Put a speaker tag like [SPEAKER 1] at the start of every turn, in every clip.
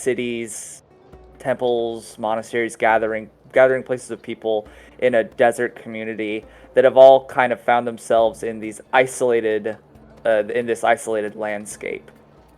[SPEAKER 1] cities, temples, monasteries, gathering places of people in a desert community that have all kind of found themselves in these isolated, in this isolated landscape.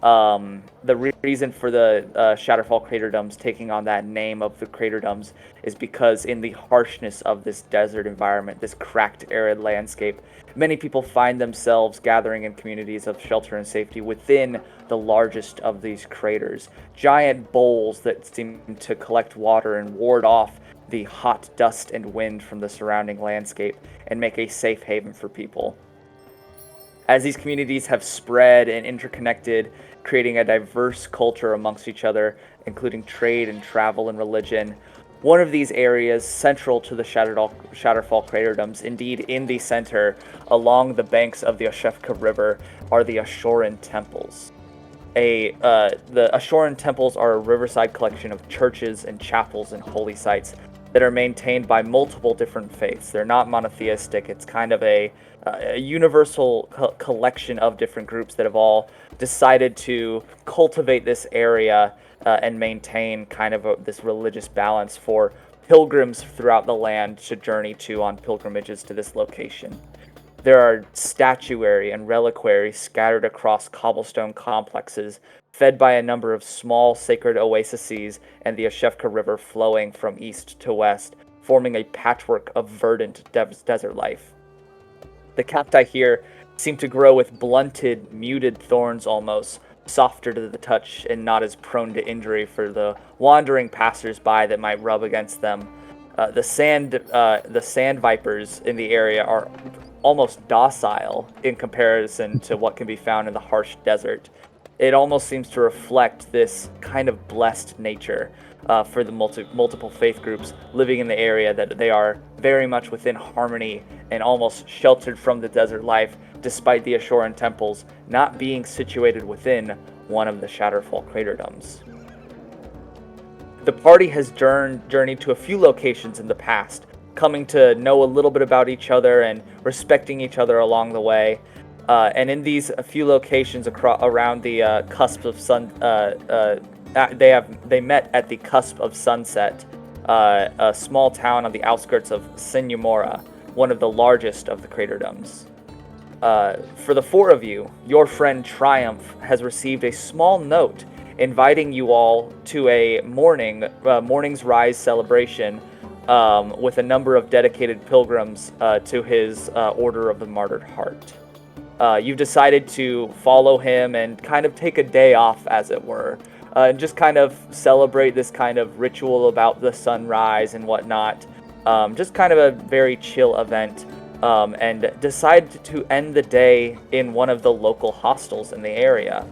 [SPEAKER 1] The reason for the Shatterfall Craterdoms taking on that name of the Craterdoms is because in the harshness of this desert environment, this cracked, arid landscape, many people find themselves gathering in communities of shelter and safety within the largest of these craters. Giant bowls that seem to collect water and ward off the hot dust and wind from the surrounding landscape and make a safe haven for people. As these communities have spread and interconnected, creating a diverse culture amongst each other, including trade and travel and religion, one of these areas central to the Shatterfall Craterdoms, indeed in the center, along the banks of the Oshefka River, are the Ahrshoraan temples. The Ahrshoraan temples are a riverside collection of churches and chapels and holy sites that are maintained by multiple different faiths. They're not monotheistic. It's kind of a universal collection of different groups that have all decided to cultivate this area and maintain kind of this religious balance for pilgrims throughout the land to journey to on pilgrimages to this location. There are statuary and reliquary scattered across cobblestone complexes, fed by a number of small sacred oases and the Oshefka River flowing from east to west, forming a patchwork of verdant desert life. The cacti here seem to grow with blunted, muted thorns almost, softer to the touch and not as prone to injury for the wandering passers-by that might rub against them. The sand vipers in the area are almost docile in comparison to what can be found in the harsh desert. It almost seems to reflect this kind of blessed nature for the multiple faith groups living in the area, that they are very much within harmony and almost sheltered from the desert life, despite the Ahrshoraan temples not being situated within one of the Shatterfall Craterdoms. The party has journeyed to a few locations in the past, coming to know a little bit about each other and respecting each other along the way. And in these few locations around the cusp of sun, they met at the cusp of sunset, a small town on the outskirts of Senyamora, one of the largest of the Craterdoms. For the four of you, your friend Triumph has received a small note inviting you all to a morning's rise celebration with a number of dedicated pilgrims to his Order of the Martyred Heart. You've decided to follow him and kind of take a day off, as it were, and just kind of celebrate this kind of ritual about the sunrise and whatnot. Just kind of a very chill event, and decide to end the day in one of the local hostels in the area.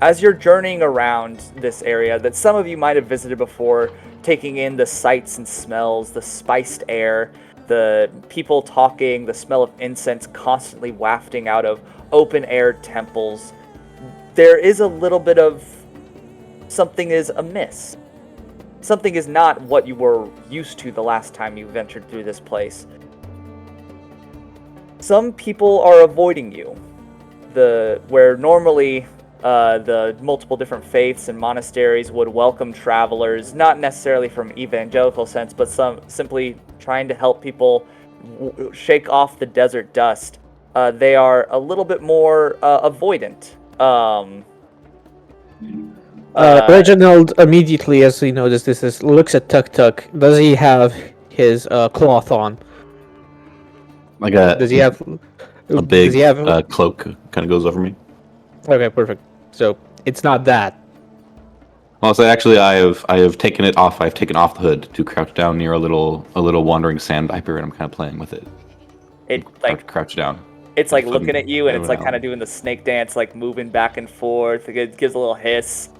[SPEAKER 1] As you're journeying around this area that some of you might have visited before, taking in the sights and smells, the spiced air, the people talking, the smell of incense constantly wafting out of open-air temples, there is a little bit of something is amiss. Something is not what you were used to the last time you ventured through this place. Some people are avoiding you. Where normally the multiple different faiths and monasteries would welcome travelers, not necessarily from evangelical sense, but some simply trying to help people shake off the desert dust. They are a little bit more avoidant.
[SPEAKER 2] Reginald immediately, as he notices this, looks at Tuk'Tuk. Does he have his cloth on?
[SPEAKER 3] Like
[SPEAKER 2] Does he have
[SPEAKER 3] a big
[SPEAKER 2] does he have...
[SPEAKER 3] cloak kind of goes over me?
[SPEAKER 2] Okay, perfect. So it's not that.
[SPEAKER 3] Well, so actually, I have taken it off. I've taken off the hood to crouch down near a little wandering sand viper, and I'm kind of playing with it.
[SPEAKER 1] It like
[SPEAKER 3] crouch down.
[SPEAKER 1] It's like looking at you, and it's like kind of doing the snake dance, like moving back and forth. It gives a little hiss,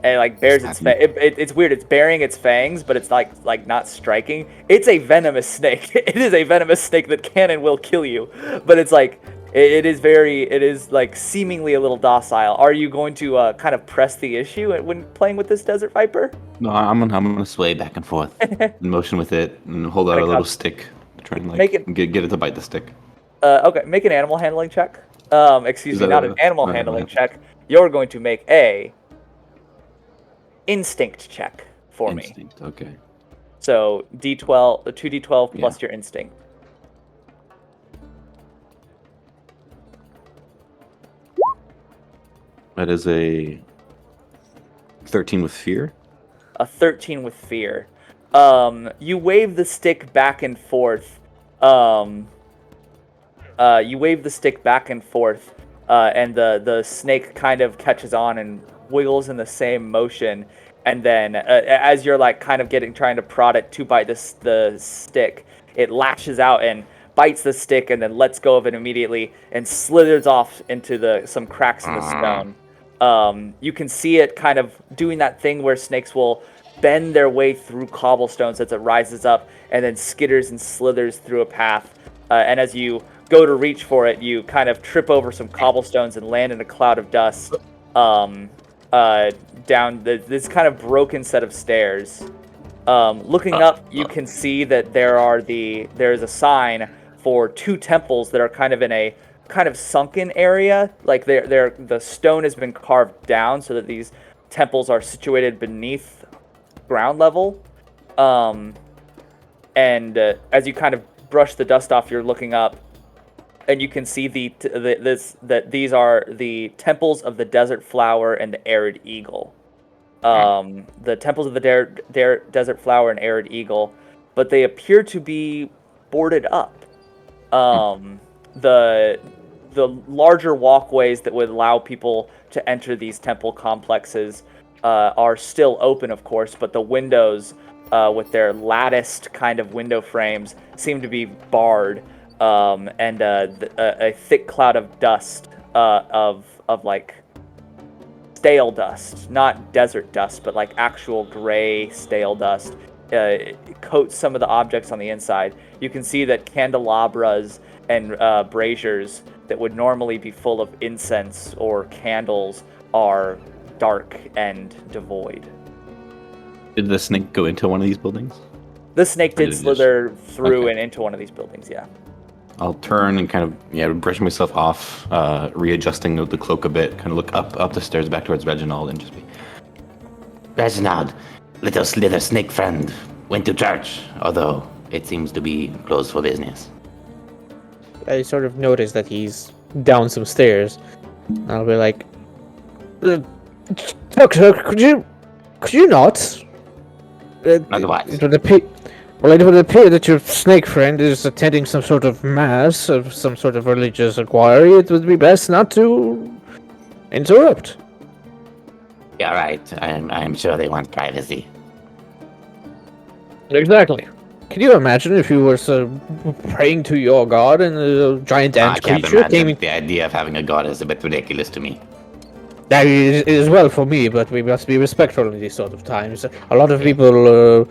[SPEAKER 1] and like bares its it's weird. It's baring its fangs, but it's like not striking. It's a venomous snake. It is a venomous snake that can and will kill you. But it's like it is like seemingly a little docile. Are you going to kind of press the issue when playing with this desert viper?
[SPEAKER 3] No, I'm gonna sway back and forth, and motion with it, and hold out a little stick to try and get it to bite the stick.
[SPEAKER 1] Okay, make an animal handling check. Excuse me, not an animal handling check. You're going to make a instinct check for me.
[SPEAKER 3] Instinct. Okay.
[SPEAKER 1] So D12, 2D12 plus
[SPEAKER 3] Yeah.
[SPEAKER 1] your instinct.
[SPEAKER 3] That is a 13 with fear.
[SPEAKER 1] A 13 with fear. You wave the stick back and forth. You wave the stick back and forth, and the snake kind of catches on and wiggles in the same motion. And then, as you're like kind of trying to prod it to bite the stick, it lashes out and bites the stick, and then lets go of it immediately and slithers off into some cracks in the stone. You can see it kind of doing that thing where snakes will bend their way through cobblestones as it rises up, and then skitters and slithers through a path. And as you go to reach for it, you kind of trip over some cobblestones and land in a cloud of dust down this kind of broken set of stairs. Looking up, you can see that there's a sign for 2 temples that are kind of in a kind of sunken area. Like the stone has been carved down so that these temples are situated beneath ground level. And as you kind of brush the dust off, you're looking up, and you can see that these are the temples of the Desert Flower and the Arid Eagle. The temples of the Desert Flower and Arid Eagle, but they appear to be boarded up. The larger walkways that would allow people to enter these temple complexes are still open, of course, but the windows with their latticed kind of window frames seem to be barred, and a thick cloud of dust of like stale dust, not desert dust, but like actual gray stale dust, coats some of the objects on the inside. You can see that candelabras and braziers that would normally be full of incense or candles are dark and devoid.
[SPEAKER 3] Did the snake go into one of these buildings?
[SPEAKER 1] The snake did slither through
[SPEAKER 3] Okay.
[SPEAKER 1] and into one of these buildings, yeah.
[SPEAKER 3] I'll turn and kind of brush myself off, readjusting the cloak a bit, kind of look up the stairs back towards Reginald and just be,
[SPEAKER 4] Reginald, little slither snake friend, went to church, although it seems to be closed for business.
[SPEAKER 2] I sort of notice that he's down some stairs. I'll be like, Tuk'Tuk, could you not?
[SPEAKER 4] Not what?
[SPEAKER 2] It would appear that your snake friend is attending some sort of mass of some sort of religious inquiry. It would be best not to interrupt.
[SPEAKER 4] Yeah, right. I'm sure they want privacy.
[SPEAKER 2] Exactly. Can you imagine if you were praying to your god and a giant
[SPEAKER 4] I
[SPEAKER 2] ant
[SPEAKER 4] can't
[SPEAKER 2] creature
[SPEAKER 4] imagine.
[SPEAKER 2] came in?
[SPEAKER 4] The idea of having a god is a bit ridiculous to me.
[SPEAKER 2] That is well for me, but we must be respectful in these sort of times. A lot of people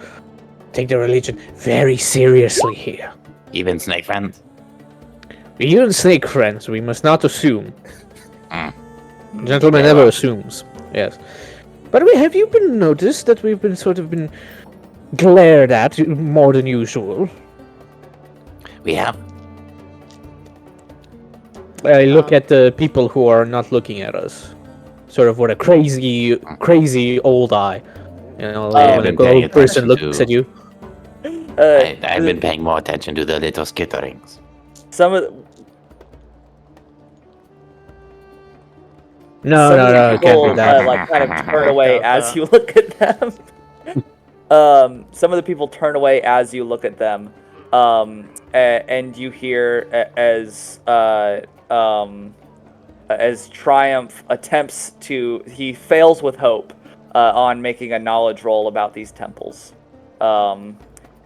[SPEAKER 2] take their religion very seriously here.
[SPEAKER 4] Even snake friends?
[SPEAKER 2] Even snake friends, we must not assume.
[SPEAKER 4] Mm.
[SPEAKER 2] Gentleman never assumes. Yes. By the way, have you been noticed that we've been glared at more than usual?
[SPEAKER 4] We have.
[SPEAKER 2] I look at the people who are not looking at us, sort of with a crazy old eye. You know, when
[SPEAKER 4] been
[SPEAKER 2] a
[SPEAKER 4] paying
[SPEAKER 2] old person
[SPEAKER 4] attention
[SPEAKER 2] looks
[SPEAKER 4] to-
[SPEAKER 2] at you.
[SPEAKER 4] I've been paying more attention to the little skitterings.
[SPEAKER 1] Some of
[SPEAKER 2] No,
[SPEAKER 1] some
[SPEAKER 2] no,
[SPEAKER 1] of the
[SPEAKER 2] no, it can't
[SPEAKER 1] people,
[SPEAKER 2] be that.
[SPEAKER 1] like kind of turn away as you look at them. Some of the people turn away as you look at them, and you hear as Triumph attempts to, he fails with hope on making a knowledge roll about these temples.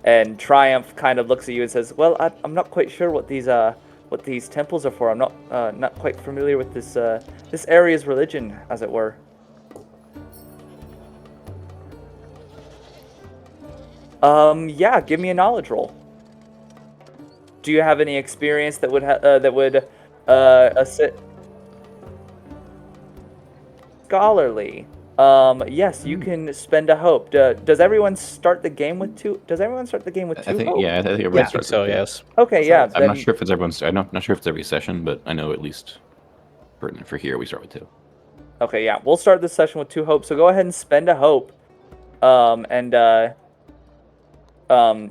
[SPEAKER 1] And Triumph kind of looks at you and says, "Well, I'm not quite sure what these temples are for. I'm not quite familiar with this area's religion, as it were." Yeah, give me a knowledge roll. Do you have any experience that would assist? Scholarly. Yes, you can spend a hope. Does everyone start the game with two? Does everyone start the game with two?
[SPEAKER 3] I think
[SPEAKER 1] hope?
[SPEAKER 3] I think
[SPEAKER 2] Yeah,
[SPEAKER 3] everyone
[SPEAKER 2] I think
[SPEAKER 3] starts
[SPEAKER 2] so,
[SPEAKER 3] with that.
[SPEAKER 2] yes.
[SPEAKER 1] Okay, yeah.
[SPEAKER 3] I'm not
[SPEAKER 1] then-
[SPEAKER 3] sure if it's everyone's. I'm not sure if it's every session, but I know at least for here we start with 2.
[SPEAKER 1] Okay, yeah. We'll start this session with 2 hopes. So go ahead and spend a hope and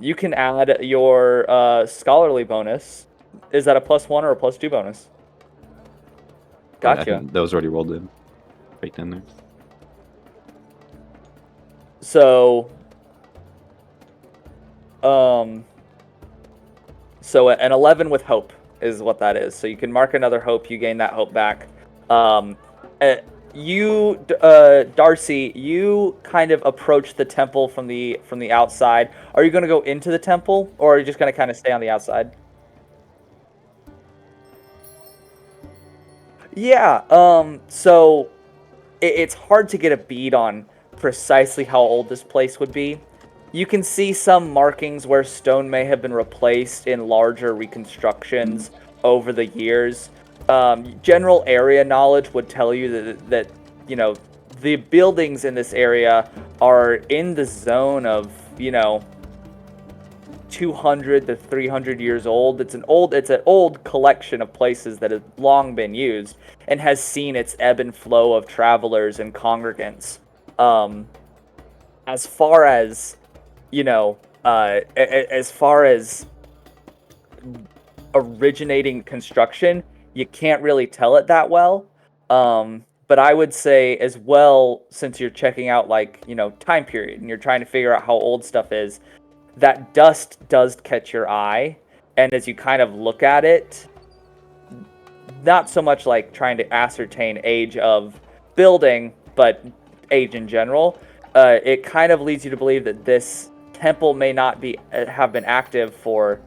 [SPEAKER 1] you can add your scholarly bonus. Is that a +1 or a +2 bonus?
[SPEAKER 3] I
[SPEAKER 1] Gotcha.
[SPEAKER 3] think that was already rolled in. Baked in there.
[SPEAKER 1] So, so an 11 with hope is what that is. So you can mark another hope. You gain that hope back. Darcy, you kind of approach the temple from the outside. Are you going to go into the temple, or are you just going to kind of stay on the outside? Yeah. So it's hard to get a bead on precisely how old this place would be. You can see some markings where stone may have been replaced in larger reconstructions over the years. General area knowledge would tell you that you know, the buildings in this area are in the zone of, 200 to 300 years old. It's an old collection of places that has long been used and has seen its ebb and flow of travelers and congregants. As far as, as far as originating construction, you can't really tell it that well. But I would say as well, since you're checking out time period and you're trying to figure out how old stuff is, that dust does catch your eye, and as you kind of look at it, not so much like trying to ascertain age of building, but age in general, it kind of leads you to believe that this temple may not have been active for,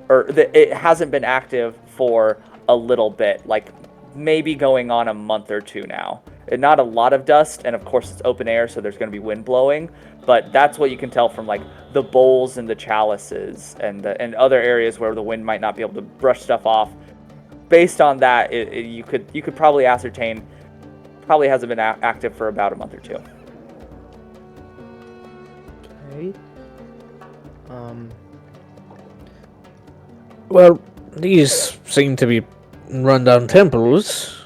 [SPEAKER 1] or that it hasn't been active for a little bit, like maybe going on a month or two now. And not a lot of dust, and of course it's open air, so there's going to be wind blowing, but that's what you can tell from the bowls and the chalices and other areas where the wind might not be able to brush stuff off. Based on that, you could probably ascertain probably hasn't been active for about a month or two.
[SPEAKER 5] Okay.
[SPEAKER 2] Well, these seem to be rundown temples.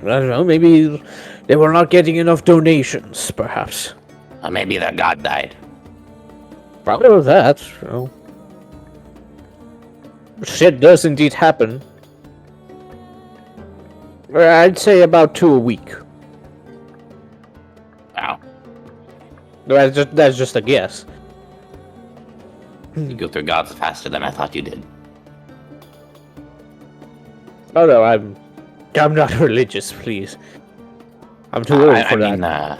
[SPEAKER 2] I don't know, maybe they were not getting enough donations, perhaps.
[SPEAKER 4] Or maybe their god died.
[SPEAKER 2] Probably with that, Shit does indeed happen. I'd say about 2 a week.
[SPEAKER 4] Wow.
[SPEAKER 2] That's just a guess.
[SPEAKER 4] You go through gods faster than I thought you did.
[SPEAKER 2] Oh no, I'm not religious, please. I'm too old for that.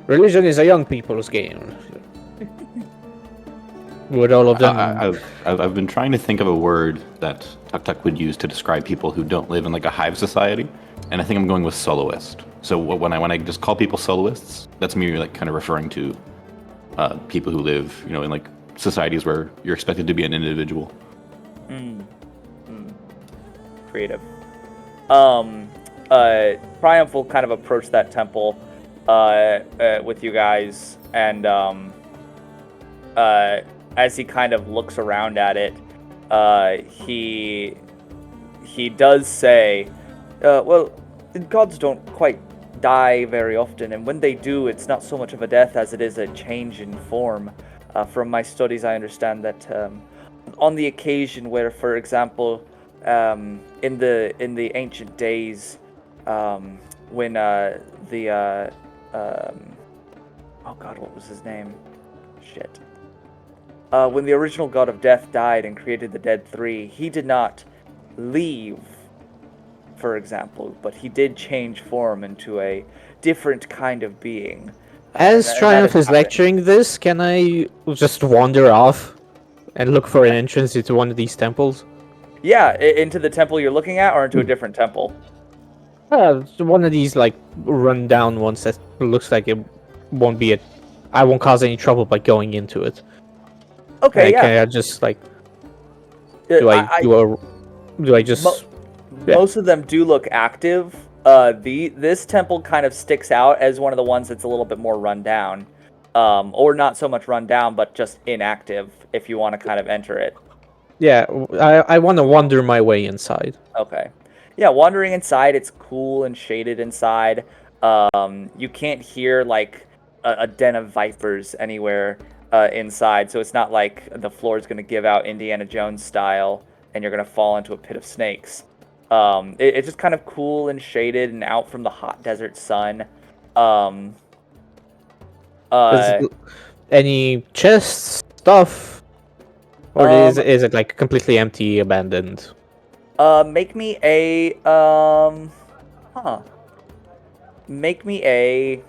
[SPEAKER 2] Religion is a young people's game. With all of them.
[SPEAKER 3] I've been trying to think of a word that Tuk'Tuk would use to describe people who don't live in a hive society, and I think I'm going with soloist. So when I just call people soloists, that's me kind of referring to people who live in societies where you're expected to be an individual.
[SPEAKER 1] Creative. Triumph will kind of approach that temple with you guys, and as he kind of looks around at it, he does say, well, gods don't quite die very often, and when they do, it's not so much of a death as it is a change in form. From my studies, I understand that on the occasion where, for example, in the ancient days, when oh god, what was his name? Shit. When the original god of death died and created the dead three, he did not leave, for example, but he did change form into a different kind of being.
[SPEAKER 2] As Triumph is lecturing this, can I just wander off and look for an entrance into one of these temples?
[SPEAKER 1] Yeah, into the temple you're looking at, or into a different temple?
[SPEAKER 2] One of these run-down ones that looks like it won't be I won't cause any trouble by going into it.
[SPEAKER 1] Okay, yeah.
[SPEAKER 2] Can I just do I just?
[SPEAKER 1] Most of them do look active. This temple kind of sticks out as one of the ones that's a little bit more run down, or not so much run down, but just inactive. If you want to kind of enter it.
[SPEAKER 2] Yeah, I want to wander my way inside.
[SPEAKER 1] Okay. Yeah, wandering inside, it's cool and shaded inside. You can't hear like a den of vipers anywhere inside, so it's not like the floor is going to give out Indiana Jones style and you're going to fall into a pit of snakes. It's just kind of cool and shaded and out from the hot desert sun.
[SPEAKER 2] Any chests, stuff, or is it like completely empty, abandoned?
[SPEAKER 1] Make me a Make me a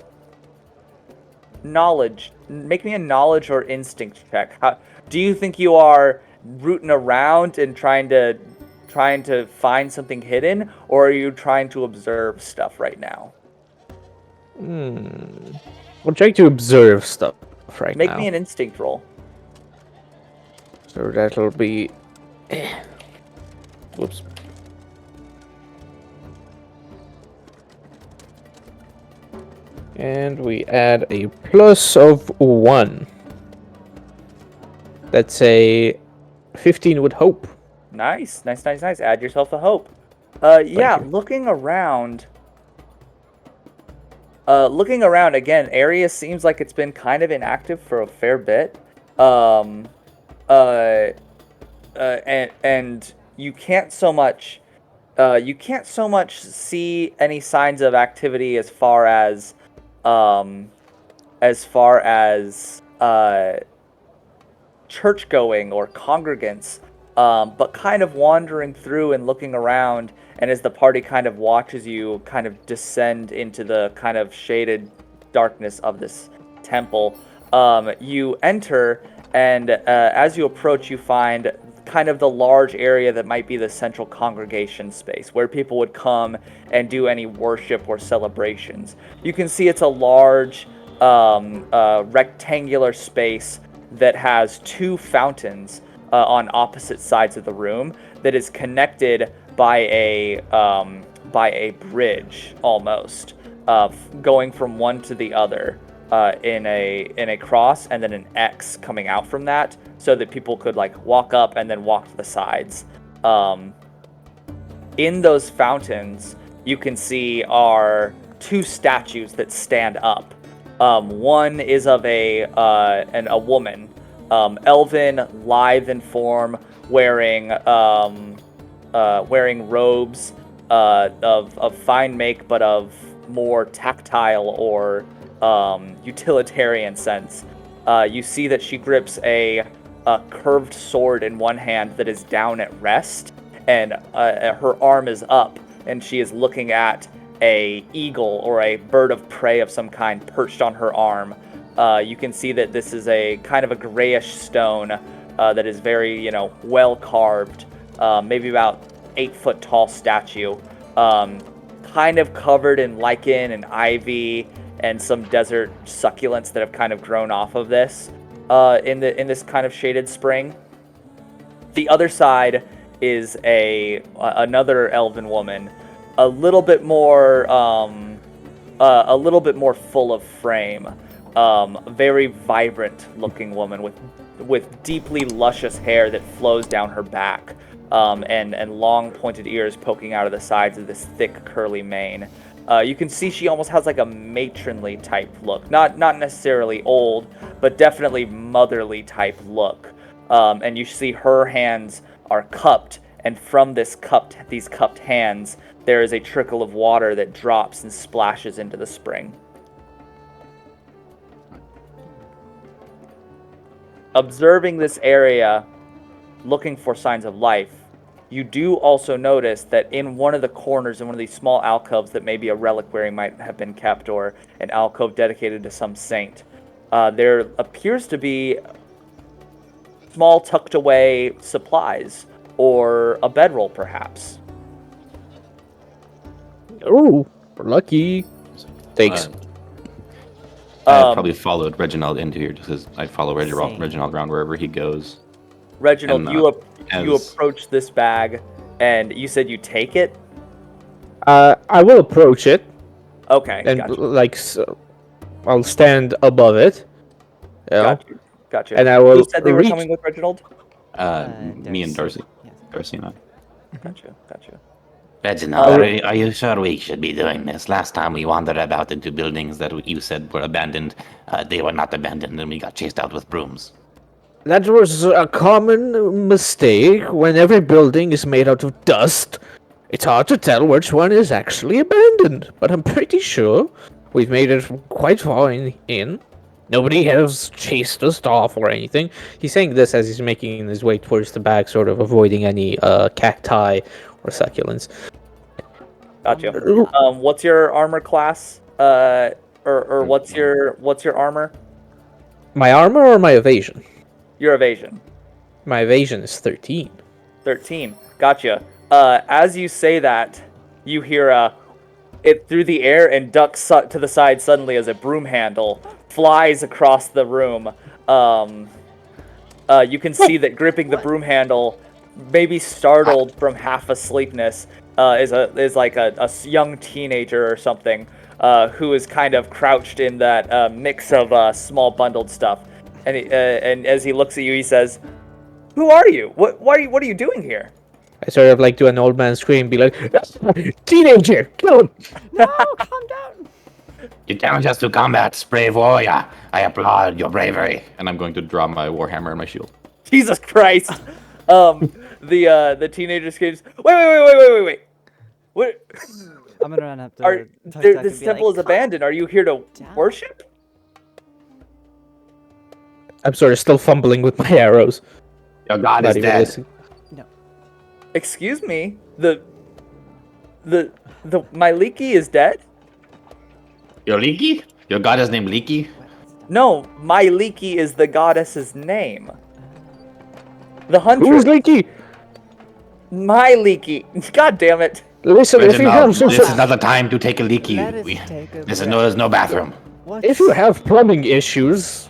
[SPEAKER 1] knowledge. Make me a knowledge or instinct check. Do you think you are rooting around and trying to find something hidden, or are you trying to observe stuff right now?
[SPEAKER 2] I'm trying to observe stuff right now.
[SPEAKER 1] Make me an instinct roll.
[SPEAKER 2] So that'll be. Whoops. And we add a plus of 1. That's a 15 with hope.
[SPEAKER 1] Nice. Add yourself a hope. Yeah,
[SPEAKER 2] you.
[SPEAKER 1] looking around again, area seems like it's been kind of inactive for a fair bit. And you can't so much see any signs of activity as far as church going or congregants, but kind of wandering through and looking around, and as the party kind of watches you kind of descend into the kind of shaded darkness of this temple, you enter, and as you approach, you find kind of the large area that might be the central congregation space where people would come and do any worship or celebrations. You can see it's a large rectangular space that has 2 fountains on opposite sides of the room that is connected by a bridge almost, going from one to the other in a cross, and then an X coming out from that, so that people could like walk up and then walk to the sides. In those fountains, you can see are 2 statues that stand up. One is of a woman, elven, lithe in form, wearing robes of fine make, but of more tactile or utilitarian sense. You see that she grips a curved sword in one hand that is down at rest, and her arm is up, and she is looking at a eagle or a bird of prey of some kind perched on her arm. You can see that this is a kind of a grayish stone that is very, well carved, maybe about 8 foot tall statue, kind of covered in lichen and ivy and some desert succulents that have kind of grown off of this in this kind of shaded spring. The other side is another elven woman, a little bit more full of frame, very vibrant looking woman with deeply luscious hair that flows down her back, and long pointed ears poking out of the sides of this thick curly mane. You can see she almost has like a matronly type look, not necessarily old, but definitely motherly type look. And you see her hands are cupped, and from these cupped hands, there is a trickle of water that drops and splashes into the spring. Observing this area, looking for signs of life, you do also notice that in one of the corners, in one of these small alcoves that maybe a reliquary might have been kept, or an alcove dedicated to some saint, there appears to be small tucked away supplies, or a bedroll perhaps.
[SPEAKER 2] Oh, we're lucky. Thanks.
[SPEAKER 3] I probably followed Reginald into here just because I'd follow Reginald around wherever he goes.
[SPEAKER 1] Reginald, you approach this bag, and you said you take it?
[SPEAKER 2] I will approach it.
[SPEAKER 1] Okay,
[SPEAKER 2] and
[SPEAKER 1] gotcha.
[SPEAKER 2] I'll stand above it.
[SPEAKER 1] Gotcha.
[SPEAKER 2] And I will.
[SPEAKER 1] Who said they were coming with Reginald?
[SPEAKER 3] Me and Darcy.
[SPEAKER 5] Yes.
[SPEAKER 3] Darcy and I.
[SPEAKER 1] Gotcha.
[SPEAKER 4] Reginald, are you sure we should be doing this? Last time we wandered about into buildings that you said were abandoned. They were not abandoned, and we got chased out with brooms.
[SPEAKER 2] That was a common mistake. When every building is made out of dust, it's hard to tell which one is actually abandoned. But I'm pretty sure we've made it quite far in. Nobody has chased us off or anything. He's saying this as he's making his way towards the back, sort of avoiding any cacti or succulents.
[SPEAKER 1] Gotcha. What's your armor class? Or what's your armor?
[SPEAKER 2] My armor or my evasion?
[SPEAKER 1] Your evasion.
[SPEAKER 2] My evasion is 13.
[SPEAKER 1] 13. Gotcha. As you say that, you hear it through the air and ducks to the side suddenly as a broom handle flies across the room. You can see that gripping the broom handle, maybe startled from half asleepness, is like a young teenager or something who is kind of crouched in that mix of small bundled stuff. And as he looks at you, he says, "Who are you? What are you doing here?"
[SPEAKER 2] I sort of like do an old man scream, be like, "Teenager, kill him!"
[SPEAKER 5] No, calm down.
[SPEAKER 4] You challenge us to combat, brave warrior. I applaud your bravery.
[SPEAKER 3] And I'm going to draw my warhammer and my shield.
[SPEAKER 1] Jesus Christ! The teenager screams, "Wait! What?
[SPEAKER 5] I'm gonna run up to
[SPEAKER 1] This temple is abandoned. Are you here to worship?"
[SPEAKER 2] I'm sort of still fumbling with my arrows.
[SPEAKER 4] Your god
[SPEAKER 2] Not
[SPEAKER 4] is
[SPEAKER 2] even
[SPEAKER 4] dead.
[SPEAKER 2] listening.
[SPEAKER 1] Excuse me. My Leaky is dead?
[SPEAKER 4] Your Leaky? Your god is named Leaky?
[SPEAKER 1] No, my Leaky is the goddess's name. The hunter.
[SPEAKER 2] Who's leaky?
[SPEAKER 1] My Leaky. God damn it.
[SPEAKER 2] Listen, if you have
[SPEAKER 4] Reginald, this is not the time to take a Leaky.
[SPEAKER 5] Let us take a
[SPEAKER 4] There's no bathroom.
[SPEAKER 2] if you have plumbing issues,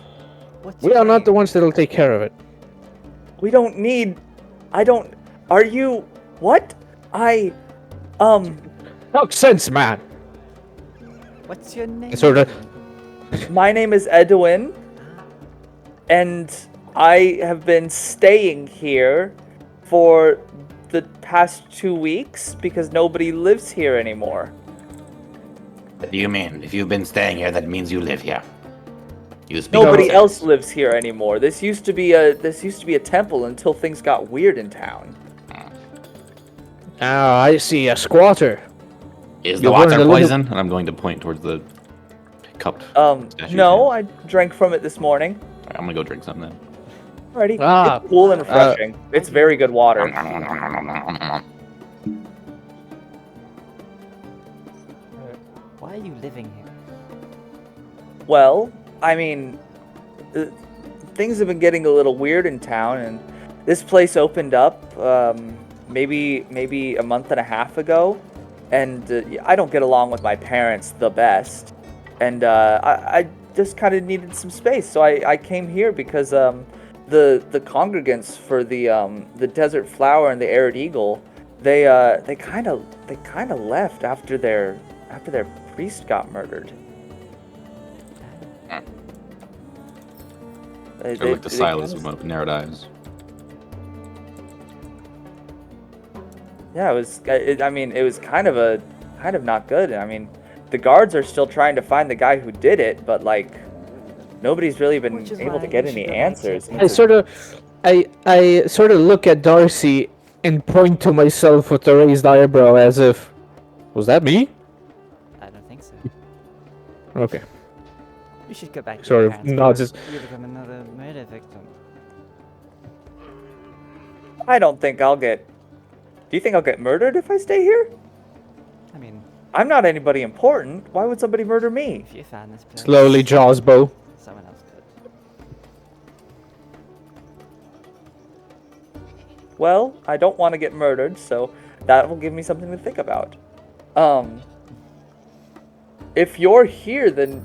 [SPEAKER 2] we are not the ones that'll take care of it.
[SPEAKER 1] We don't need. Are you. What?
[SPEAKER 2] Talk sense, man.
[SPEAKER 5] What's your name?
[SPEAKER 2] It's sort of.
[SPEAKER 1] My name is Edwin. And I have been staying here for the past 2 weeks because nobody lives here anymore.
[SPEAKER 4] What do you mean? If you've been staying here, that means you live here. You speak
[SPEAKER 1] Nobody
[SPEAKER 4] nonsense.
[SPEAKER 1] else lives here anymore. This used to be a temple until things got weird in town.
[SPEAKER 2] Ah, I see a squatter.
[SPEAKER 4] Is
[SPEAKER 2] You
[SPEAKER 4] the water
[SPEAKER 2] learned a little-
[SPEAKER 3] Poison, and I'm going to point towards the cupped statue.
[SPEAKER 1] No, I drank from it this morning.
[SPEAKER 3] Alright, I'm gonna go drink some then.
[SPEAKER 1] Alrighty.
[SPEAKER 2] Ah,
[SPEAKER 1] It's cool and refreshing. It's very good water.
[SPEAKER 5] Why are you living here?
[SPEAKER 1] Well, I mean, things have been getting a little weird in town, and this place opened up maybe a month and a half ago, and I don't get along with my parents the best, and I just kind of needed some space, so I came here because the congregants for the Desert Flower and the Arid Eagle, they kind of left after their priest got murdered.
[SPEAKER 3] I looked to Sylas with narrowed eyes.
[SPEAKER 1] Yeah, it was kind of not good. I mean, the guards are still trying to find the guy who did it, but like nobody's really been
[SPEAKER 5] Which is
[SPEAKER 1] able to
[SPEAKER 5] why
[SPEAKER 1] get
[SPEAKER 5] we
[SPEAKER 1] any
[SPEAKER 5] should go back to
[SPEAKER 1] answers.
[SPEAKER 5] the-
[SPEAKER 2] I sort of look at Darcy and point to myself with a raised eyebrow as if, was that me?
[SPEAKER 5] I don't think so.
[SPEAKER 2] Okay.
[SPEAKER 5] You should go back to
[SPEAKER 2] Sort
[SPEAKER 5] your
[SPEAKER 2] of
[SPEAKER 5] parents
[SPEAKER 2] nods
[SPEAKER 5] before
[SPEAKER 2] his-
[SPEAKER 5] you become another murder victim.
[SPEAKER 1] I don't think I'll get. Do you think I'll get murdered if I stay here?
[SPEAKER 5] I mean,
[SPEAKER 1] I'm not anybody important. Why would somebody murder me?
[SPEAKER 5] if you found this place,
[SPEAKER 2] Slowly jaws bow.
[SPEAKER 5] someone else could.
[SPEAKER 1] Well, I don't want to get murdered, so that will give me something to think about. If you're here, then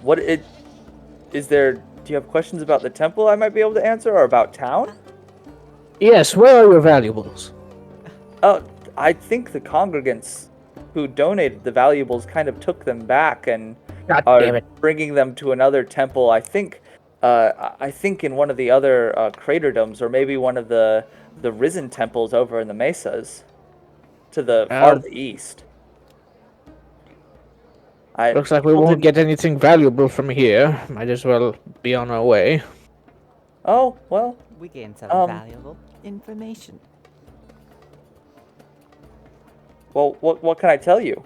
[SPEAKER 1] what it is there? Do you have questions about the temple I might be able to answer, or about town?
[SPEAKER 2] Yes, where are your valuables?
[SPEAKER 1] I think the congregants who donated the valuables kind of took them back and
[SPEAKER 2] God
[SPEAKER 1] are
[SPEAKER 2] damn it.
[SPEAKER 1] bringing them to another temple. I think in one of the other craterdoms, or maybe one of the risen temples over in the mesas. to the
[SPEAKER 2] Oh.
[SPEAKER 1] far to the east.
[SPEAKER 2] Looks like we
[SPEAKER 1] people
[SPEAKER 2] won't
[SPEAKER 1] didn't-
[SPEAKER 2] get anything valuable from here. Might as well be on our way.
[SPEAKER 1] Oh well.
[SPEAKER 5] We gained some
[SPEAKER 1] Um,
[SPEAKER 5] valuable information.
[SPEAKER 1] Well, what can I tell you?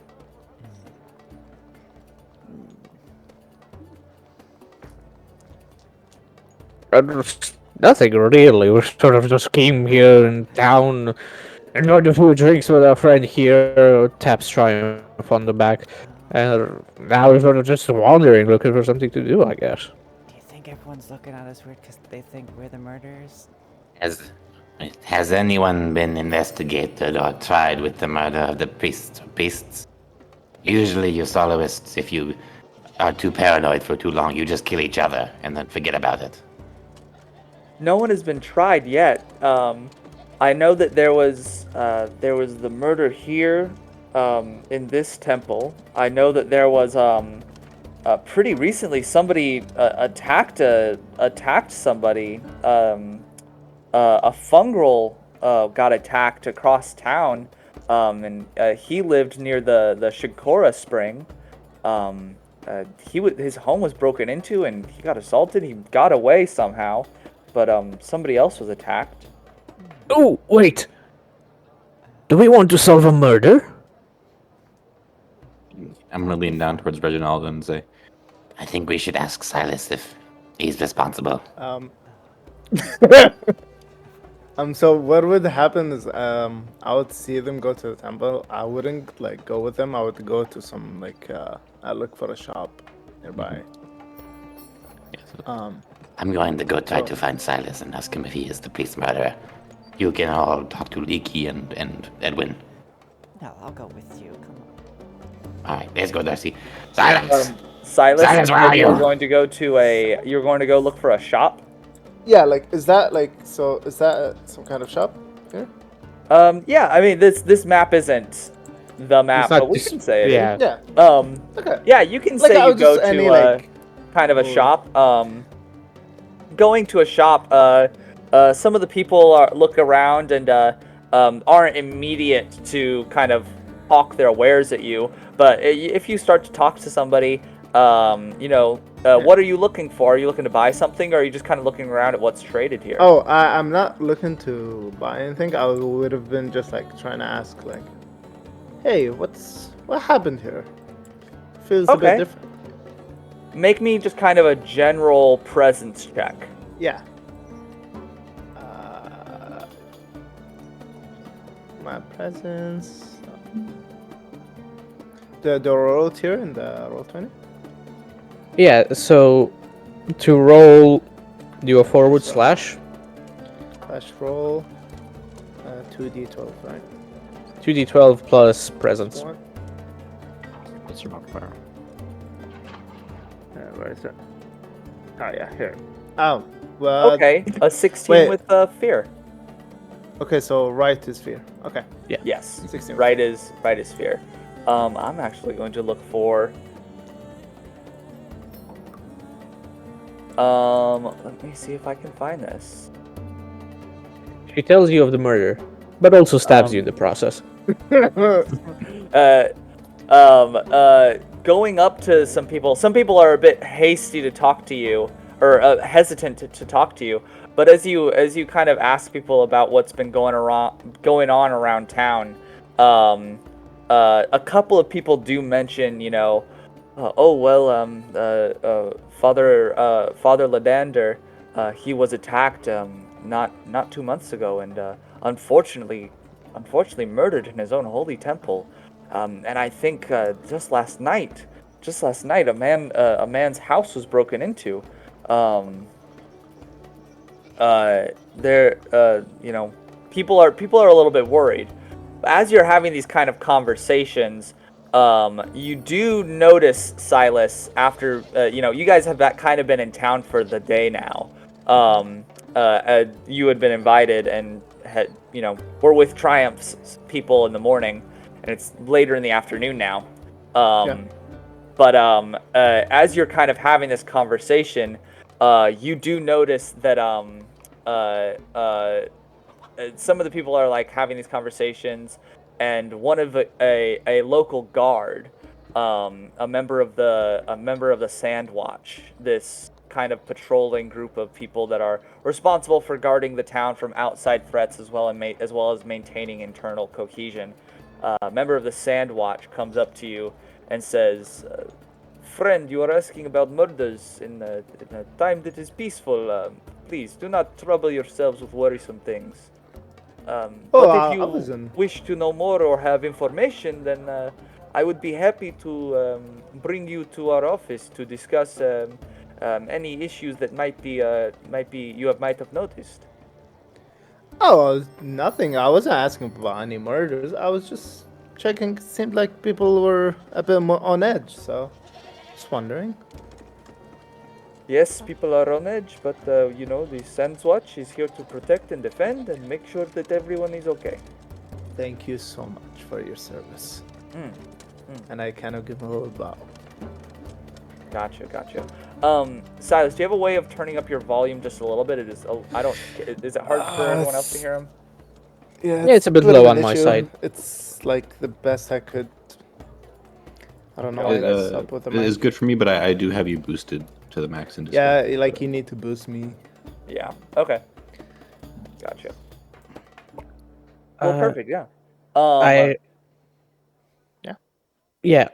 [SPEAKER 2] Nothing really. We sort of just came here in town, enjoyed a few drinks with our friend here, taps Triumph on the back, and now we're sort of just wandering, looking for something to do, I guess.
[SPEAKER 5] Do you think everyone's looking at us weird because they think we're the murderers?
[SPEAKER 4] Has anyone been investigated or tried with the murder of the priests or beasts? Usually you soloists, if you are too paranoid for too long, you just kill each other and then forget about it.
[SPEAKER 1] No one has been tried yet. I know that there was the murder here in this temple. I know that there was pretty recently somebody attacked somebody. A fungal got attacked across town, and he lived near the Shikora spring. His home was broken into, and he got assaulted. He got away somehow, but somebody else was attacked.
[SPEAKER 2] Oh, wait! Do we want to solve a murder?
[SPEAKER 3] I'm gonna lean down towards Reginald and say,
[SPEAKER 4] I think we should ask Sylas if he's responsible.
[SPEAKER 6] So what would happen is, I would see them go to the temple. I wouldn't like go with them. I would go to some I look for a shop nearby.
[SPEAKER 4] I'm going to go try to find Sylas and ask him if he is the priest murderer. You can all talk to Leaky and Edwin.
[SPEAKER 5] No, I'll go with you. Come on.
[SPEAKER 4] Alright, let's go, Darcy. Sylas!
[SPEAKER 1] Silas,
[SPEAKER 4] Silas, where are
[SPEAKER 1] you're
[SPEAKER 4] you?
[SPEAKER 1] going to go to you're going to go look for a shop.
[SPEAKER 6] Yeah, is that some kind of shop here?
[SPEAKER 1] Yeah, I mean this map isn't the map,
[SPEAKER 2] not
[SPEAKER 1] but we
[SPEAKER 2] just-
[SPEAKER 1] can say it.
[SPEAKER 2] yeah.
[SPEAKER 6] Yeah. Okay.
[SPEAKER 1] Yeah, you can
[SPEAKER 6] Like,
[SPEAKER 1] say
[SPEAKER 6] I
[SPEAKER 1] you
[SPEAKER 6] would
[SPEAKER 1] go
[SPEAKER 6] just
[SPEAKER 1] to
[SPEAKER 6] any,
[SPEAKER 1] kind of a
[SPEAKER 6] Oh.
[SPEAKER 1] shop. Going to a shop, some of the people look around and aren't immediate to kind of hawk their wares at you. But if you start to talk to somebody, what are you looking for? Are you looking to buy something, or are you just kind of looking around at what's traded here?
[SPEAKER 6] Oh, I'm not looking to buy anything. I would have been just trying to ask hey, what happened here? Feels a bit
[SPEAKER 1] Okay.
[SPEAKER 6] different.
[SPEAKER 1] Make me just kind of a general presence check.
[SPEAKER 6] Yeah. My presence. The roll here in the roll 20.
[SPEAKER 2] Yeah, so to roll, do a forward slash,
[SPEAKER 6] Slash roll. 2d12, right?
[SPEAKER 2] 2d12 plus presence.
[SPEAKER 6] One.
[SPEAKER 3] what's your modifier?
[SPEAKER 6] Where is it? Oh yeah, here. Oh, well.
[SPEAKER 1] Okay, a 16
[SPEAKER 6] wait.
[SPEAKER 1] with fear.
[SPEAKER 6] Okay, so right is fear. Okay.
[SPEAKER 1] Yes,
[SPEAKER 6] 16.
[SPEAKER 1] right is fear. I'm actually going to look for. Let me see if I can find this.
[SPEAKER 2] She tells you of the murder, but also stabs you in the process.
[SPEAKER 1] Going up to some people are a bit hasty to talk to you, or hesitant to talk to you. But as you kind of ask people about what's been going on around town, a couple of people do mention, Father Ladander, he was attacked not 2 months ago, and unfortunately murdered in his own holy temple. And I think just last night, a man's house was broken into. People are a little bit worried. As you're having these kind of conversations, you do notice, Sylas, after you guys have kind of been in town for the day now. You had been invited and were with Triumph's people in the morning, and it's later in the afternoon now. But as you're kind of having this conversation, you do notice that some of the people are having these conversations, and one of a local guard, a member of the Sand Watch, this kind of patrolling group of people that are responsible for guarding the town from outside threats as well as maintaining internal cohesion. A member of the Sand Watch comes up to you and says, "Friend, you are asking about murders in a time that is peaceful. Please do not trouble yourselves with worrisome things. But if you wish to know more or have information, then I would be happy to bring you to our office to discuss any issues that might have noticed."
[SPEAKER 6] Oh, nothing. I wasn't asking about any murders. I was just checking. It seemed like people were a bit more on edge, so just wondering.
[SPEAKER 1] Yes, people are on edge, but the Sands Watch is here to protect and defend and make sure that everyone is okay.
[SPEAKER 6] Thank you so much for your service. And I kind of give a little bow.
[SPEAKER 1] Gotcha. Sylas, do you have a way of turning up your volume just a little bit? Is it hard for everyone else to hear him?
[SPEAKER 6] Yeah,
[SPEAKER 2] it's a bit
[SPEAKER 6] of
[SPEAKER 2] low
[SPEAKER 6] an
[SPEAKER 2] on my
[SPEAKER 6] issue.
[SPEAKER 2] side.
[SPEAKER 6] It's like the best I could. I don't know
[SPEAKER 3] It,
[SPEAKER 6] what's up with the
[SPEAKER 3] it is
[SPEAKER 6] mic.
[SPEAKER 3] good for me, but I do have you boosted to the max in
[SPEAKER 6] Yeah,
[SPEAKER 3] Discord.
[SPEAKER 6] like you need to boost me.
[SPEAKER 1] Yeah. Okay. Gotcha. Well, perfect. Yeah.
[SPEAKER 2] Yeah,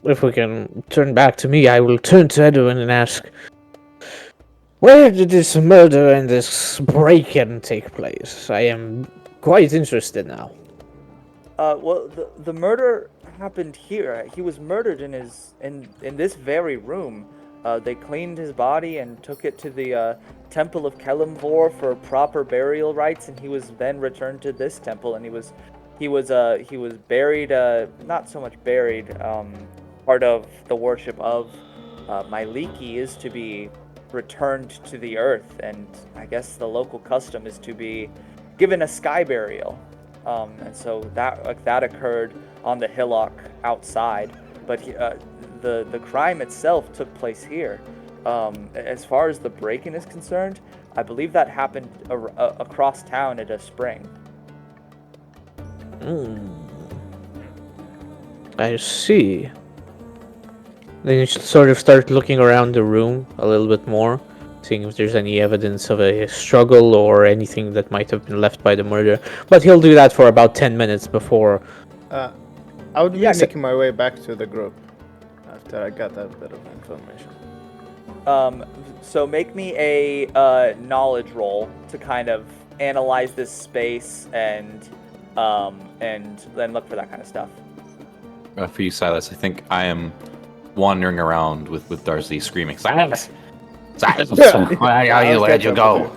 [SPEAKER 2] if we can turn back to me, I will turn to Edwin and ask, where did this murder and this break-in take place? I am quite interested now.
[SPEAKER 1] Well, the murder happened here. He was murdered in this very room. They cleaned his body and took it to the Temple of Kelimvor for proper burial rites, and he was then returned to this temple. And he was buried. Not so much buried. Part of the worship of Myliki is to be returned to the earth, and I guess the local custom is to be given a sky burial. And so that occurred on the hillock outside, but the crime itself took place here. As far as the break-in is concerned, I believe that happened across town at a spring.
[SPEAKER 2] I see. Then you should sort of start looking around the room a little bit more, seeing if there's any evidence of a struggle or anything that might have been left by the murderer. But he'll do that for about 10 minutes before.
[SPEAKER 6] I would be making my way back to the group after I got that bit of information.
[SPEAKER 1] So make me a knowledge roll to kind of analyze this space and then look for that kind of stuff.
[SPEAKER 3] For you, Sylas, I think I am wandering around with Darcy screaming, "Sylas!
[SPEAKER 4] Sylas, where'd you go?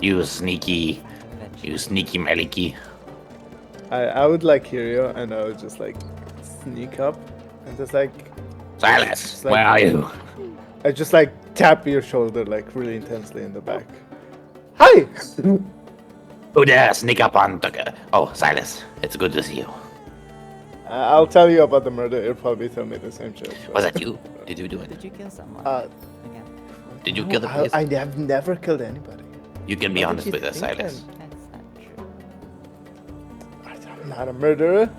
[SPEAKER 4] You sneaky Meliki."
[SPEAKER 6] I would like hear you, and I would just like sneak up and just like.
[SPEAKER 4] Sylas,
[SPEAKER 6] like,
[SPEAKER 4] where are you?
[SPEAKER 6] I just like tap your shoulder like really intensely in the back. Hi.
[SPEAKER 4] Who dare sneak up on Tuk'Tuk? Oh, Sylas, it's good to see you.
[SPEAKER 6] I'll tell you about the murder. You'll probably tell me the same shit. So.
[SPEAKER 4] Was that you? Did you do it?
[SPEAKER 5] Did you kill someone? Again.
[SPEAKER 4] Did you kill the priest?
[SPEAKER 6] I have never killed anybody.
[SPEAKER 4] You can be honest with us, Sylas.
[SPEAKER 5] That's not true.
[SPEAKER 6] I'm not a murderer.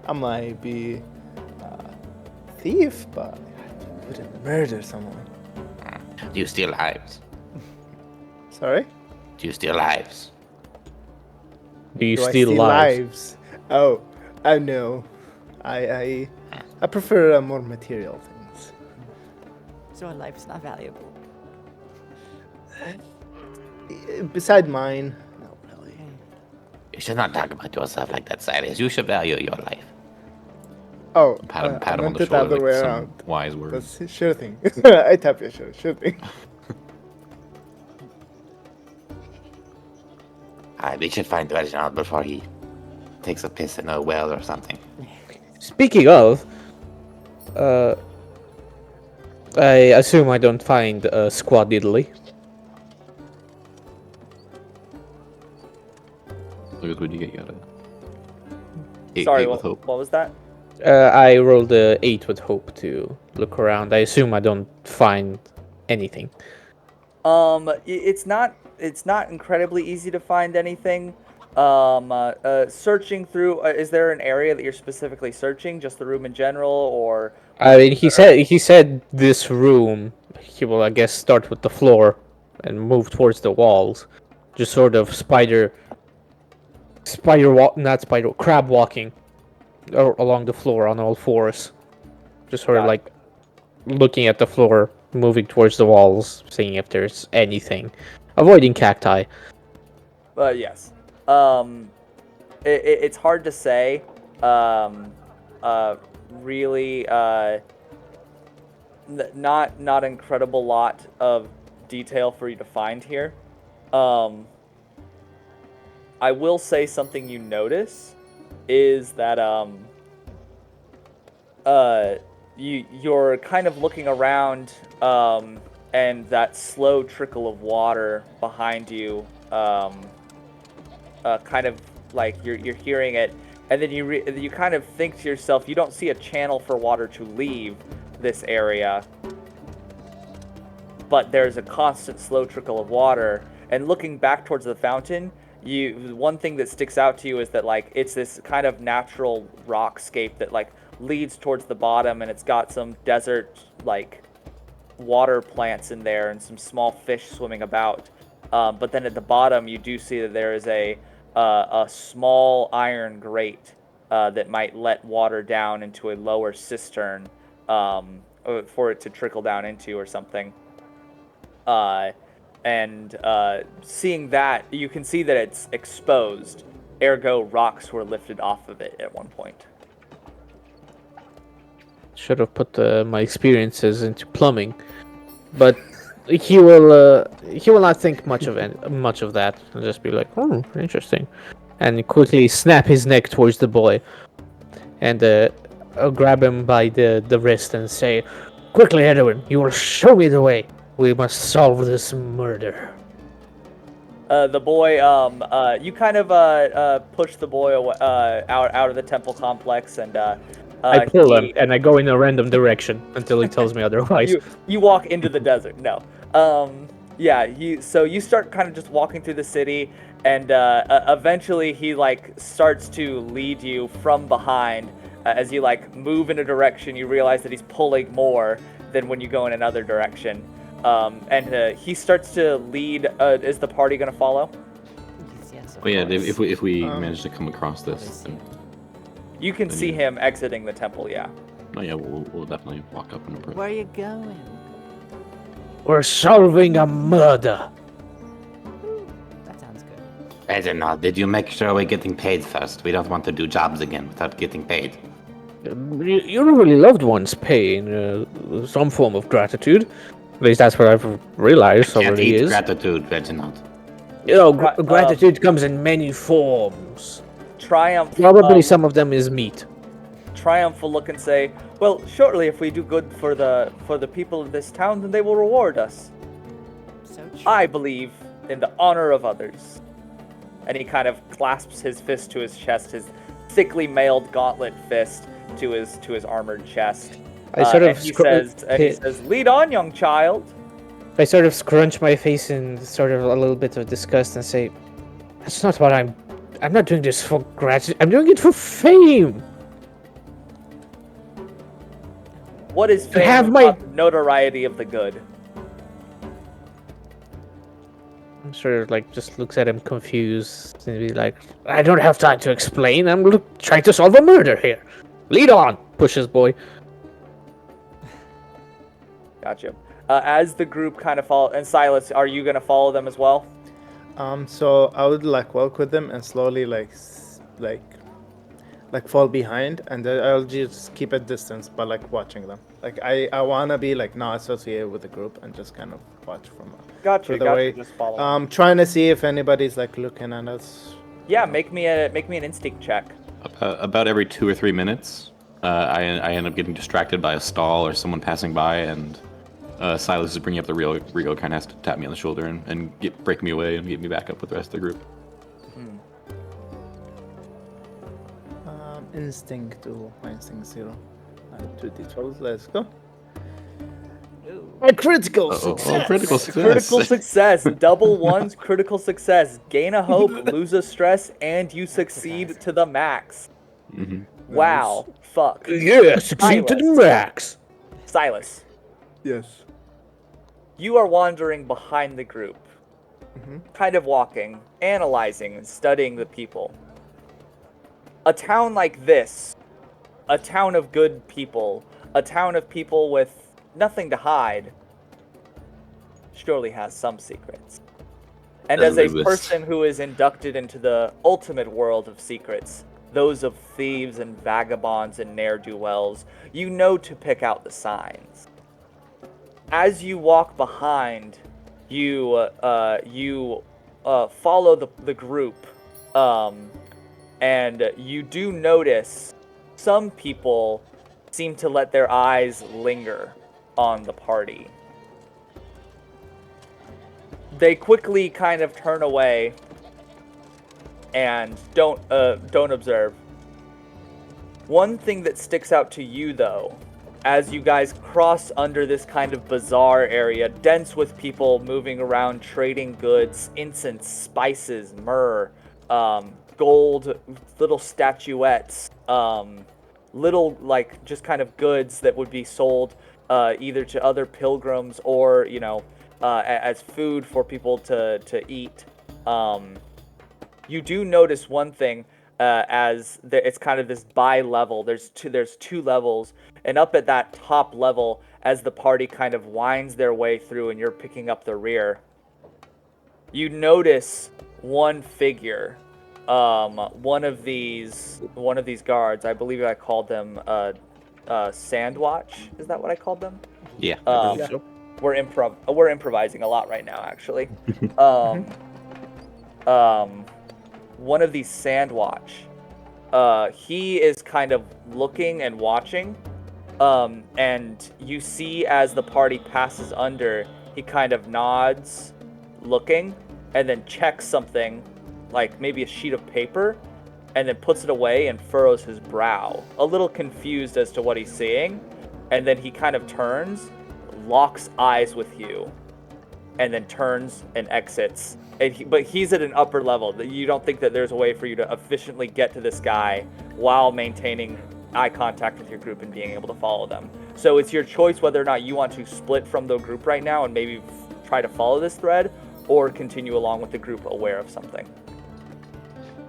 [SPEAKER 6] I might be a thief, but I wouldn't murder someone.
[SPEAKER 4] Do you steal lives?
[SPEAKER 6] Sorry?
[SPEAKER 4] Do you steal lives?
[SPEAKER 2] Do you
[SPEAKER 6] Do I
[SPEAKER 2] steal
[SPEAKER 6] steal
[SPEAKER 2] lives?
[SPEAKER 6] Oh, I know. I prefer more material things.
[SPEAKER 5] So a life's not valuable.
[SPEAKER 6] Beside mine, not really.
[SPEAKER 4] You should not talk about yourself like that, Sylas. You should value your life.
[SPEAKER 6] Oh,
[SPEAKER 3] Pat him
[SPEAKER 6] I
[SPEAKER 3] on
[SPEAKER 6] meant
[SPEAKER 3] the
[SPEAKER 6] it the other
[SPEAKER 3] shoulder,
[SPEAKER 6] way
[SPEAKER 3] like some
[SPEAKER 6] around.
[SPEAKER 3] wise words.
[SPEAKER 6] That's sure thing. I tap your shoulder, sure thing.
[SPEAKER 4] We should find Reginald before he takes a piss in a well or something.
[SPEAKER 2] Speaking of, I assume I don't find Squad Diddly.
[SPEAKER 3] Look, what do you get? You got a
[SPEAKER 1] Sorry,
[SPEAKER 3] eight with
[SPEAKER 1] what
[SPEAKER 3] hope.
[SPEAKER 1] was that?
[SPEAKER 2] I rolled a 8 with hope to look around. I assume I don't find anything.
[SPEAKER 1] It's not incredibly easy to find anything. Searching through. Is there an area that you're specifically searching? Just the room in general, or?
[SPEAKER 2] I mean, he said this room. He will, I guess, start with the floor and move towards the walls, just sort of not spider, crab walking along the floor on all fours, just sort of
[SPEAKER 1] Got it.
[SPEAKER 2] like looking at the floor, moving towards the walls, seeing if there's anything, avoiding cacti.
[SPEAKER 1] Yes. It's hard to say. Really, not incredible lot of detail for you to find here. I will say something you notice is that you're kind of looking around, and that slow trickle of water behind you, kind of like you're hearing it, and then you kind of think to yourself, you don't see a channel for water to leave this area, but there's a constant slow trickle of water. And looking back towards the fountain, one thing that sticks out to you is that like it's this kind of natural rockscape that like leads towards the bottom, and it's got some desert like water plants in there and some small fish swimming about. But then at the bottom, you do see that there is a small iron grate that might let water down into a lower cistern for it to trickle down into or something. And seeing that, you can see that it's exposed. Ergo, rocks were lifted off of it at one point.
[SPEAKER 2] Should have put my experiences into plumbing, but he will not think much of that. He'll just be like, "Oh, interesting," and quickly snap his neck towards the boy, and I'll grab him by the wrist and say, "Quickly, Edwin, you will show me the way. We must solve this murder."
[SPEAKER 1] The boy, you kind of push the boy away, out of the temple complex, and
[SPEAKER 2] I pull him and I go in a random direction until he tells me otherwise.
[SPEAKER 1] you walk into the desert. No. Yeah. You start kind of just walking through the city, and eventually he like starts to lead you from behind. As you like move in a direction, you realize that he's pulling more than when you go in another direction. And he starts to lead. Is the party gonna follow?
[SPEAKER 5] Yes, of
[SPEAKER 3] But yeah,
[SPEAKER 5] course.
[SPEAKER 3] if we manage to come across this, then
[SPEAKER 1] You can see him exiting the temple. Yeah.
[SPEAKER 3] oh yeah, we'll definitely walk up and approach.
[SPEAKER 5] Where are you going?
[SPEAKER 2] We're solving a murder.
[SPEAKER 5] That sounds good.
[SPEAKER 4] Reginald, did you make sure we're getting paid first? We don't want to do jobs again without getting paid.
[SPEAKER 2] Your really loved ones pay in some form of gratitude. At least that's what I've realized
[SPEAKER 4] Can't
[SPEAKER 2] already
[SPEAKER 4] eat
[SPEAKER 2] is.
[SPEAKER 4] gratitude, Reginald.
[SPEAKER 2] Gratitude comes in many forms.
[SPEAKER 1] Triumph.
[SPEAKER 2] Probably some of them is meat.
[SPEAKER 1] Triumph will look and say, "Well, surely if we do good for the people of this town, then they will reward us.
[SPEAKER 5] So true.
[SPEAKER 1] I believe in the honor of others." And he kind of clasps his fist to his chest, his thickly mailed gauntlet fist to his armored chest.
[SPEAKER 2] I sort of
[SPEAKER 1] and he says, "Lead on, young child."
[SPEAKER 2] I sort of scrunch my face in sort of a little bit of disgust and say, "That's not what I'm not doing this for gratitude. I'm doing it for fame."
[SPEAKER 1] What is fame
[SPEAKER 2] have
[SPEAKER 1] without the notoriety of the good?
[SPEAKER 2] I'm sort of like just looks at him confused and be like, "I don't have time to explain. I'm trying to solve a murder here. Lead on." Pushes boy.
[SPEAKER 1] Gotcha. As the group kind of follow, and Sylas, are you gonna follow them as well?
[SPEAKER 6] So I would like walk with them and slowly like fall behind, and then I'll just keep a distance, but like watching them. Like I wanna be like not associated with the group and just kind of watch from
[SPEAKER 1] Gotcha.
[SPEAKER 6] further
[SPEAKER 1] Gotcha.
[SPEAKER 6] away.
[SPEAKER 1] Just follow.
[SPEAKER 6] Trying to see if anybody's like looking at us.
[SPEAKER 1] Yeah, make me an instinct check.
[SPEAKER 3] About every 2 or 3 minutes, I end up getting distracted by a stall or someone passing by, and Sylas is bringing up the real. Rigo kind of has to tap me on the shoulder and break me away and get me back up with the rest of the group.
[SPEAKER 6] Instinct 2, my instinct 0. 2d12, let's go.
[SPEAKER 5] Ooh.
[SPEAKER 6] A critical
[SPEAKER 3] Oh,
[SPEAKER 6] success.
[SPEAKER 3] critical success.
[SPEAKER 1] Critical success. Double ones, critical success. Gain a hope, lose a stress, and you succeed to the max.
[SPEAKER 3] Mm-hmm.
[SPEAKER 1] Wow. Fuck.
[SPEAKER 2] Yeah, succeed to the
[SPEAKER 1] Sylas.
[SPEAKER 2] max.
[SPEAKER 1] Sylas,
[SPEAKER 6] Yes.
[SPEAKER 1] you are wandering behind the group, kind of walking, analyzing, and studying the people. A town like this, a town of good people, a town of people with nothing to hide, surely has some secrets. And as a
[SPEAKER 3] Doesn't exist.
[SPEAKER 1] person who is inducted into the ultimate world of secrets, those of thieves and vagabonds and ne'er-do-wells, you know to pick out the signs. As you walk behind, you follow the group, and you do notice some people seem to let their eyes linger on the party. They quickly kind of turn away and don't observe. One thing that sticks out to you, though, as you guys cross under this kind of bizarre area, dense with people moving around, trading goods, incense, spices, myrrh, gold, little statuettes, little, like, just kind of goods that would be sold either to other pilgrims or, as food for people to eat. You do notice one thing, it's kind of this bi-level. There's two levels, and up at that top level, as the party kind of winds their way through, and you're picking up the rear, you notice one figure. One of these guards. I believe I called them Sandwatch. Is that what I called them?
[SPEAKER 3] Yeah.
[SPEAKER 1] We're improvising a lot right now, actually. One of these Sandwatch. He is kind of looking and watching, and you see as the party passes under, he kind of nods, looking, and then checks something, like maybe a sheet of paper, and then puts it away and furrows his brow, a little confused as to what he's seeing, and then he kind of turns, locks eyes with you, and then turns and exits. But he's at an upper level. You don't think that there's a way for you to efficiently get to this guy while maintaining eye contact with your group and being able to follow them. So it's your choice whether or not you want to split from the group right now and maybe try to follow this thread, or continue along with the group aware of something.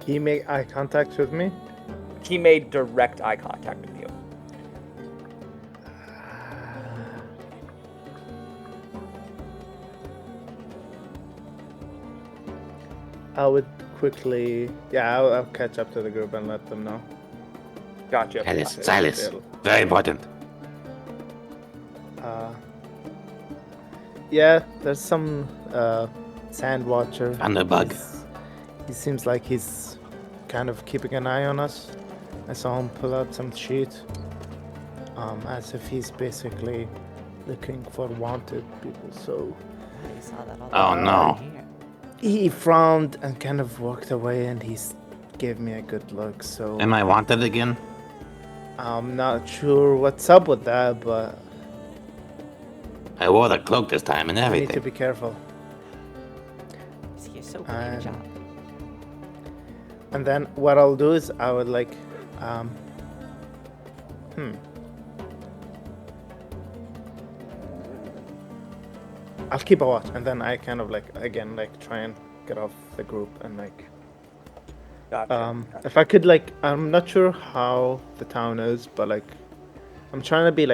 [SPEAKER 6] He made eye contact with me.
[SPEAKER 1] He made direct eye contact with you.
[SPEAKER 6] I would quickly, I'll catch up to the group and let them know.
[SPEAKER 1] Gotcha.
[SPEAKER 4] Sylas, very important.
[SPEAKER 6] There's some sand watcher.
[SPEAKER 4] Thunderbug.
[SPEAKER 6] He seems like he's kind of keeping an eye on us. I saw him pull out some sheet, as if he's basically looking for wanted people. So
[SPEAKER 5] You saw that all
[SPEAKER 4] Oh,
[SPEAKER 5] the
[SPEAKER 4] no.
[SPEAKER 5] way here.
[SPEAKER 6] he frowned and kind of walked away, and gave me a good look. So
[SPEAKER 4] Am I wanted again?
[SPEAKER 6] I'm not sure what's up with that, but
[SPEAKER 4] I wore the cloak this time and
[SPEAKER 6] I need to
[SPEAKER 4] everything.
[SPEAKER 6] be careful.
[SPEAKER 5] See, you're so good at your job.
[SPEAKER 6] And then what I'll do is I would like, I'll keep a watch, and then I kind of try and get off the group and
[SPEAKER 1] Gotcha.
[SPEAKER 6] if I could I'm not sure how the town is, but I'm trying to be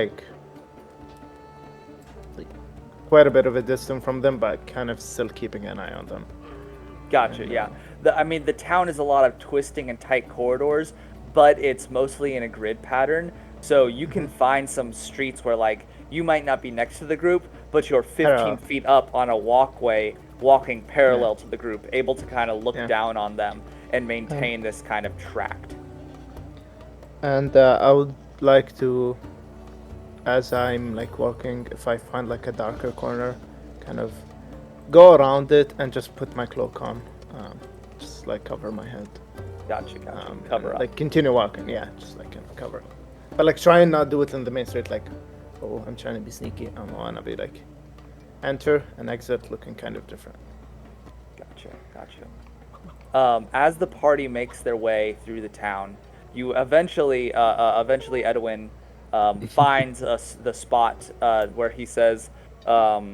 [SPEAKER 6] quite a bit of a distance from them, but kind of still keeping an eye on them.
[SPEAKER 1] Gotcha, yeah. The town is a lot of twisting and tight corridors, but it's mostly in a grid pattern. So you can find some streets where, you might not be next to the group, but you're 15 feet up on a walkway, walking parallel to the group, able to kind of look down on them and maintain this kind of tract.
[SPEAKER 6] And I would like to, as I'm walking, if I find a darker corner, kind of go around it and just put my cloak on, just cover my head.
[SPEAKER 1] Gotcha. Cover up.
[SPEAKER 6] Continue walking, just kind of cover. But try and not do it in the main street, oh, I'm trying to be sneaky. I want to be like, enter and exit looking kind of different.
[SPEAKER 1] Gotcha. As the party makes their way through the town, you eventually Edwin finds the spot where he says where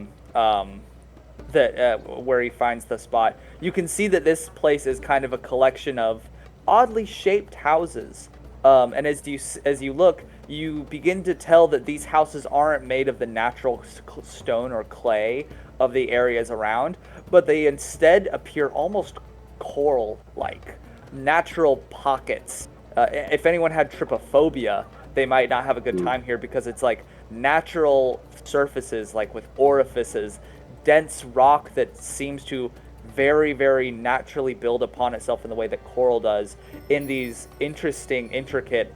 [SPEAKER 1] he finds the spot. You can see that this place is kind of a collection of oddly shaped houses. And as you look, you begin to tell that these houses aren't made of the natural stone or clay of the areas around, but they instead appear almost coral-like, natural pockets. If anyone had trypophobia, they might not have a good time here because it's like natural surfaces, like with orifices, dense rock that seems to very, very naturally build upon itself in the way that coral does in these interesting, intricate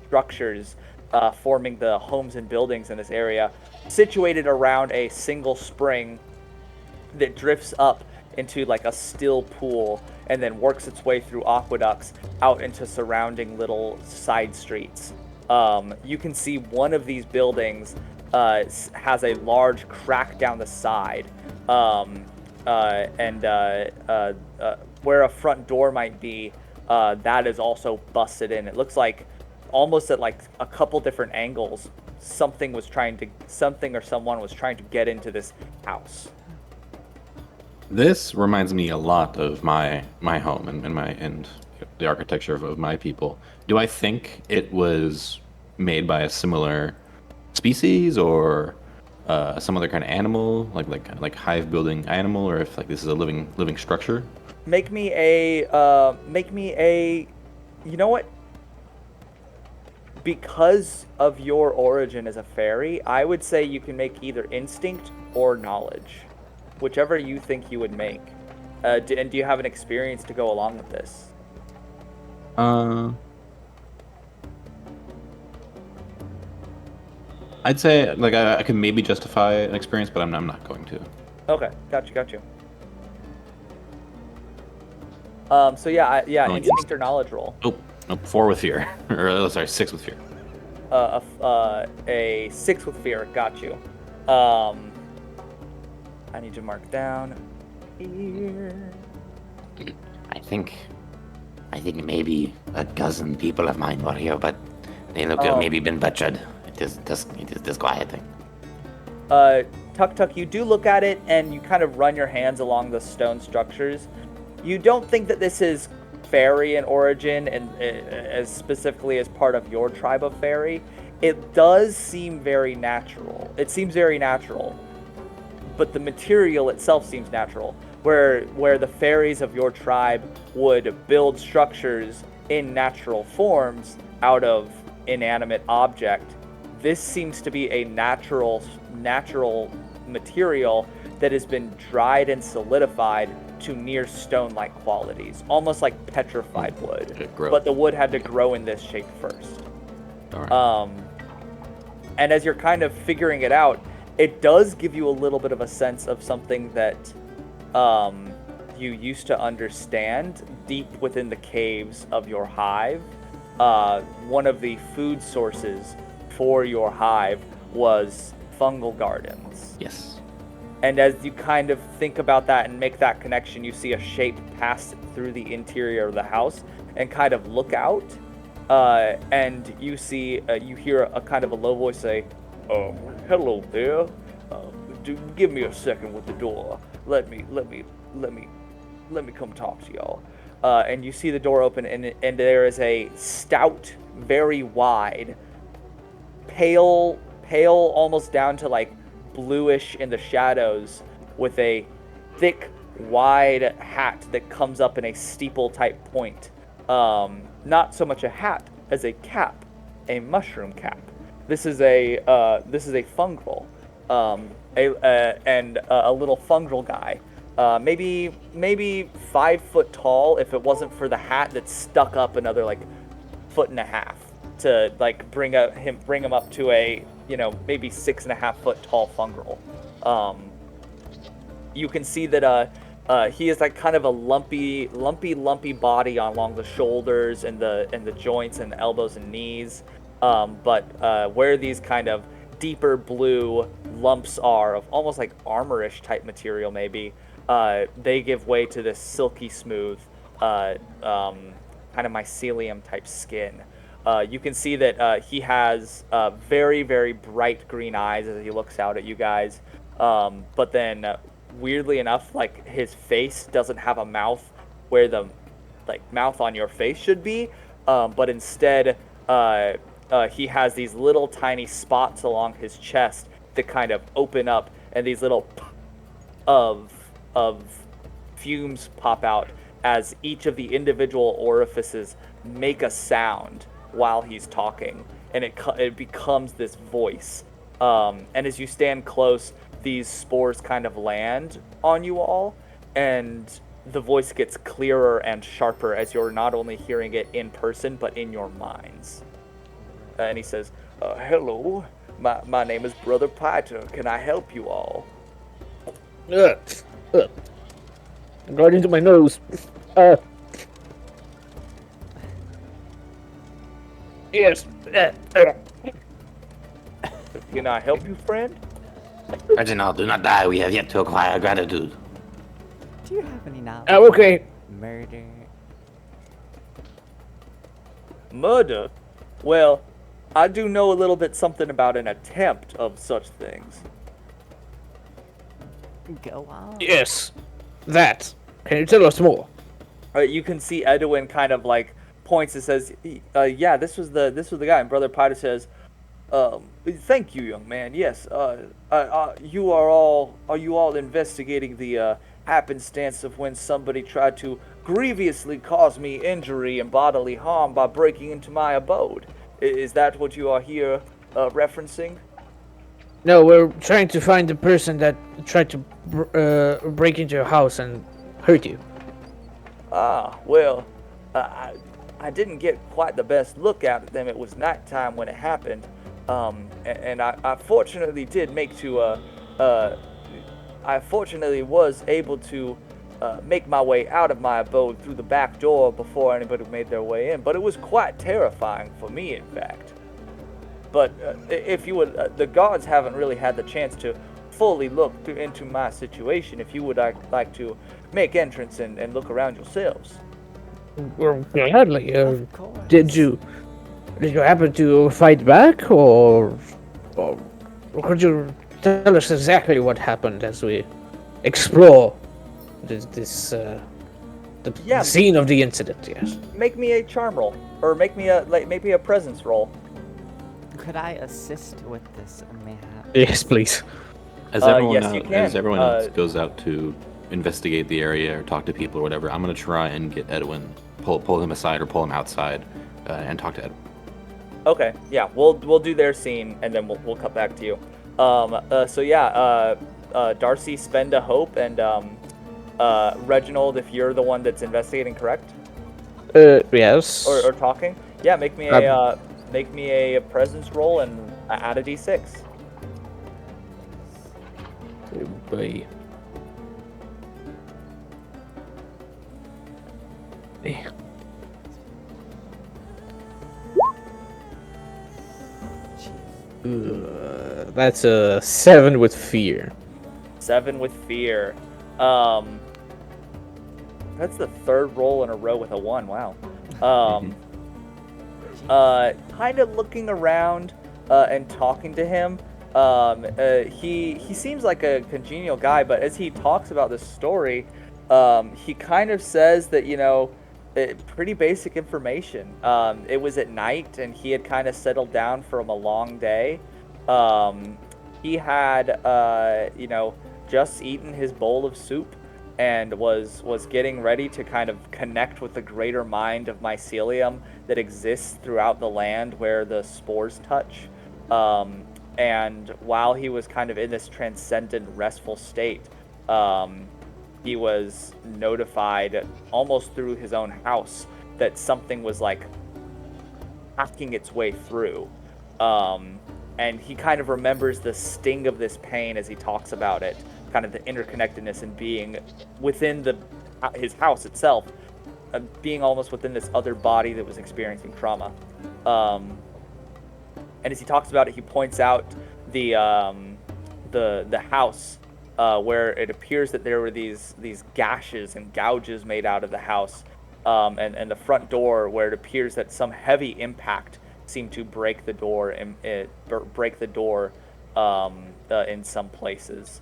[SPEAKER 1] structures forming the homes and buildings in this area, situated around a single spring that drifts up into like a still pool and then works its way through aqueducts out into surrounding little side streets. You can see one of these buildings has a large crack down the side, and where a front door might be, that is also busted in. It looks like almost at like a couple different angles, something or someone was trying to get into this house.
[SPEAKER 3] This reminds me a lot of my home and the architecture of my people. Do I think it was made by a similar species or some other kind of animal, like hive building animal, or if like this is a living structure?
[SPEAKER 1] Make me a, you know what? Because of your origin as a fairy, I would say you can make either instinct or knowledge, whichever you think you would make. And do you have an experience to go along with this?
[SPEAKER 3] I'd say like I could maybe justify an experience, but I'm not going to.
[SPEAKER 1] Okay, got you. So yeah, instinct or knowledge roll.
[SPEAKER 3] Nope, 4 with fear, or sorry, 6 with fear.
[SPEAKER 1] A 6 with fear. Got you. I need to mark down here.
[SPEAKER 4] I think maybe a dozen people of mine were here, but they look to have maybe been butchered. It is disquieting.
[SPEAKER 1] Tuk'Tuk, you do look at it and you kind of run your hands along the stone structures. You don't think that this is fairy in origin and as specifically as part of your tribe of fairy. It does seem very natural. It seems very natural, but the material itself seems natural. Where the fairies of your tribe would build structures in natural forms out of inanimate object, this seems to be a natural material that has been dried and solidified to near stone-like qualities, almost like petrified wood. But the wood had to grow in this shape first.
[SPEAKER 3] All right.
[SPEAKER 1] And as you're kind of figuring it out, it does give you a little bit of a sense of something that you used to understand deep within the caves of your hive. One of the food sources for your hive was fungal gardens.
[SPEAKER 3] Yes.
[SPEAKER 1] And as you kind of think about that and make that connection, you see a shape pass through the interior of the house and kind of look out. And you hear a kind of a low voice say, "Hello there. Give me a second with the door. Let me come talk to y'all." And you see the door open, and there is a stout, very wide, pale, almost down to like bluish in the shadows, with a thick, wide hat that comes up in a steeple type point. Not so much a hat as a cap, a mushroom cap. This is a fungal, and a little fungal guy, maybe 5 foot tall if it wasn't for the hat that's stuck up another like 1.5 feet to like bring him up to a maybe 6.5 foot tall fungal. You can see that he is like kind of a lumpy body along the shoulders and the joints and the elbows and knees. But where these kind of deeper blue lumps are of almost like armorish type material, maybe, they give way to this silky smooth, kind of mycelium type skin. You can see that he has very, very bright green eyes as he looks out at you guys. But then, weirdly enough, like his face doesn't have a mouth where the mouth on your face should be, but instead he has these little tiny spots along his chest that kind of open up, and these little of fumes pop out as each of the individual orifices make a sound while he's talking, and it becomes this voice. And as you stand close, these spores kind of land on you all, and the voice gets clearer and sharper as you're not only hearing it in person, but in your minds. And he says, hello, my name is Brother Piter. Can I help you all?
[SPEAKER 2] Got into my nose. Yes.
[SPEAKER 1] Can I help you, friend?
[SPEAKER 4] Reginald, do not die. We have yet to acquire gratitude.
[SPEAKER 5] Do you have any knowledge?
[SPEAKER 2] Okay.
[SPEAKER 5] of Murder.
[SPEAKER 1] Murder? Well, I do know a little bit something about an attempt of such things.
[SPEAKER 5] Go on.
[SPEAKER 2] Yes. That. Can you tell us more?
[SPEAKER 1] You can see Edwin kind of like points and says, "Yeah, this was the guy." And Brother Piter says, "Thank you, young man. Yes. Are you all investigating the happenstance of when somebody tried to grievously cause me injury and bodily harm by breaking into my abode? Is that what you are here referencing?"
[SPEAKER 2] No, we're trying to find the person that tried to break into your house and hurt you.
[SPEAKER 1] Ah, well, I didn't get quite the best look at them. It was nighttime when it happened, and I fortunately did make to I fortunately was able to make my way out of my abode through the back door before anybody made their way in. But it was quite terrifying for me, in fact. But if you would, the guards haven't really had the chance to fully look into my situation. If you would like to make entrance and look around yourselves.
[SPEAKER 2] Well, gladly.
[SPEAKER 5] Of course.
[SPEAKER 2] Did you happen to fight back, or could you tell us exactly what happened as we explore the scene of the incident? Yes.
[SPEAKER 1] Make me a charm roll, or make me maybe a presence roll.
[SPEAKER 5] Could I assist with this, mayhap?
[SPEAKER 2] Yes, please.
[SPEAKER 3] As everyone,
[SPEAKER 1] yes, you can.
[SPEAKER 3] as everyone else goes out to investigate the area or talk to people or whatever, I'm gonna try and get Edwin, pull him aside or pull him outside, and talk to Edwin.
[SPEAKER 1] Okay, yeah, we'll do their scene and then we'll cut back to you. So yeah, Darcy, spend a hope, and Reginald, if you're the one that's investigating, correct?
[SPEAKER 2] Yes.
[SPEAKER 1] Or talking? Yeah, make me a presence roll and add a d6.
[SPEAKER 2] Boy. That's a 7 with fear.
[SPEAKER 1] 7 with fear. That's the third roll in a row with a 1. Wow. Kind of looking around and talking to him. He seems like a congenial guy, but as he talks about this story, he kind of says that, pretty basic information. It was at night, and he had kind of settled down from a long day. He had, just eaten his bowl of soup and was getting ready to kind of connect with the greater mind of mycelium that exists throughout the land where the spores touch. And while he was kind of in this transcendent, restful state, he was notified almost through his own house that something was like hacking its way through. And he kind of remembers the sting of this pain as he talks about it, kind of the interconnectedness and being within his house itself, being almost within this other body that was experiencing trauma. And as he talks about it, he points out the house, where it appears that there were these gashes and gouges made out of the house, and the front door where it appears that some heavy impact seemed to break the door and in some places.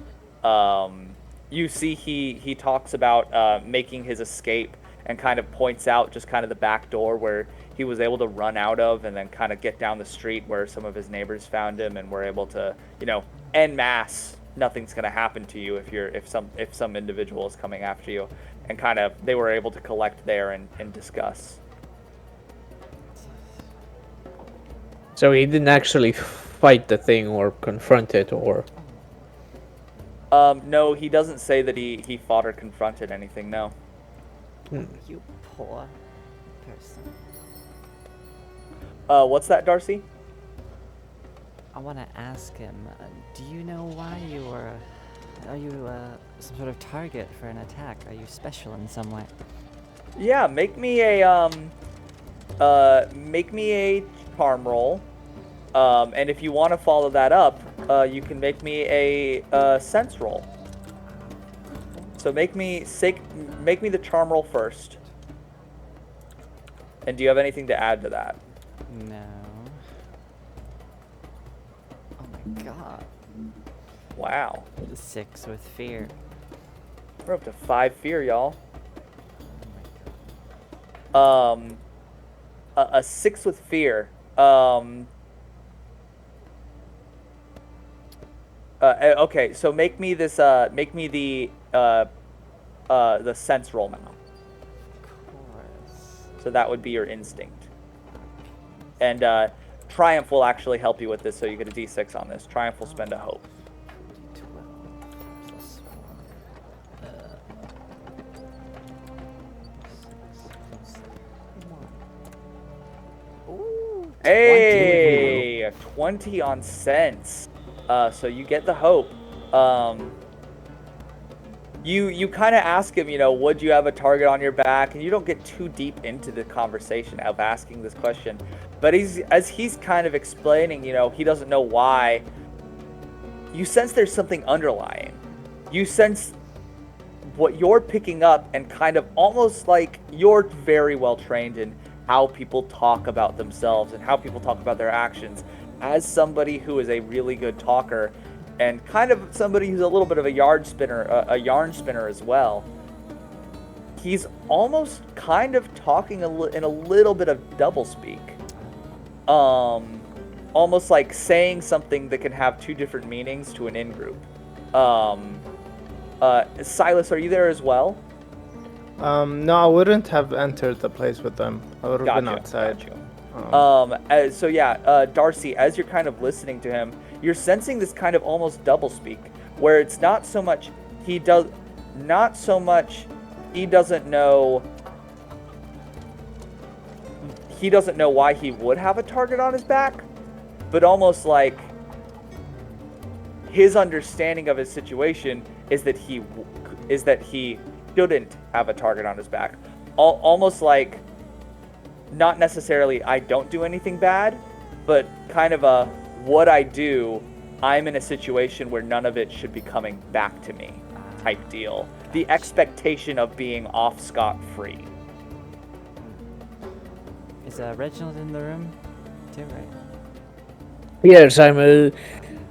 [SPEAKER 1] You see he talks about making his escape and kind of points out just kind of the back door where he was able to run out of and then kind of get down the street where some of his neighbors found him and were able to, en masse, nothing's going to happen to you if some individual is coming after you, and kind of they were able to collect there and discuss.
[SPEAKER 2] So he didn't actually fight the thing or confront it, or...
[SPEAKER 1] No, he doesn't say that he fought or confronted anything, no.
[SPEAKER 5] You poor person.
[SPEAKER 1] What's that, Darcy?
[SPEAKER 5] I want to ask him, do you know why you were... Are you some sort of target for an attack? Are you special in some way?
[SPEAKER 1] Yeah, make me a charm roll. And if you want to follow that up, you can make me a sense roll. So make me the charm roll first. And do you have anything to add to that?
[SPEAKER 5] No. Oh my god.
[SPEAKER 1] Wow.
[SPEAKER 5] 6 with fear.
[SPEAKER 1] We're up to 5 fear, y'all.
[SPEAKER 5] Oh my god.
[SPEAKER 1] A 6 with fear. Okay, so make me this. Make me the sense roll now.
[SPEAKER 5] Of course.
[SPEAKER 1] So that would be your instinct. And Triumph will actually help you with this, so you get a D6 on this. Triumph will spend a hope.
[SPEAKER 5] 12 plus 1. Ooh,
[SPEAKER 1] Hey, 20 on sense. So you get the hope. You kind of ask him, would you have a target on your back? And you don't get too deep into the conversation of asking this question. But as he's kind of explaining, he doesn't know why. You sense there's something underlying. You sense what you're picking up, and kind of almost like you're very well trained in how people talk about themselves and how people talk about their actions. As somebody who is a really good talker, and kind of somebody who's a little bit of a yarn spinner as well, he's almost kind of talking in a little bit of doublespeak. Almost like saying something that can have two different meanings to an in-group. Sylas, are you there as well?
[SPEAKER 6] No, I wouldn't have entered the place with them. I would have been outside.
[SPEAKER 1] So yeah, Darcy, as you're kind of listening to him, you're sensing this kind of almost doublespeak, where it's not so much he doesn't know why he would have a target on his back, but almost like his understanding of his situation is that he shouldn't have a target on his back. Almost like, not necessarily I don't do anything bad, but kind of a what I do, I'm in a situation where none of it should be coming back to me type deal. The expectation of being off scot-free.
[SPEAKER 5] Is Reginald in the room too, right?
[SPEAKER 2] Yes, I'm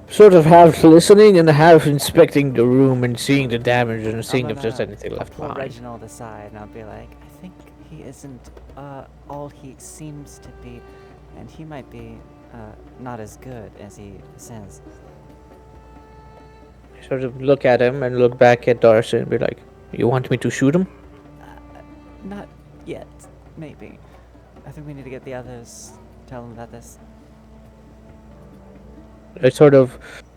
[SPEAKER 2] sort of half listening and half inspecting the room and seeing the damage and seeing if there's anything left
[SPEAKER 5] pull
[SPEAKER 2] behind.
[SPEAKER 5] Reginald aside and I'll be like, I think he isn't all he seems to be, and he might be not as good as he says.
[SPEAKER 2] Sort of look at him and look back at Darcy and be like, you want me to shoot him?
[SPEAKER 5] Not yet, maybe. I think we need to get the others, tell them about this.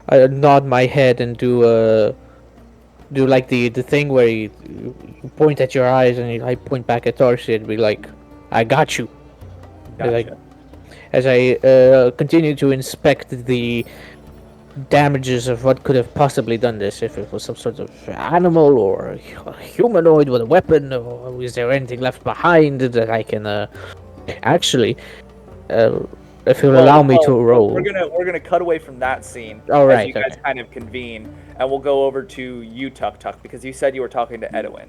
[SPEAKER 2] I nod my head and do like the thing where you point at your eyes and I point back at Darcy and be like, I got you.
[SPEAKER 1] Gotcha.
[SPEAKER 2] As I continue to inspect the damages of what could have possibly done this, if it was some sort of animal or a humanoid with a weapon, or is there anything left behind that I can actually If you'll allow me to roll.
[SPEAKER 1] We're gonna cut away from that scene
[SPEAKER 2] Oh,
[SPEAKER 1] as
[SPEAKER 2] right,
[SPEAKER 1] you guys
[SPEAKER 2] okay.
[SPEAKER 1] kind of convene, and we'll go over to you, Tuk'Tuk, because you said you were talking to Edwin.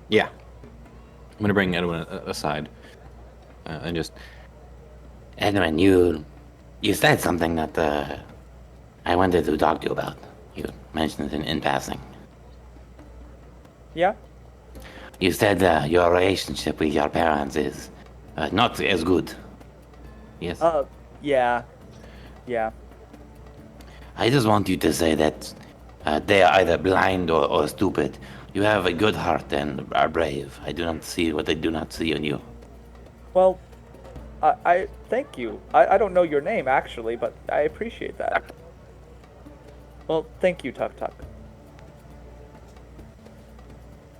[SPEAKER 3] Yeah. I'm gonna bring Edwin aside and just.
[SPEAKER 4] Edwin, you said something that I wanted to talk to you about. You mentioned it in passing.
[SPEAKER 1] Yeah.
[SPEAKER 4] You said your relationship with your parents is not as good. Yes.
[SPEAKER 1] Yeah. Yeah.
[SPEAKER 4] I just want you to say that they are either blind or stupid. You have a good heart and are brave. I do not see what they do not see in you.
[SPEAKER 1] Well, I thank you. I don't know your name actually, but I appreciate that. Well, thank you, Tuk'Tuk.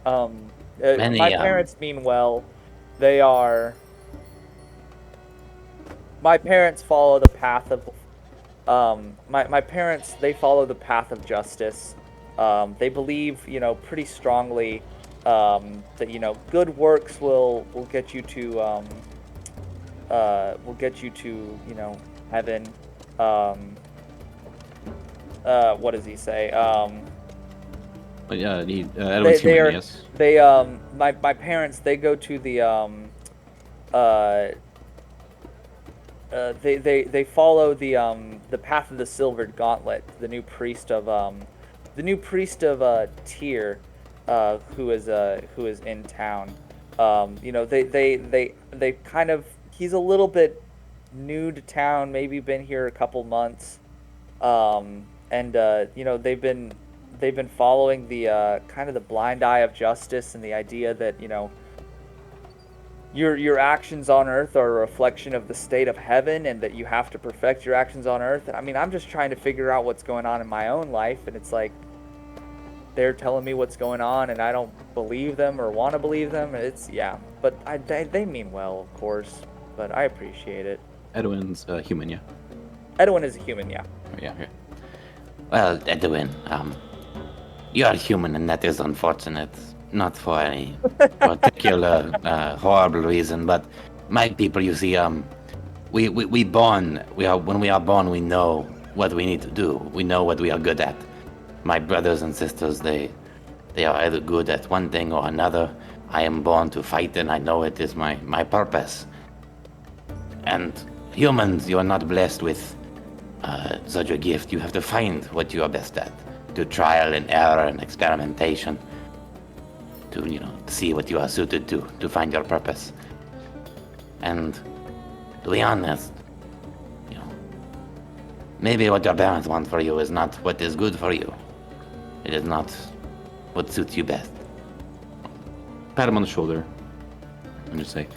[SPEAKER 1] My parents mean well. They are. My parents follow the path of. My parents, they follow the path of justice. They believe, pretty strongly that good works will get you to heaven. What does he say?
[SPEAKER 3] But yeah, Edwin's human, yes.
[SPEAKER 1] My parents, they go to the they follow the path of the Silvered Gauntlet, the new priest of Tyr, who is in town. They kind of, he's a little bit new to town, maybe been here a couple months, and they've been following the kind of the blind eye of justice and the idea that your actions on earth are a reflection of the state of heaven, and that you have to perfect your actions on earth. I mean, I'm just trying to figure out what's going on in my own life, and it's like they're telling me what's going on, and I don't believe them or want to believe them. But they mean well, of course, but I appreciate it.
[SPEAKER 3] Edwin's human, yeah.
[SPEAKER 1] Edwin is a human, yeah.
[SPEAKER 3] Oh, yeah, okay.
[SPEAKER 4] Well, Edwin, you are human, and that is unfortunate. Not for any particular horrible reason, but my people, you see, when we are born, we know what we need to do. We know what we are good at. My brothers and sisters, they are either good at one thing or another. I am born to fight, and I know it is my purpose. And humans, you are not blessed with such a gift. You have to find what you are best at, through trial and error and experimentation, to see what you are suited to find your purpose. And to be honest, maybe what your parents want for you is not what is good for you. It is not what suits you best.
[SPEAKER 3] Pat him on the shoulder and just say,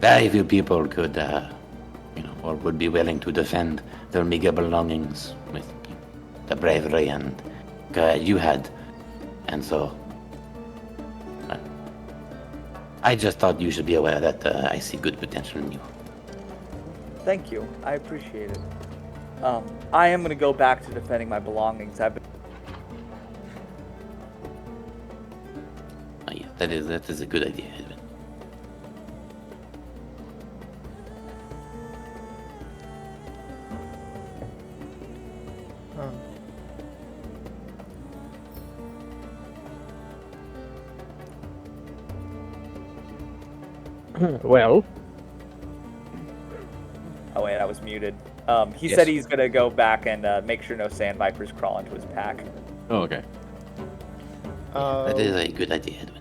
[SPEAKER 4] very few people could, or would be willing to defend their meager belongings with the bravery and courage you had. And so, I just thought you should be aware that I see good potential in you.
[SPEAKER 1] Thank you. I appreciate it. I am going to go back to defending my belongings.
[SPEAKER 4] Yeah, that is a good idea, Edwin.
[SPEAKER 2] Well,
[SPEAKER 1] Oh wait, I was muted. He
[SPEAKER 3] Yes.
[SPEAKER 1] said he's gonna go back and make sure no sand vipers crawl into his pack.
[SPEAKER 3] oh, okay.
[SPEAKER 4] That is a good idea, Edwin.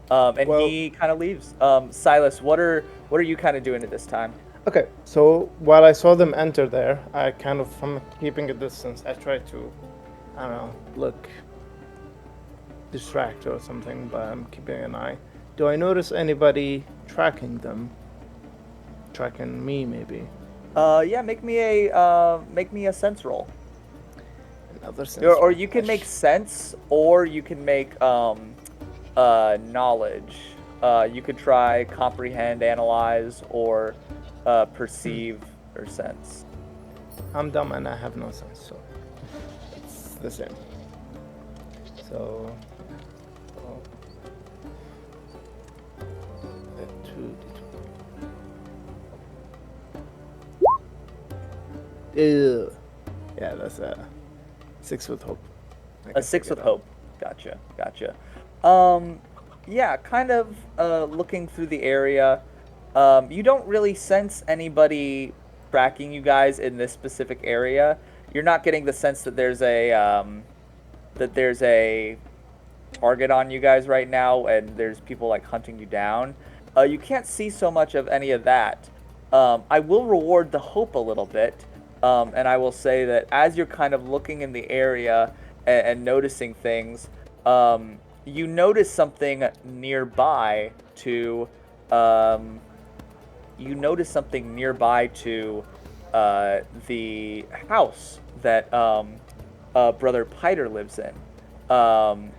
[SPEAKER 1] And
[SPEAKER 6] Well-
[SPEAKER 1] he kind of leaves. Sylas, what are you kind of doing at this time?
[SPEAKER 6] Okay, so while I saw them enter there, I kind of, from keeping a distance, I tried to, I don't know, look distracted or something, but I'm keeping an eye. Do I notice anybody tracking them? Tracking me, maybe?
[SPEAKER 1] Yeah, make me a sense roll.
[SPEAKER 6] Another sense.
[SPEAKER 1] Or you can make sense, or you can make knowledge. You could try comprehend, analyze, or perceive or sense.
[SPEAKER 6] I'm dumb and I have no sense, so it's the same. So, Yeah, that's a 6 with hope. I
[SPEAKER 1] A
[SPEAKER 6] can
[SPEAKER 1] 6
[SPEAKER 6] figure
[SPEAKER 1] with
[SPEAKER 6] it
[SPEAKER 1] hope. Gotcha. Yeah, kind of looking through the area. You don't really sense anybody tracking you guys in this specific area. You're not getting the sense that there's a target on you guys right now, and there's people like hunting you down. You can't see so much of any of that. I will reward the hope a little bit, and I will say that as you're kind of looking in the area and noticing things, you notice something nearby to. You notice something nearby to the house that Brother Piter lives in.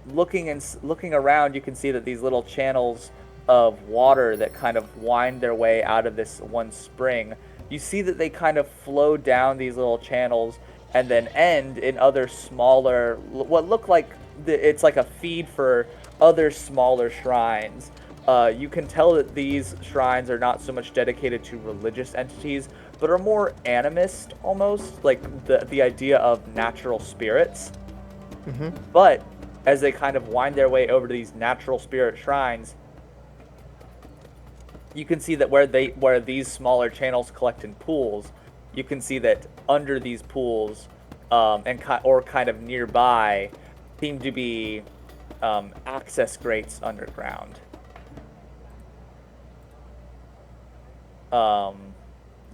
[SPEAKER 1] Looking around, you can see that these little channels of water that kind of wind their way out of this one spring. You see that they kind of flow down these little channels and then end in other smaller, what look like it's like a feed for other smaller shrines. You can tell that these shrines are not so much dedicated to religious entities, but are more animist almost, like the idea of natural spirits. But as they kind of wind their way over to these natural spirit shrines, you can see that where these smaller channels collect in pools, you can see that under these pools, or kind of nearby, seem to be access grates underground.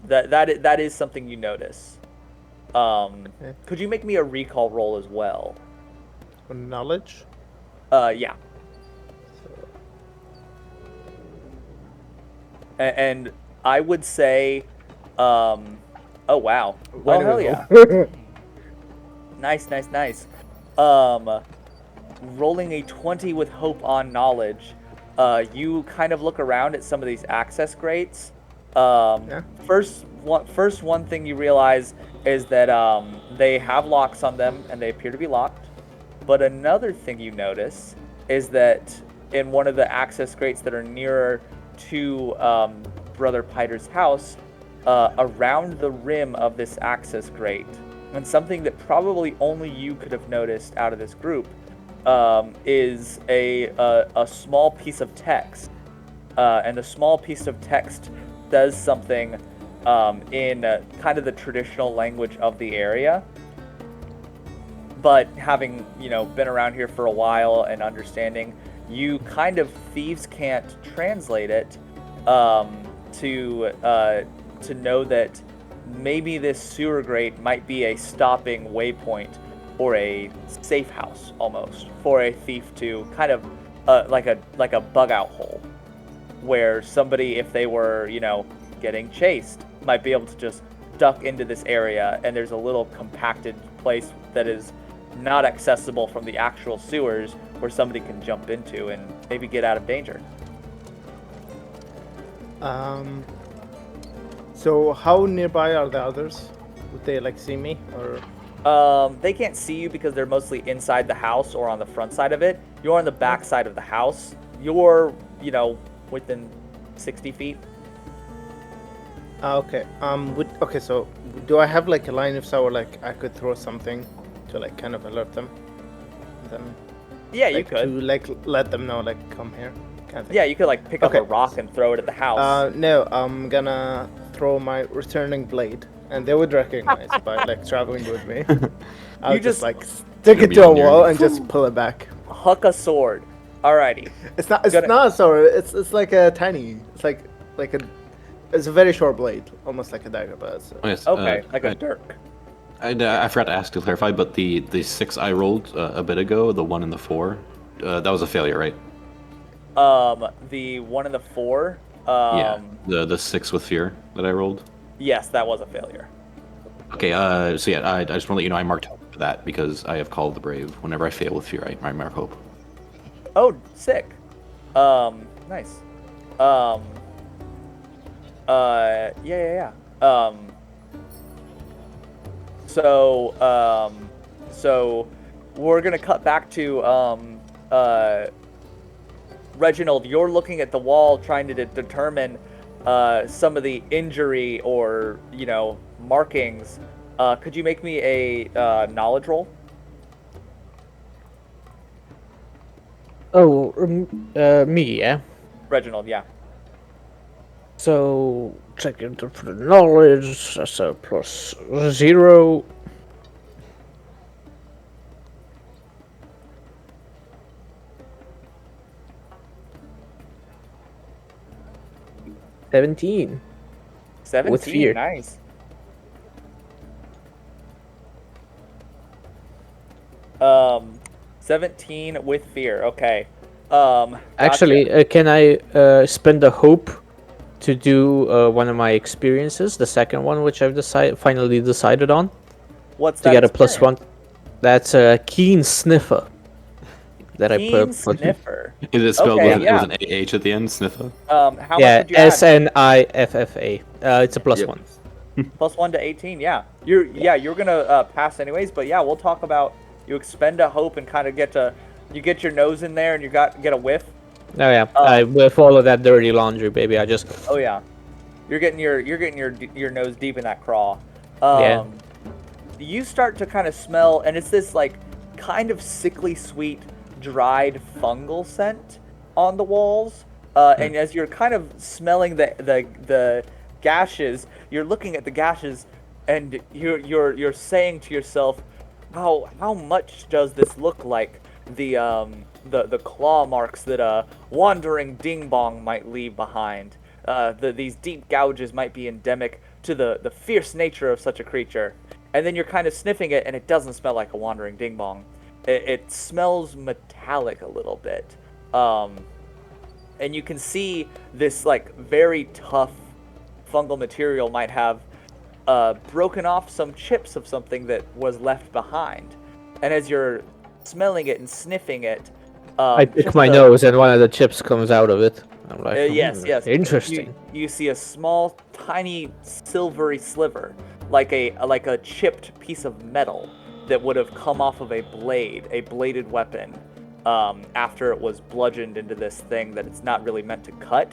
[SPEAKER 1] That is something you notice. Could you make me a recall roll as well?
[SPEAKER 6] Knowledge?
[SPEAKER 1] Yeah. And I would say, oh wow. Oh hell yeah. Nice. Rolling a 20 with hope on knowledge. You kind of look around at some of these access grates. First one thing you realize is that they have locks on them and they appear to be locked. But another thing you notice is that in one of the access grates that are nearer to Brother Piter's house, around the rim of this access grate, and something that probably only you could have noticed out of this group, is a small piece of text. And the small piece of text says something in kind of the traditional language of the area. But having, been around here for a while and understanding, you kind of thieves can't translate it to know that maybe this sewer grate might be a stopping waypoint or a safe house almost for a thief to kind of like a bug out hole where somebody, if they were getting chased, might be able to just duck into this area, and there's a little compacted place that is not accessible from the actual sewers where somebody can jump into and maybe get out of danger.
[SPEAKER 6] So how nearby are the others? Would they see me or?
[SPEAKER 1] They can't see you because they're mostly inside the house or on the front side of it. You're on the back side of the house. You're, within 60 feet.
[SPEAKER 6] Okay. Okay. So, do I have a line of sight where I could throw something to kind of alert them? Then.
[SPEAKER 1] Yeah, you could.
[SPEAKER 6] To let them know come here. Kind of thing.
[SPEAKER 1] Yeah, you could pick up a rock and throw it at the house.
[SPEAKER 6] No, I'm gonna throw my returning blade, and they would recognize by traveling with me. I'll just stick it to a wall and just pull it back.
[SPEAKER 1] Huck a sword. Alrighty.
[SPEAKER 6] It's not a sword. It's like a tiny. It's like it's a very short blade, almost like a dagger, but it's,
[SPEAKER 1] okay, like a dirk.
[SPEAKER 3] I forgot to ask to clarify, but the 6 I rolled a bit ago, the 1 and the 4, that was a failure, right?
[SPEAKER 1] The 1 and the 4.
[SPEAKER 3] Yeah. The 6 with fear that I rolled.
[SPEAKER 1] Yes, that was a failure.
[SPEAKER 3] Okay. So yeah, I just want to let you know I marked hope for that because I have called the brave. Whenever I fail with fear, I mark hope.
[SPEAKER 1] Oh, sick. Nice. Yeah. So we're gonna cut back to Reginald. You're looking at the wall, trying to determine some of the injury or markings Could you make me a knowledge roll?
[SPEAKER 2] Oh, me, yeah.
[SPEAKER 1] Reginald, yeah.
[SPEAKER 2] So, checking for the knowledge, that's a plus 0. $17.
[SPEAKER 1] 17,
[SPEAKER 2] With fear.
[SPEAKER 1] nice. 17 with fear, okay. Gotcha.
[SPEAKER 2] Actually, can I spend a hope to do one of my experiences, the second one, which I've finally decided on,
[SPEAKER 1] What's
[SPEAKER 2] to
[SPEAKER 1] that
[SPEAKER 2] get a plus
[SPEAKER 1] experience?
[SPEAKER 2] 1? That's a keen sniffer that I
[SPEAKER 1] Keen
[SPEAKER 2] put.
[SPEAKER 1] sniffer.
[SPEAKER 3] Is it spelled
[SPEAKER 1] Okay,
[SPEAKER 3] with
[SPEAKER 1] yeah.
[SPEAKER 3] it was an AH at the end? Sniffer.
[SPEAKER 1] How much
[SPEAKER 2] Yeah,
[SPEAKER 1] would you add?
[SPEAKER 2] SNIFFA. It's a plus
[SPEAKER 3] Yep.
[SPEAKER 2] 1.
[SPEAKER 1] Plus 1 to 18, yeah. You're gonna pass anyways, but yeah, we'll talk about you expend a hope and kind of get your nose in there and get a whiff.
[SPEAKER 2] Oh yeah, I with all of that dirty laundry, baby. I just
[SPEAKER 1] Oh yeah, you're getting your nose deep in that craw.
[SPEAKER 2] Yeah.
[SPEAKER 1] You start to kind of smell, and it's this like kind of sickly sweet, dried fungal scent on the walls. And as you're kind of smelling the gashes, you're looking at the gashes, and you're saying to yourself, how much does this look like the claw marks that a wandering ding bong might leave behind? These deep gouges might be endemic to the fierce nature of such a creature. And then you're kind of sniffing it, and it doesn't smell like a wandering ding bong. It smells metallic a little bit. And you can see this like very tough fungal material might have broken off some chips of something that was left behind. And as you're smelling it and sniffing it,
[SPEAKER 2] I pick
[SPEAKER 1] just
[SPEAKER 2] my
[SPEAKER 1] the-
[SPEAKER 2] nose and one of the chips comes out of it. I'm like,
[SPEAKER 1] yes, yes.
[SPEAKER 2] interesting.
[SPEAKER 1] You see a small, tiny, silvery sliver, like a chipped piece of metal that would have come off of a bladed weapon, after it was bludgeoned into this thing that it's not really meant to cut.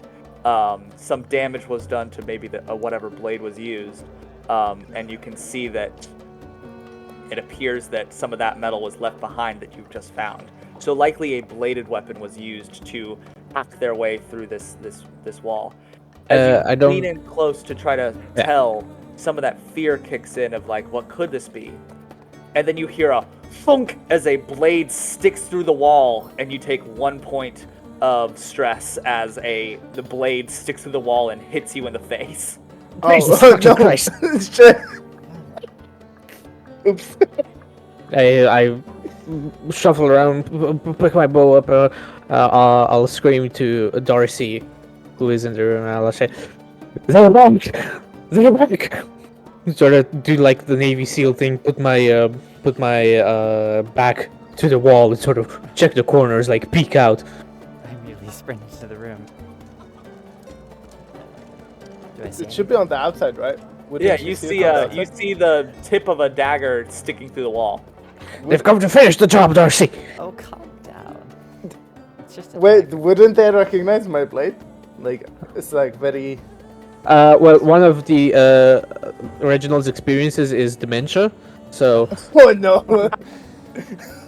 [SPEAKER 1] Some damage was done to maybe whatever blade was used, and you can see that it appears that some of that metal was left behind that you've just found. So likely a bladed weapon was used to hack their way through this wall. As you
[SPEAKER 2] I don't-
[SPEAKER 1] lean in close to try to
[SPEAKER 2] Yeah.
[SPEAKER 1] tell, some of that fear kicks in of like, what could this be? And then you hear a thunk as a blade sticks through the wall, and you take 1 point of stress as the blade sticks through the wall and hits you in the face.
[SPEAKER 2] Jesus
[SPEAKER 6] oh
[SPEAKER 2] fucking
[SPEAKER 6] no!
[SPEAKER 2] Christ.
[SPEAKER 6] Shit. Oops.
[SPEAKER 2] I shuffle around, pick my bow up. I'll scream to Darcy, who is in the room. I'll say, "They're back! They're back!" Sort of do like the Navy SEAL thing. Put my back to the wall and sort of check the corners, like peek out.
[SPEAKER 5] I immediately sprint into the room. Do I see
[SPEAKER 6] It should be on the outside, right? Wouldn't
[SPEAKER 1] Yeah, you
[SPEAKER 6] see
[SPEAKER 1] see
[SPEAKER 6] it on the
[SPEAKER 1] you
[SPEAKER 6] outside?
[SPEAKER 1] see the tip of a dagger sticking through the wall.
[SPEAKER 2] They've come to finish the job, Darcy.
[SPEAKER 5] Oh, calm down. It's just a
[SPEAKER 6] Wait,
[SPEAKER 5] dagger.
[SPEAKER 6] wouldn't they recognize my blade? Like, it's like very.
[SPEAKER 2] Well, one of the Reginald's experiences is dementia, so
[SPEAKER 6] Oh no!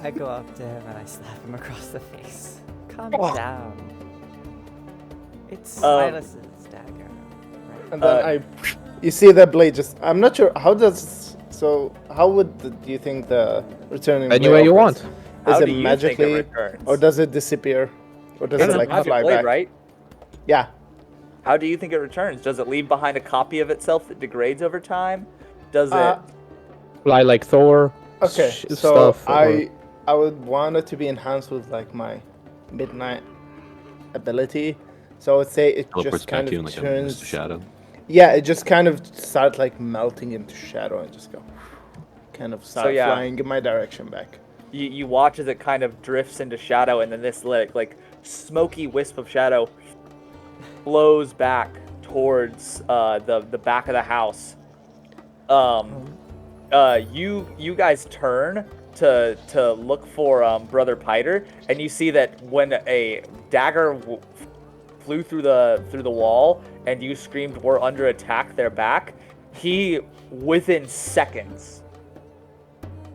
[SPEAKER 5] I go up to him and I slap him across the face. Calm
[SPEAKER 6] Oh.
[SPEAKER 5] down. It's Sylas's dagger. Right?
[SPEAKER 6] And then you see the blade just. I'm not sure how does. So how would do you think the returning?
[SPEAKER 2] any
[SPEAKER 6] blade
[SPEAKER 2] way you
[SPEAKER 6] operates?
[SPEAKER 2] want.
[SPEAKER 1] How
[SPEAKER 6] Is
[SPEAKER 1] do
[SPEAKER 6] it
[SPEAKER 1] you think it
[SPEAKER 6] magically,
[SPEAKER 1] returns?
[SPEAKER 6] or does it disappear, or does
[SPEAKER 1] It's
[SPEAKER 6] it
[SPEAKER 1] a
[SPEAKER 6] like
[SPEAKER 1] magic
[SPEAKER 6] fly
[SPEAKER 1] blade,
[SPEAKER 6] back?
[SPEAKER 1] right?
[SPEAKER 6] Yeah.
[SPEAKER 1] How do you think it returns? Does it leave behind a copy of itself that degrades over time? Does
[SPEAKER 6] Uh,
[SPEAKER 1] it?
[SPEAKER 2] Fly like Thor.
[SPEAKER 6] Okay, so
[SPEAKER 2] Stuff.
[SPEAKER 6] I would want it to be enhanced with like my midnight ability. So I would say it
[SPEAKER 3] Teleports
[SPEAKER 6] just kind
[SPEAKER 3] back to you in
[SPEAKER 6] of
[SPEAKER 3] like a
[SPEAKER 6] turns.
[SPEAKER 3] mist of shadow.
[SPEAKER 6] Yeah, it just kind of starts like melting into shadow and just go, kind of start
[SPEAKER 1] yeah.
[SPEAKER 6] flying in my direction back.
[SPEAKER 1] You watch as it kind of drifts into shadow, and then this like smoky wisp of shadow flows back towards the back of the house. You guys turn to look for Brother Piter, and you see that when a dagger flew through the wall, and you screamed, "We're under attack!" They're back. he, within seconds,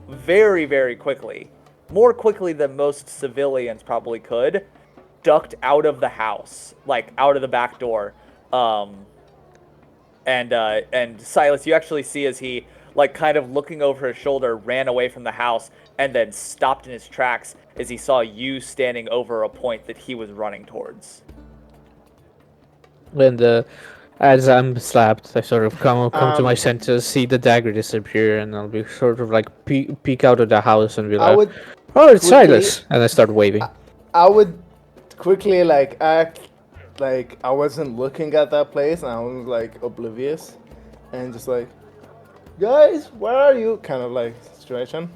[SPEAKER 1] very, very quickly, more quickly than most civilians probably could, ducked out of the house, like out of the back door. And Sylas, you actually see as he, like, kind of looking over his shoulder, ran away from the house and then stopped in his tracks as he saw you standing over a point that he was running towards.
[SPEAKER 2] And as I'm slapped, I sort of come to my senses, see the dagger disappear, and I'll be sort of like peek out of the house and be
[SPEAKER 6] I
[SPEAKER 2] like,
[SPEAKER 6] would
[SPEAKER 2] "Oh, it's
[SPEAKER 6] quickly-
[SPEAKER 2] Sylas!" And I start waving.
[SPEAKER 6] I would quickly like act like I wasn't looking at that place and I was like oblivious and just like, guys, where are you? Kind of like situation.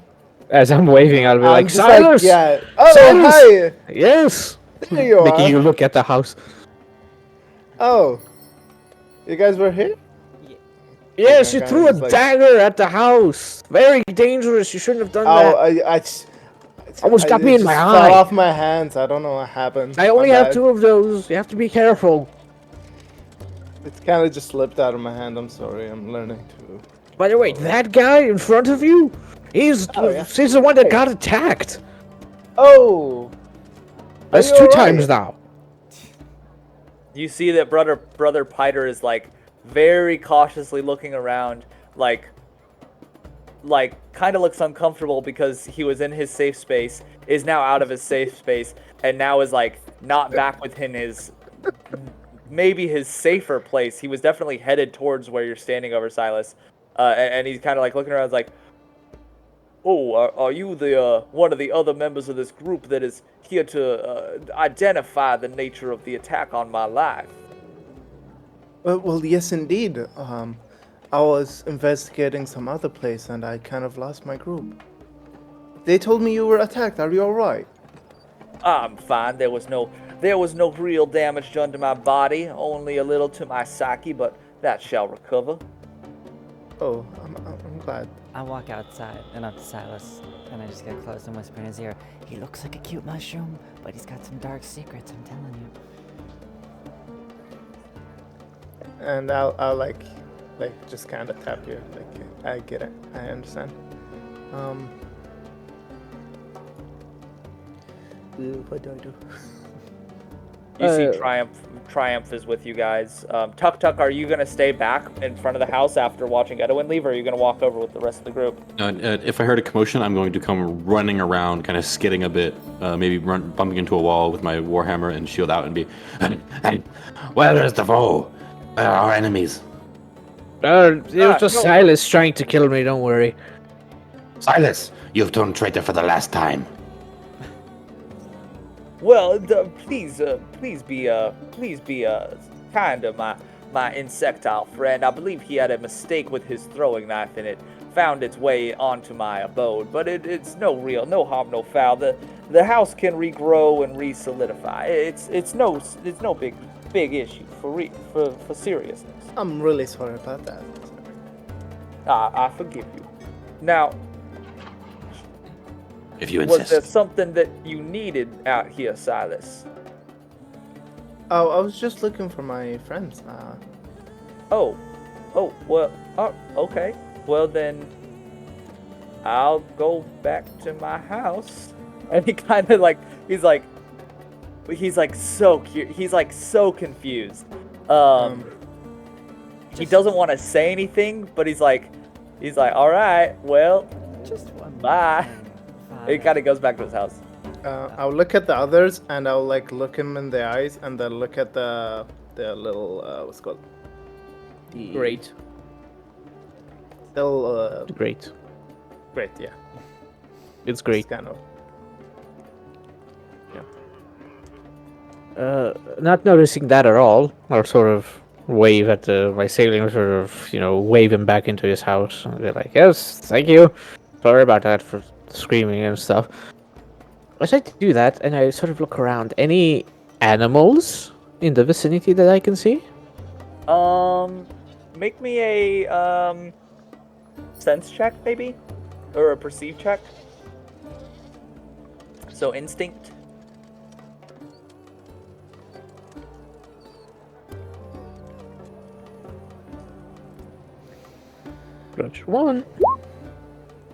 [SPEAKER 2] As I'm waving, I'll be
[SPEAKER 6] I'm
[SPEAKER 2] like,
[SPEAKER 6] just like,
[SPEAKER 2] "Sylas!
[SPEAKER 6] yeah. Oh,
[SPEAKER 2] Sylas!
[SPEAKER 6] hi.
[SPEAKER 2] Yes!"
[SPEAKER 6] There you
[SPEAKER 2] Making
[SPEAKER 6] are.
[SPEAKER 2] you look at the house.
[SPEAKER 6] Oh, you guys were here?
[SPEAKER 2] Yes,
[SPEAKER 6] Okay,
[SPEAKER 2] you threw a
[SPEAKER 6] just like-
[SPEAKER 2] dagger at the house. Very dangerous. You shouldn't have done
[SPEAKER 6] Oh,
[SPEAKER 2] that. Almost got
[SPEAKER 6] it
[SPEAKER 2] me in
[SPEAKER 6] just
[SPEAKER 2] my
[SPEAKER 6] fell
[SPEAKER 2] eye.
[SPEAKER 6] off my hands. I don't know what happened.
[SPEAKER 2] I only
[SPEAKER 6] My
[SPEAKER 2] have
[SPEAKER 6] bad.
[SPEAKER 2] 2 of those. You have to be careful.
[SPEAKER 6] It kind of just slipped out of my hand. I'm sorry. I'm learning to.
[SPEAKER 2] By the way, that guy in front of you, he's the one that got attacked.
[SPEAKER 6] Oh.
[SPEAKER 2] That's
[SPEAKER 6] you
[SPEAKER 2] 2
[SPEAKER 6] alright?
[SPEAKER 2] times now.
[SPEAKER 1] You see that brother Piter is, like, very cautiously looking around, like kind of looks uncomfortable because he was in his safe space, is now out of his safe space, and now is, like, not back within his, maybe his safer place. He was definitely headed towards where you're standing over, Sylas. And he's kind of, like, looking around, like, "Oh, are you the one of the other members of this group that is here to identify the nature of the attack on my life?"
[SPEAKER 6] Well, yes, indeed. I was investigating some other place and I kind of lost my group. They told me you were attacked. Are you alright?
[SPEAKER 1] I'm fine. There was no real damage done to my body, only a little to my psyche, but that shall recover.
[SPEAKER 6] Oh, I'm glad.
[SPEAKER 5] I walk outside and up to Sylas, and I just get close and whisper in his ear, "He looks like a cute mushroom, but he's got some dark secrets, I'm telling you."
[SPEAKER 6] And I'll like just kind of tap you. Like, I get it. I understand. What do I do?
[SPEAKER 1] You see Triumph is with you guys. Tuk'Tuk, are you gonna stay back in front of the house after watching Edwin leave, or are you gonna walk over with the rest of the group?
[SPEAKER 3] If I heard a commotion, I'm going to come running around, kind of skidding a bit, maybe bumping into a wall with my warhammer and shield out, and be,
[SPEAKER 4] Where is the foe? Where are our enemies?
[SPEAKER 2] It was just
[SPEAKER 1] no.
[SPEAKER 2] Sylas trying to kill me, don't worry.
[SPEAKER 4] Sylas, you've turned traitor for the last time.
[SPEAKER 1] Well, please be kind to my insectile friend. I believe he had a mistake with his throwing knife, and it found its way onto my abode. But it's no harm, no foul. The house can regrow and re-solidify. It's no big issue for seriousness.
[SPEAKER 6] I'm really sorry about that.
[SPEAKER 1] I forgive you. Now,
[SPEAKER 4] If you
[SPEAKER 1] was there
[SPEAKER 4] insist.
[SPEAKER 1] something that you needed out here, Sylas?
[SPEAKER 6] Oh, I was just looking for my friends.
[SPEAKER 1] Okay. Well then, I'll go back to my house. And he kind of like, he's so confused. He doesn't want to say anything, but he's like, all right, well,
[SPEAKER 5] Just one
[SPEAKER 1] bye.
[SPEAKER 5] more.
[SPEAKER 1] He kind of goes back to his house.
[SPEAKER 6] I'll look at the others and I'll like look him in the eyes and then look at the little what's it called? The
[SPEAKER 2] Great.
[SPEAKER 6] Little
[SPEAKER 2] Great.
[SPEAKER 6] great, yeah.
[SPEAKER 2] It's great.
[SPEAKER 6] It's kind of
[SPEAKER 2] Not noticing that at all, I'll sort of wave at my sailing, sort of, wave him back into his house. And be like, yes, thank you. Sorry about that for screaming and stuff. As I do that, and I sort of look around, any animals in the vicinity that I can see?
[SPEAKER 1] Make me a sense check, maybe, or a perceive check. So instinct.
[SPEAKER 2] Approach 1.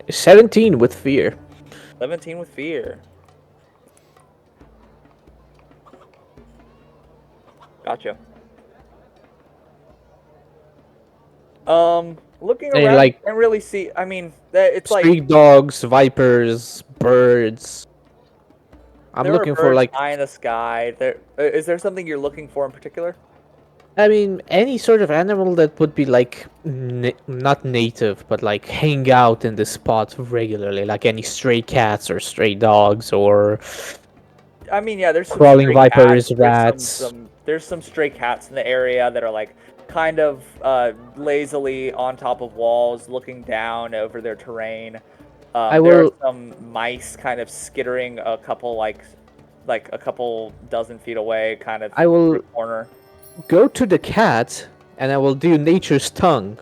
[SPEAKER 2] 17 with fear.
[SPEAKER 1] 17 with fear. Gotcha. Looking
[SPEAKER 2] Hey,
[SPEAKER 1] around,
[SPEAKER 2] like-
[SPEAKER 1] I can't really see. I mean, it's like
[SPEAKER 2] Street dogs, vipers, birds. I'm
[SPEAKER 1] there
[SPEAKER 2] looking
[SPEAKER 1] are
[SPEAKER 2] for
[SPEAKER 1] birds
[SPEAKER 2] like,
[SPEAKER 1] high in the sky. Is there something you're looking for in particular?
[SPEAKER 2] I mean, any sort of animal that would be like not native, but like hang out in this spot regularly, like any stray cats or stray dogs or
[SPEAKER 1] I mean, yeah, there's some
[SPEAKER 2] crawling
[SPEAKER 1] stray
[SPEAKER 2] vipers,
[SPEAKER 1] cats.
[SPEAKER 2] rats.
[SPEAKER 1] There's some stray cats in the area that are like kind of lazily on top of walls, looking down over their terrain.
[SPEAKER 2] I
[SPEAKER 1] There are
[SPEAKER 2] will-
[SPEAKER 1] some mice kind of skittering a couple like a couple dozen feet away, kind of
[SPEAKER 2] I will-
[SPEAKER 1] in the corner.
[SPEAKER 2] Go to the cat, and I will do nature's tongue,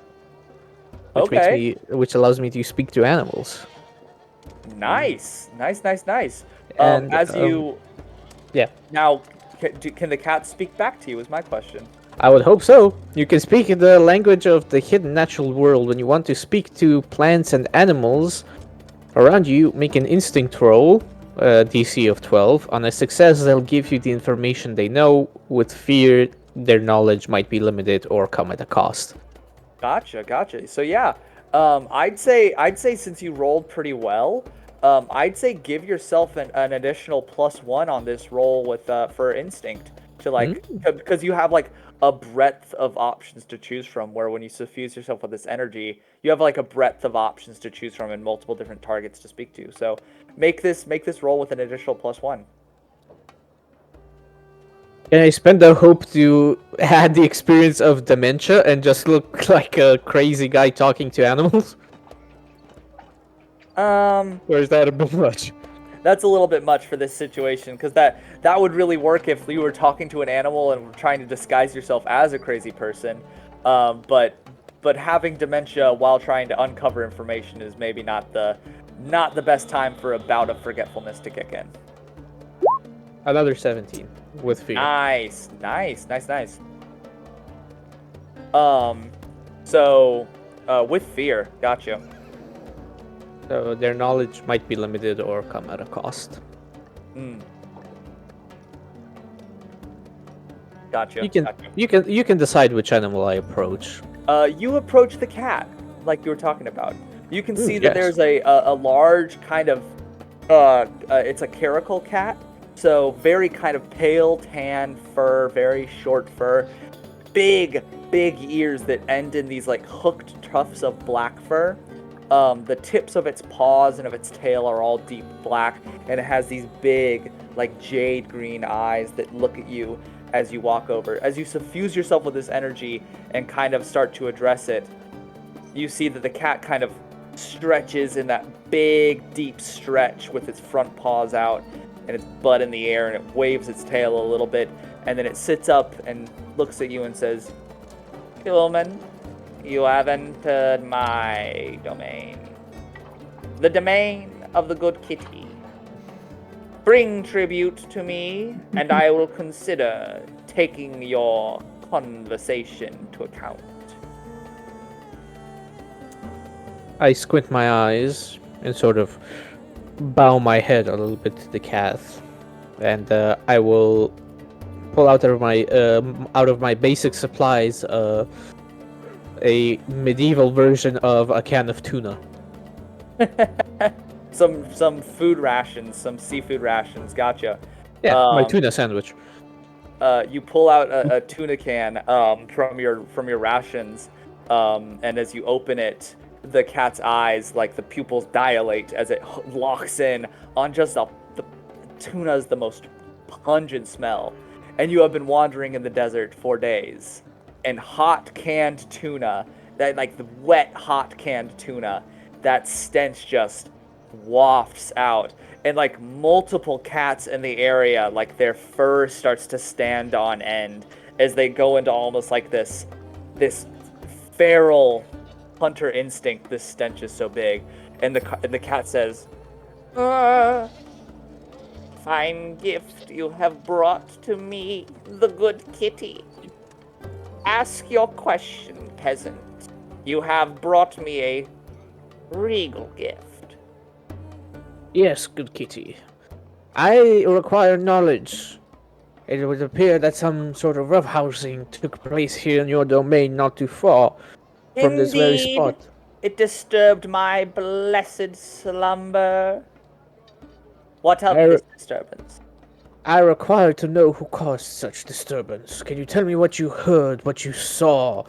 [SPEAKER 1] Okay.
[SPEAKER 2] which allows me to speak to animals.
[SPEAKER 1] Nice.
[SPEAKER 2] And,
[SPEAKER 1] As you
[SPEAKER 2] yeah.
[SPEAKER 1] now, can the cat speak back to you? Is my question.
[SPEAKER 2] I would hope so. You can speak in the language of the hidden natural world. When you want to speak to plants and animals around you, make an instinct roll, DC of 12. On a success, they'll give you the information they know. With fear, their knowledge might be limited or come at a cost.
[SPEAKER 1] Gotcha. So yeah, I'd say since you rolled pretty well, I'd say give yourself an additional +1 on this roll with for instinct to like because you have like a breadth of options to choose from. Where when you suffuse yourself with this energy, you have like a breadth of options to choose from and multiple different targets to speak to. So make this roll with an additional +1.
[SPEAKER 2] Can I spend the hope to add the experience of dementia and just look like a crazy guy talking to animals? Or is that a bit much?
[SPEAKER 1] That's a little bit much for this situation, because that would really work if you were talking to an animal and trying to disguise yourself as a crazy person. But having dementia while trying to uncover information is maybe not the best time for a bout of forgetfulness to kick in.
[SPEAKER 2] Another 17 with fear.
[SPEAKER 1] Nice. So with fear, gotcha.
[SPEAKER 2] So their knowledge might be limited or come at a cost.
[SPEAKER 1] Gotcha.
[SPEAKER 2] You can decide which animal I approach.
[SPEAKER 1] You approach the cat, like you were talking about. You can see that
[SPEAKER 2] yes.
[SPEAKER 1] there's a large kind of, it's a caracal cat. So very kind of pale tan fur, very short fur, big ears that end in these like hooked tufts of black fur. The tips of its paws and of its tail are all deep black, and it has these big, like jade green eyes that look at you as you walk over. As you suffuse yourself with this energy and kind of start to address it, you see that the cat kind of stretches in that big, deep stretch with its front paws out and its butt in the air, and it waves its tail a little bit, and then it sits up and looks at you and says, "Human, you have entered my domain. The domain of the good kitty. Bring tribute to me, and I will consider taking your conversation to account."
[SPEAKER 2] I squint my eyes and sort of bow my head a little bit to the cat, and I will pull out of my basic supplies a medieval version of a can of tuna.
[SPEAKER 1] Some food rations, some seafood rations. Gotcha.
[SPEAKER 2] Yeah, my tuna sandwich.
[SPEAKER 1] You pull out a tuna can from your rations, and as you open it, the cat's eyes, like the pupils, dilate as it locks in on just the tuna's the most pungent smell. And you have been wandering in the desert for days, and hot canned tuna, that like the wet hot canned tuna, that stench just wafts out, and like multiple cats in the area, like their fur starts to stand on end as they go into almost like this feral hunter instinct. This stench is so big, and the cat says, "Fine gift you have brought to me, the good kitty. Ask your question, peasant." You have brought me a regal gift.
[SPEAKER 2] Yes, good kitty. I require knowledge. It would appear that some sort of roughhousing took place here in your domain not too far from this very
[SPEAKER 1] Indeed,
[SPEAKER 2] spot.
[SPEAKER 1] it disturbed my blessed slumber. What
[SPEAKER 2] I,
[SPEAKER 1] of
[SPEAKER 2] re-
[SPEAKER 1] this disturbance?
[SPEAKER 2] I require to know who caused such disturbance. Can you tell me what you heard, what you saw?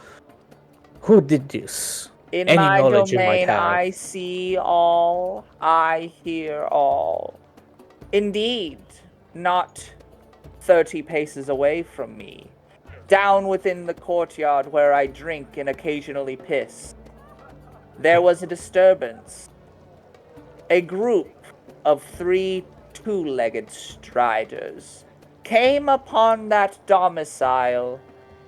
[SPEAKER 2] Who did this?
[SPEAKER 1] In
[SPEAKER 2] Any
[SPEAKER 1] my
[SPEAKER 2] knowledge you might
[SPEAKER 1] domain,
[SPEAKER 2] have.
[SPEAKER 1] I see all, I hear all. Indeed, not 30 paces away from me, down within the courtyard where I drink and occasionally piss, there was a disturbance. A group of 3 two-legged striders came upon that domicile,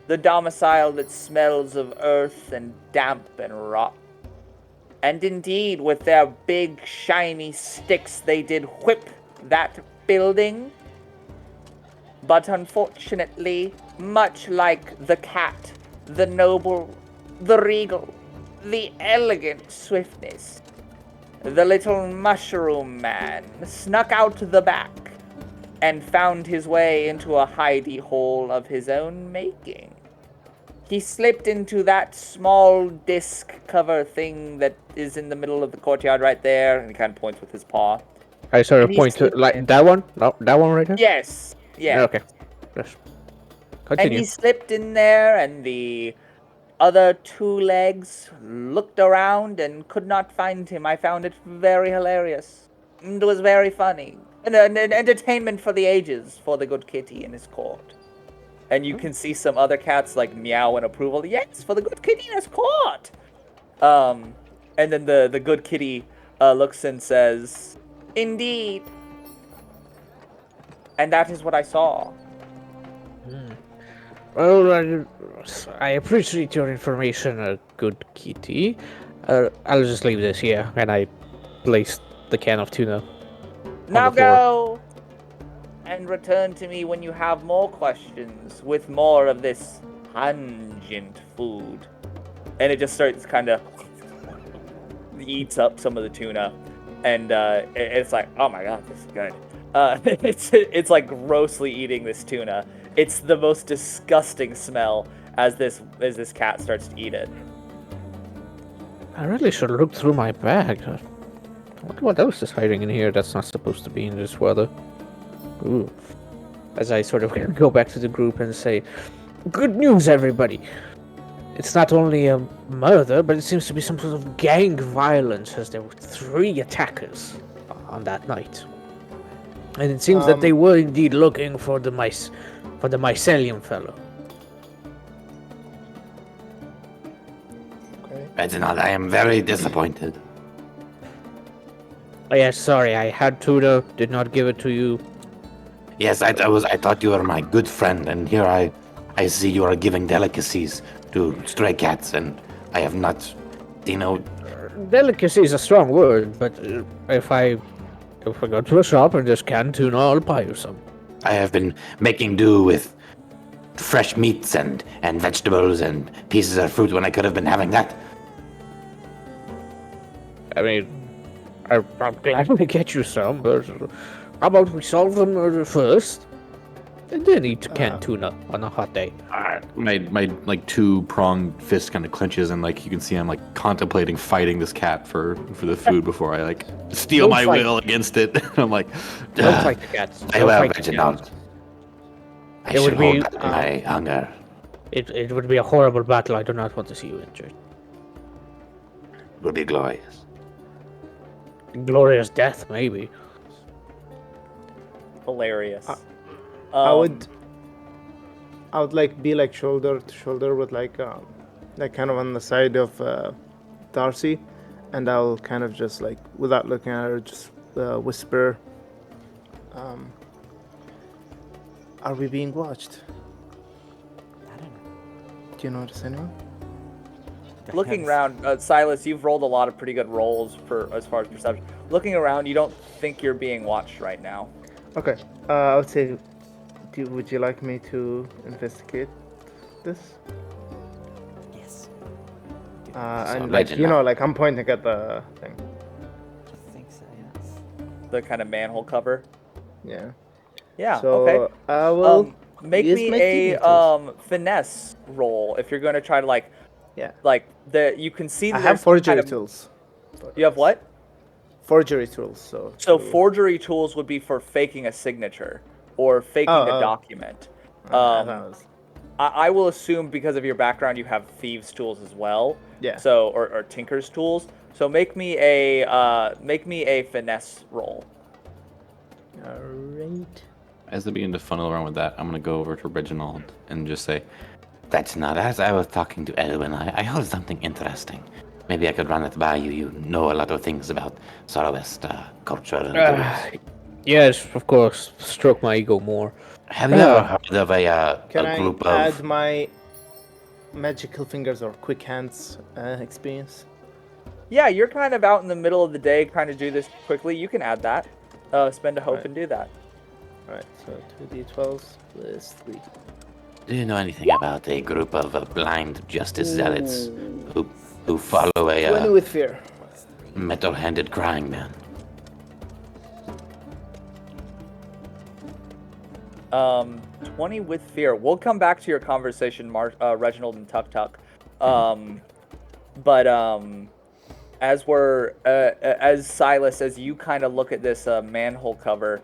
[SPEAKER 1] the domicile that smells of earth and damp and rot. And indeed, with their big shiny sticks, they did whip that building. But unfortunately, much like the cat, the noble, the regal, the elegant swiftness, the little mushroom man snuck out the back and found his way into a hidey hole of his own making. He slipped into that small disc cover thing that is in the middle of the courtyard right there, and he kind of points with his paw.
[SPEAKER 2] I sort of
[SPEAKER 1] And he
[SPEAKER 2] point to
[SPEAKER 1] slipped
[SPEAKER 2] like
[SPEAKER 1] in.
[SPEAKER 2] that one. No, that one right there.
[SPEAKER 1] Yes, yes.
[SPEAKER 2] Okay. Yes.
[SPEAKER 1] And
[SPEAKER 2] Continue.
[SPEAKER 1] he slipped in there, and the other 2 legs looked around and could not find him. I found it very hilarious. It was very funny. An entertainment for the ages for the good kitty in his court. And you can see some other cats like meow in approval. Yes, for the good kitty in his court. And then the good kitty looks and says, "Indeed." And that is what I saw.
[SPEAKER 2] Well, I appreciate your information, good kitty. I'll just leave this here, and I placed the can of tuna.
[SPEAKER 1] Now
[SPEAKER 2] the floor.
[SPEAKER 1] go and return to me when you have more questions with more of this pungent food. And it just starts kind of eats up some of the tuna, and it's like, oh my god, this is good. It's like grossly eating this tuna. It's the most disgusting smell as this cat starts to eat it.
[SPEAKER 2] I really should look through my bag. I wonder what else is hiding in here that's not supposed to be in this weather. Ooh. As I sort of go back to the group and say, good news, everybody! It's not only a murder, but it seems to be some sort of gang violence, as there were 3 attackers on that night. And it seems that they were indeed looking for the mycelium fellow.
[SPEAKER 6] Okay.
[SPEAKER 4] Reginald, I am very disappointed.
[SPEAKER 2] Oh, yeah, sorry, I had tuna, did not give it to you.
[SPEAKER 4] Yes, I thought you were my good friend, and here I see you are giving delicacies to stray cats, and I have not,
[SPEAKER 2] Delicacy is a strong word, but if I go to a shop and just canned tuna, I'll buy you some.
[SPEAKER 4] I have been making do with fresh meats and vegetables and pieces of fruit when I could have been having that.
[SPEAKER 2] I mean, I'm glad to get you some, but how about we solve the murder first, and then eat canned tuna on a hot day?
[SPEAKER 3] My like 2-pronged fist kind of clenches, and like you can see I'm like contemplating fighting this cat for the food before I like steel
[SPEAKER 2] Don't
[SPEAKER 3] my
[SPEAKER 2] fight.
[SPEAKER 3] will against it. I'm like,
[SPEAKER 2] Don't fight the cats.
[SPEAKER 4] Very
[SPEAKER 2] Don't
[SPEAKER 4] well,
[SPEAKER 2] fight the
[SPEAKER 4] Reginald.
[SPEAKER 2] cats.
[SPEAKER 4] I
[SPEAKER 2] It would
[SPEAKER 4] should
[SPEAKER 2] be,
[SPEAKER 4] hold back my hunger.
[SPEAKER 2] It would be a horrible battle. I do not want to see you injured.
[SPEAKER 4] It will be glorious.
[SPEAKER 2] Glorious death, maybe.
[SPEAKER 1] Hilarious.
[SPEAKER 6] I would like be like shoulder to shoulder with like kind of on the side of Darcy, and I'll kind of just like without looking at her just whisper, "Are we being watched?
[SPEAKER 5] I don't know.
[SPEAKER 6] Do you notice anyone?"
[SPEAKER 1] Looking
[SPEAKER 5] Depends.
[SPEAKER 1] around, Sylas, you've rolled a lot of pretty good rolls for as far as perception. Looking around, you don't think you're being watched right now.
[SPEAKER 6] Okay. I would say, would you like me to investigate this?
[SPEAKER 5] Yes.
[SPEAKER 6] And like
[SPEAKER 4] Reginald.
[SPEAKER 6] like I'm pointing at the thing.
[SPEAKER 5] I think so, yes.
[SPEAKER 1] The kind of manhole cover.
[SPEAKER 6] Yeah.
[SPEAKER 1] Yeah.
[SPEAKER 6] So
[SPEAKER 1] Okay.
[SPEAKER 6] I will
[SPEAKER 1] Make
[SPEAKER 6] use
[SPEAKER 1] me
[SPEAKER 6] my
[SPEAKER 1] a
[SPEAKER 6] keeping tools.
[SPEAKER 1] finesse roll if you're going to try to
[SPEAKER 6] Yeah.
[SPEAKER 1] you can see
[SPEAKER 6] I
[SPEAKER 1] that
[SPEAKER 6] have
[SPEAKER 1] there's some
[SPEAKER 6] forgery
[SPEAKER 1] kind of,
[SPEAKER 6] tools. for
[SPEAKER 1] You have
[SPEAKER 6] this.
[SPEAKER 1] what?
[SPEAKER 6] Forgery tools. So.
[SPEAKER 1] So
[SPEAKER 6] to-
[SPEAKER 1] forgery tools would be for faking a signature or faking a document.
[SPEAKER 6] I thought it was-
[SPEAKER 1] I will assume because of your background you have thieves tools as well.
[SPEAKER 6] Yeah.
[SPEAKER 1] So or tinker's tools. So make me a finesse roll.
[SPEAKER 6] Alright.
[SPEAKER 3] As they begin to funnel around with that, I'm going to go over to Reginald and just say,
[SPEAKER 4] That's not as I was talking to Edwin. I heard something interesting. Maybe I could run it by you. You know a lot of things about Soloist culture and beliefs.
[SPEAKER 2] Yes, of course. Stroke my ego more.
[SPEAKER 4] Have you ever heard of
[SPEAKER 6] Can
[SPEAKER 4] a
[SPEAKER 6] I
[SPEAKER 4] group
[SPEAKER 6] add
[SPEAKER 4] of...
[SPEAKER 6] my magical fingers or quick hands experience?
[SPEAKER 1] Yeah, you're kind of out in the middle of the day trying to do this quickly. You can add that. Spend a hope
[SPEAKER 6] Right.
[SPEAKER 1] and do that.
[SPEAKER 6] Alright, so 2d12s plus 3.
[SPEAKER 4] Do you know anything about a group of blind justice zealots who follow
[SPEAKER 6] 20
[SPEAKER 4] a
[SPEAKER 6] with fear.
[SPEAKER 4] metal-handed crying man?
[SPEAKER 1] 20 with fear. We'll come back to your conversation, Reginald and Tuk'Tuk. But as we're as Sylas, as you kind of look at this manhole cover,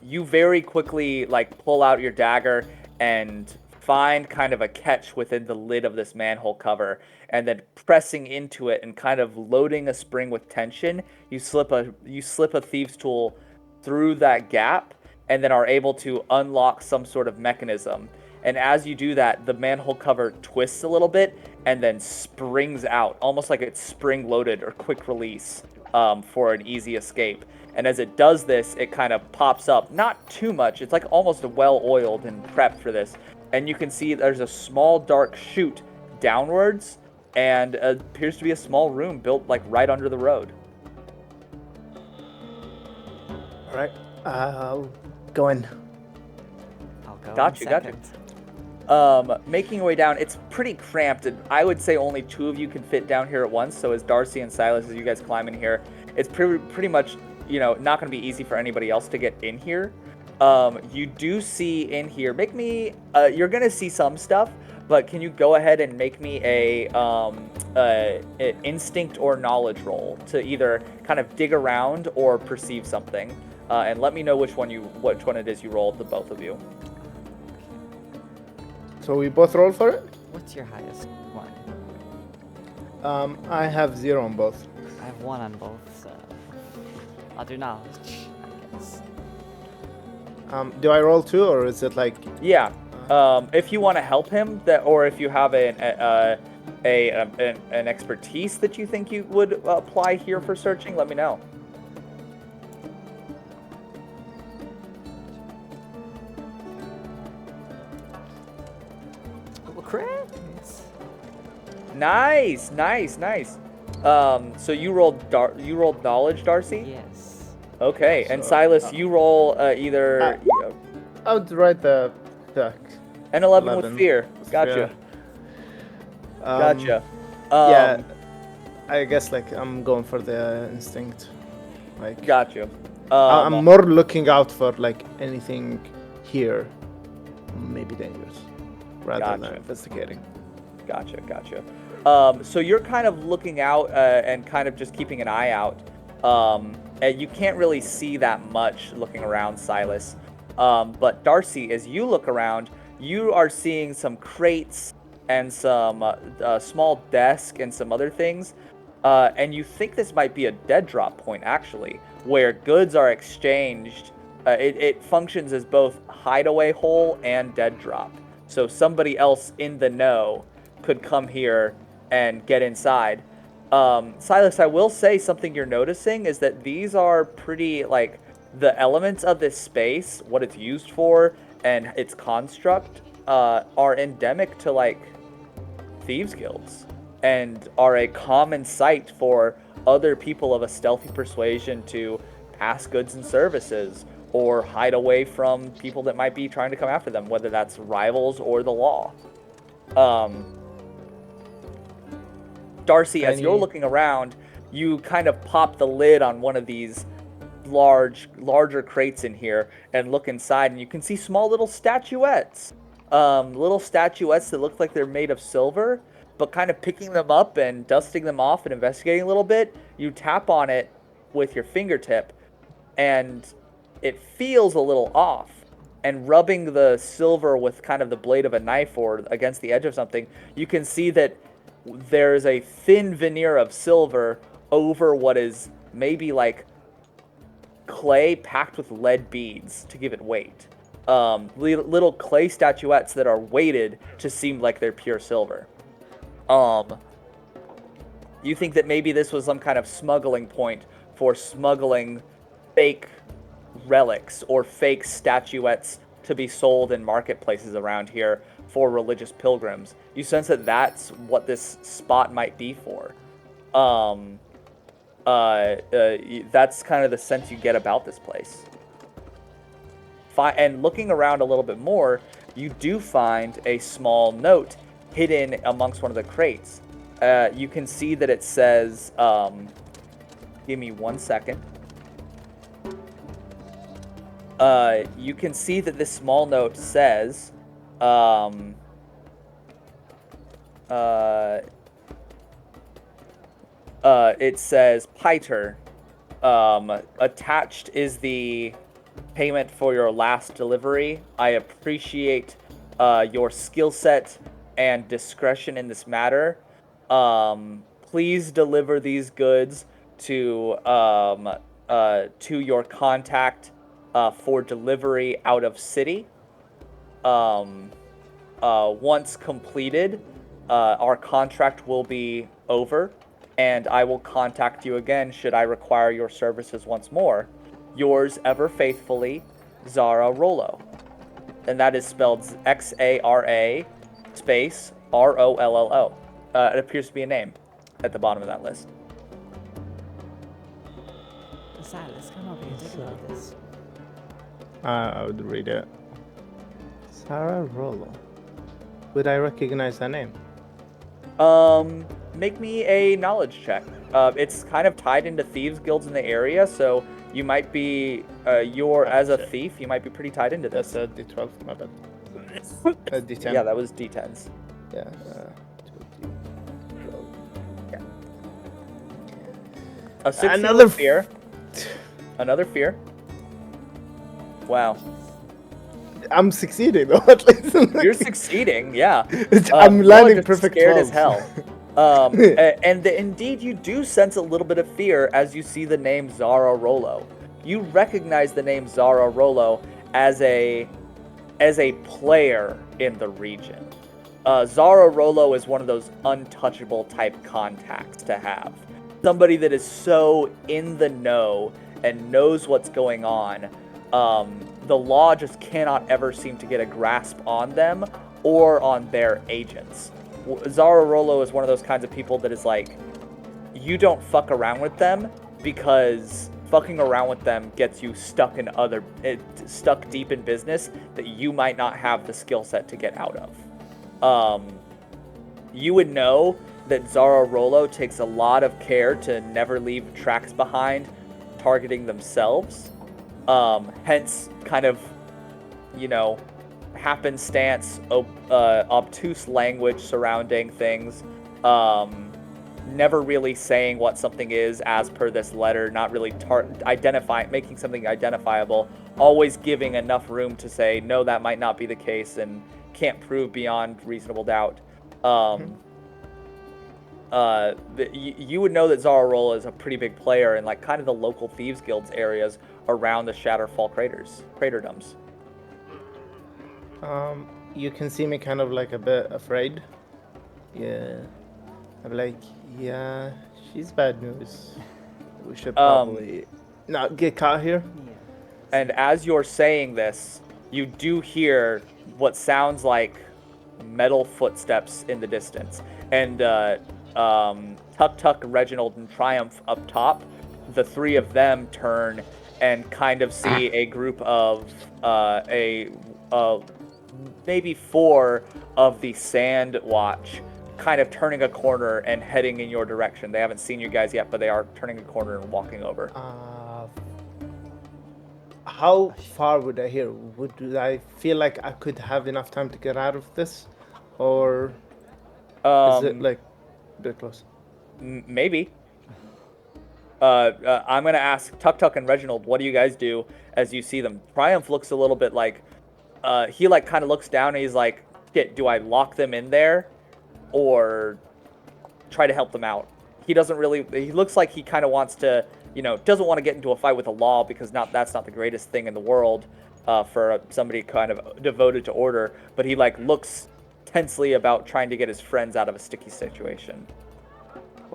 [SPEAKER 1] you very quickly pull out your dagger and find kind of a catch within the lid of this manhole cover, and then pressing into it and kind of loading a spring with tension, you slip a thieves tool through that gap, and then are able to unlock some sort of mechanism. And as you do that, the manhole cover twists a little bit and then springs out, almost like it's spring-loaded or quick release for an easy escape. And as it does this, it kind of pops up, not too much. It's like almost well-oiled and prepped for this. And you can see there's a small dark chute downwards, and appears to be a small room built right under the road.
[SPEAKER 6] Alright, I'll go in.
[SPEAKER 5] I'll go
[SPEAKER 1] Gotcha,
[SPEAKER 5] in
[SPEAKER 1] gotcha.
[SPEAKER 5] second.
[SPEAKER 1] Making your way down, it's pretty cramped. And I would say only two of you can fit down here at once. So as Darcy and Sylas, as you guys climb in here, it's pretty much, not going to be easy for anybody else to get in here. You do see in here, you're going to see some stuff, but can you go ahead and make me a instinct or knowledge roll to either kind of dig around or perceive something, and let me know which one it is you rolled, the both of you.
[SPEAKER 6] So we both roll for it?
[SPEAKER 5] What's your highest one?
[SPEAKER 6] I have 0 on both.
[SPEAKER 5] I have 1 on both, so I'll do knowledge, I guess.
[SPEAKER 6] Do I roll 2 or is it like...
[SPEAKER 1] Yeah. If you want to help him, or if you have an expertise that you think you would apply here for searching, let me know.
[SPEAKER 5] Oh, crit!
[SPEAKER 1] Nice. So you rolled knowledge, Darcy?
[SPEAKER 5] Yes.
[SPEAKER 1] Okay, and
[SPEAKER 6] So,
[SPEAKER 1] Sylas, you roll either
[SPEAKER 6] I would write the
[SPEAKER 1] an 11 with
[SPEAKER 6] 11
[SPEAKER 1] fear.
[SPEAKER 6] with
[SPEAKER 1] Gotcha.
[SPEAKER 6] fear.
[SPEAKER 1] Gotcha.
[SPEAKER 6] Yeah, I guess I'm going for the instinct.
[SPEAKER 1] Gotcha.
[SPEAKER 6] I'm more looking out for anything here, maybe dangerous, rather than
[SPEAKER 1] Gotcha.
[SPEAKER 6] investigating.
[SPEAKER 1] Gotcha. So you're kind of looking out and kind of just keeping an eye out. And you can't really see that much looking around, Sylas. But Darcy, as you look around, you are seeing some crates and some small desk and some other things. And you think this might be a dead drop point, actually, where goods are exchanged. It functions as both hideaway hole and dead drop. So somebody else in the know could come here and get inside. Sylas, I will say something you're noticing is that these are pretty, the elements of this space, what it's used for, and its construct, are endemic to, thieves guilds, and are a common sight for other people of a stealthy persuasion to pass goods and services, or hide away from people that might be trying to come after them, whether that's rivals or the law. Darcy, as you're
[SPEAKER 6] Any-
[SPEAKER 1] looking around, you kind of pop the lid on one of these larger crates in here and look inside, and you can see small little statuettes. Little statuettes that look like they're made of silver, but kind of picking them up and dusting them off and investigating a little bit, you tap on it with your fingertip, and it feels a little off. And rubbing the silver with kind of the blade of a knife or against the edge of something, you can see that there's a thin veneer of silver over what is maybe like clay packed with lead beads to give it weight. Little clay statuettes that are weighted to seem like they're pure silver. You think that maybe this was some kind of smuggling point for smuggling fake relics or fake statuettes to be sold in marketplaces around here for religious pilgrims. You sense that that's what this spot might be for. That's kind of the sense you get about this place. And looking around a little bit more, you do find a small note hidden amongst one of the crates. You can see that it says, give me 1 second. You can see that this small note says, it says, Piter, attached is the payment for your last delivery. I appreciate your skill set and discretion in this matter. Please deliver these goods to your contact for delivery out of city. Once completed, our contract will be over, and I will contact you again should I require your services once more. Yours ever faithfully, Zara Rollo. And that is spelled Xara space Rollo. It appears to be a name at the bottom of that list.
[SPEAKER 5] Sylas, come over here, take a look at this.
[SPEAKER 6] I would read it. Sarah Rollo. Would I recognize that name?
[SPEAKER 1] Make me a knowledge check. It's kind of tied into thieves guilds in the area, so you might be, as a thief, you might be pretty tied into this.
[SPEAKER 6] That's a D12, my bad. A D10.
[SPEAKER 1] Yeah, that was D10s.
[SPEAKER 6] Yeah. 2D12.
[SPEAKER 1] A 16
[SPEAKER 6] Another
[SPEAKER 1] fear. Another fear. Wow.
[SPEAKER 6] I'm succeeding though, at least.
[SPEAKER 1] You're succeeding, yeah.
[SPEAKER 6] I'm
[SPEAKER 1] you're
[SPEAKER 6] landing
[SPEAKER 1] just
[SPEAKER 6] perfect
[SPEAKER 1] scared
[SPEAKER 6] 12s.
[SPEAKER 1] as hell. And indeed, you do sense a little bit of fear as you see the name Zara Rollo. You recognize the name Zara Rollo as a player in the region. Zara Rollo is one of those untouchable type contacts to have. Somebody that is so in the know and knows what's going on. The law just cannot ever seem to get a grasp on them or on their agents. Zara Rollo is one of those kinds of people that is like, you don't fuck around with them because fucking around with them gets you stuck deep in business that you might not have the skill set to get out of. You would know that Zara Rollo takes a lot of care to never leave tracks behind targeting themselves. Hence, kind of, happenstance, obtuse language surrounding things, never really saying what something is as per this letter, not really making something identifiable, always giving enough room to say, no, that might not be the case, and can't prove beyond reasonable doubt. You would know that Zara Rollo is a pretty big player in like kind of the local thieves guilds areas around the Shatterfall craterdoms.
[SPEAKER 6] You can see me kind of like a bit afraid. Yeah. I'm like, yeah, she's bad news. We should probably not get caught here.
[SPEAKER 1] And as you're saying this, you do hear what sounds like metal footsteps in the distance. And Tuk'Tuk, Reginald, and Triumph up top, the three of them turn and kind of see a group of maybe 4 of the Sand Watch kind of turning a corner and heading in your direction. They haven't seen you guys yet, but they are turning a corner and walking over.
[SPEAKER 6] How far would I hear? Would I feel like I could have enough time to get out of this, or is it like a bit close?
[SPEAKER 1] Maybe. I'm gonna ask Tuk'Tuk and Reginald, what do you guys do as you see them? Triumph looks a little bit like he like kind of looks down and he's like, shit, do I lock them in there or try to help them out? He doesn't really. He looks like he kind of wants to, doesn't want to get into a fight with the law because that's not the greatest thing in the world for somebody kind of devoted to order. But he like looks tensely about trying to get his friends out of a sticky situation.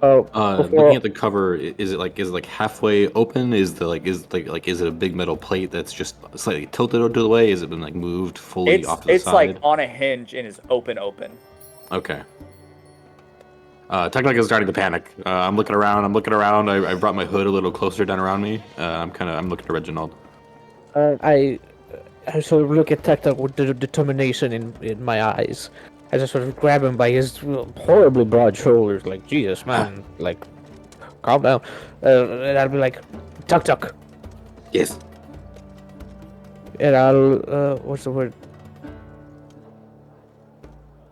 [SPEAKER 2] Well,
[SPEAKER 3] Looking at the cover, is it halfway open? Is it a big metal plate that's just slightly tilted out of the way? Has it been like moved fully off to the side?
[SPEAKER 1] It's like on a hinge and is open.
[SPEAKER 3] Okay. Tuk'Tuk is starting to panic. I'm looking around. I brought my hood a little closer down around me. I'm looking at Reginald.
[SPEAKER 2] I sort of look at Tuk'Tuk with the determination in my eyes. I just sort of grab him by his horribly broad shoulders, like, Jesus, man, like, calm down. And I'll be like, Tuk'Tuk.
[SPEAKER 4] Yes.
[SPEAKER 2] And I'll, what's the word?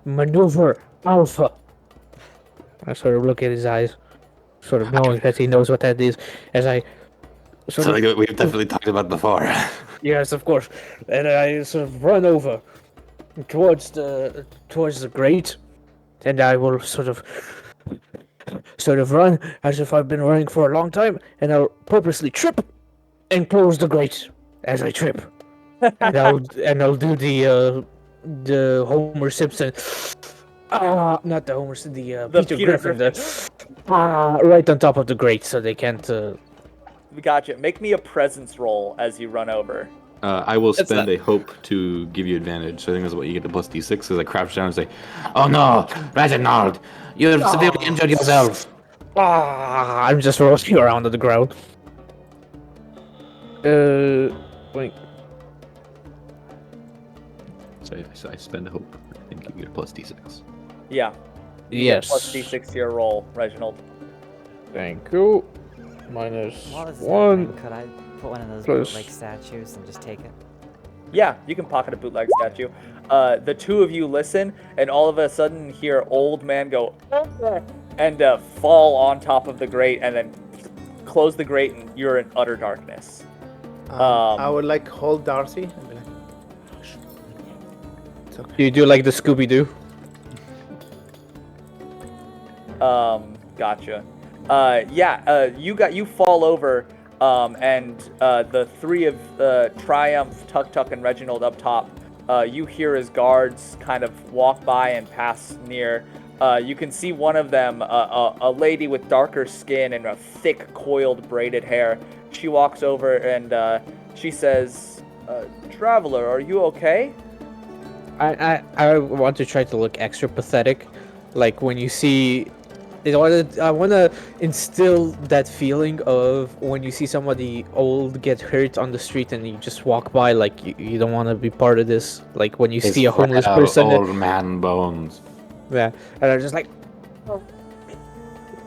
[SPEAKER 2] Maneuver Alpha. I sort of look at his eyes, sort of knowing that he knows what that is, as I
[SPEAKER 4] Something that we've definitely talked about before.
[SPEAKER 2] Yes, of course. And I sort of run over towards the grate, and I will sort of run as if I've been running for a long time, and I'll purposely trip and close the grate as I trip. and I'll do the Homer Simpson. Not the Homer, the Peter Griffin. Right on top of the grate, so they can't.
[SPEAKER 1] Gotcha. Make me a presence roll as you run over.
[SPEAKER 3] I will spend a hope to give you advantage. So I think that's what you get the plus d6 as I crouch down and say,
[SPEAKER 4] Oh no, Reginald, you've severely injured yourself.
[SPEAKER 2] I'm just rolling around on the ground. Wait.
[SPEAKER 3] So I spend a hope. I think you get a plus d6.
[SPEAKER 1] Yeah.
[SPEAKER 2] Yes.
[SPEAKER 1] Plus d6 to your roll, Reginald.
[SPEAKER 2] Thank you. Minus
[SPEAKER 5] While this is
[SPEAKER 2] 1.
[SPEAKER 5] happening, could I put one of those
[SPEAKER 2] Plus-
[SPEAKER 5] bootleg statues and just take it?
[SPEAKER 1] Yeah, you can pocket a bootleg statue. The two of you listen, and all of a sudden hear old man go and fall on top of the grate, and then close the grate, and you're in utter darkness.
[SPEAKER 6] I would like hold Darcy and be like, "Shh, it's okay."
[SPEAKER 2] Do you do like the Scooby-Doo?
[SPEAKER 1] Gotcha. You fall over, and the three of Triumph, Tuk'Tuk, and Reginald up top, you hear his guards kind of walk by and pass near. You can see one of them, a lady with darker skin and a thick, coiled, braided hair. She walks over and she says, "Traveler, are you okay?"
[SPEAKER 2] I want to try to look extra pathetic, like when you see. I want to instill that feeling of when you see somebody old get hurt on the street and you just walk by, like you don't want to be part of this. Like when you see a homeless person.
[SPEAKER 4] Old man bones.
[SPEAKER 2] Yeah, and I'm just like.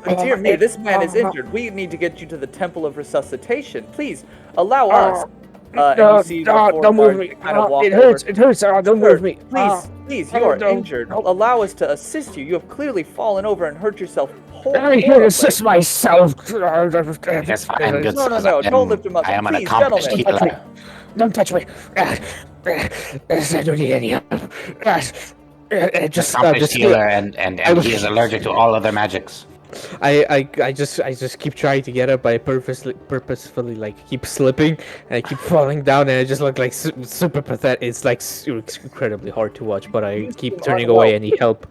[SPEAKER 1] Dear me, this man is injured. We need to get you to the Temple of Resuscitation. Please, allow us. And you see the four
[SPEAKER 2] don't move
[SPEAKER 1] guards
[SPEAKER 2] me.
[SPEAKER 1] kind of walk
[SPEAKER 2] It hurts.
[SPEAKER 1] over.
[SPEAKER 2] It hurts. Don't move me.
[SPEAKER 1] Please, you are
[SPEAKER 2] don't-
[SPEAKER 1] injured. Allow us to assist you. You have clearly fallen over and hurt yourself
[SPEAKER 2] I can assist myself.
[SPEAKER 4] That's fine, good
[SPEAKER 1] No,
[SPEAKER 4] sir.
[SPEAKER 1] don't lift him up.
[SPEAKER 4] I am an
[SPEAKER 1] Please,
[SPEAKER 4] accomplished
[SPEAKER 1] gentlemen.
[SPEAKER 4] healer.
[SPEAKER 2] Don't touch me. I don't need any help.
[SPEAKER 4] Accomplished healer, and he is allergic to all other magics.
[SPEAKER 2] I just keep trying to get up. I purposefully like keep slipping and I keep falling down, and I just look like super pathetic. It's like incredibly hard to watch, but I keep turning away any help.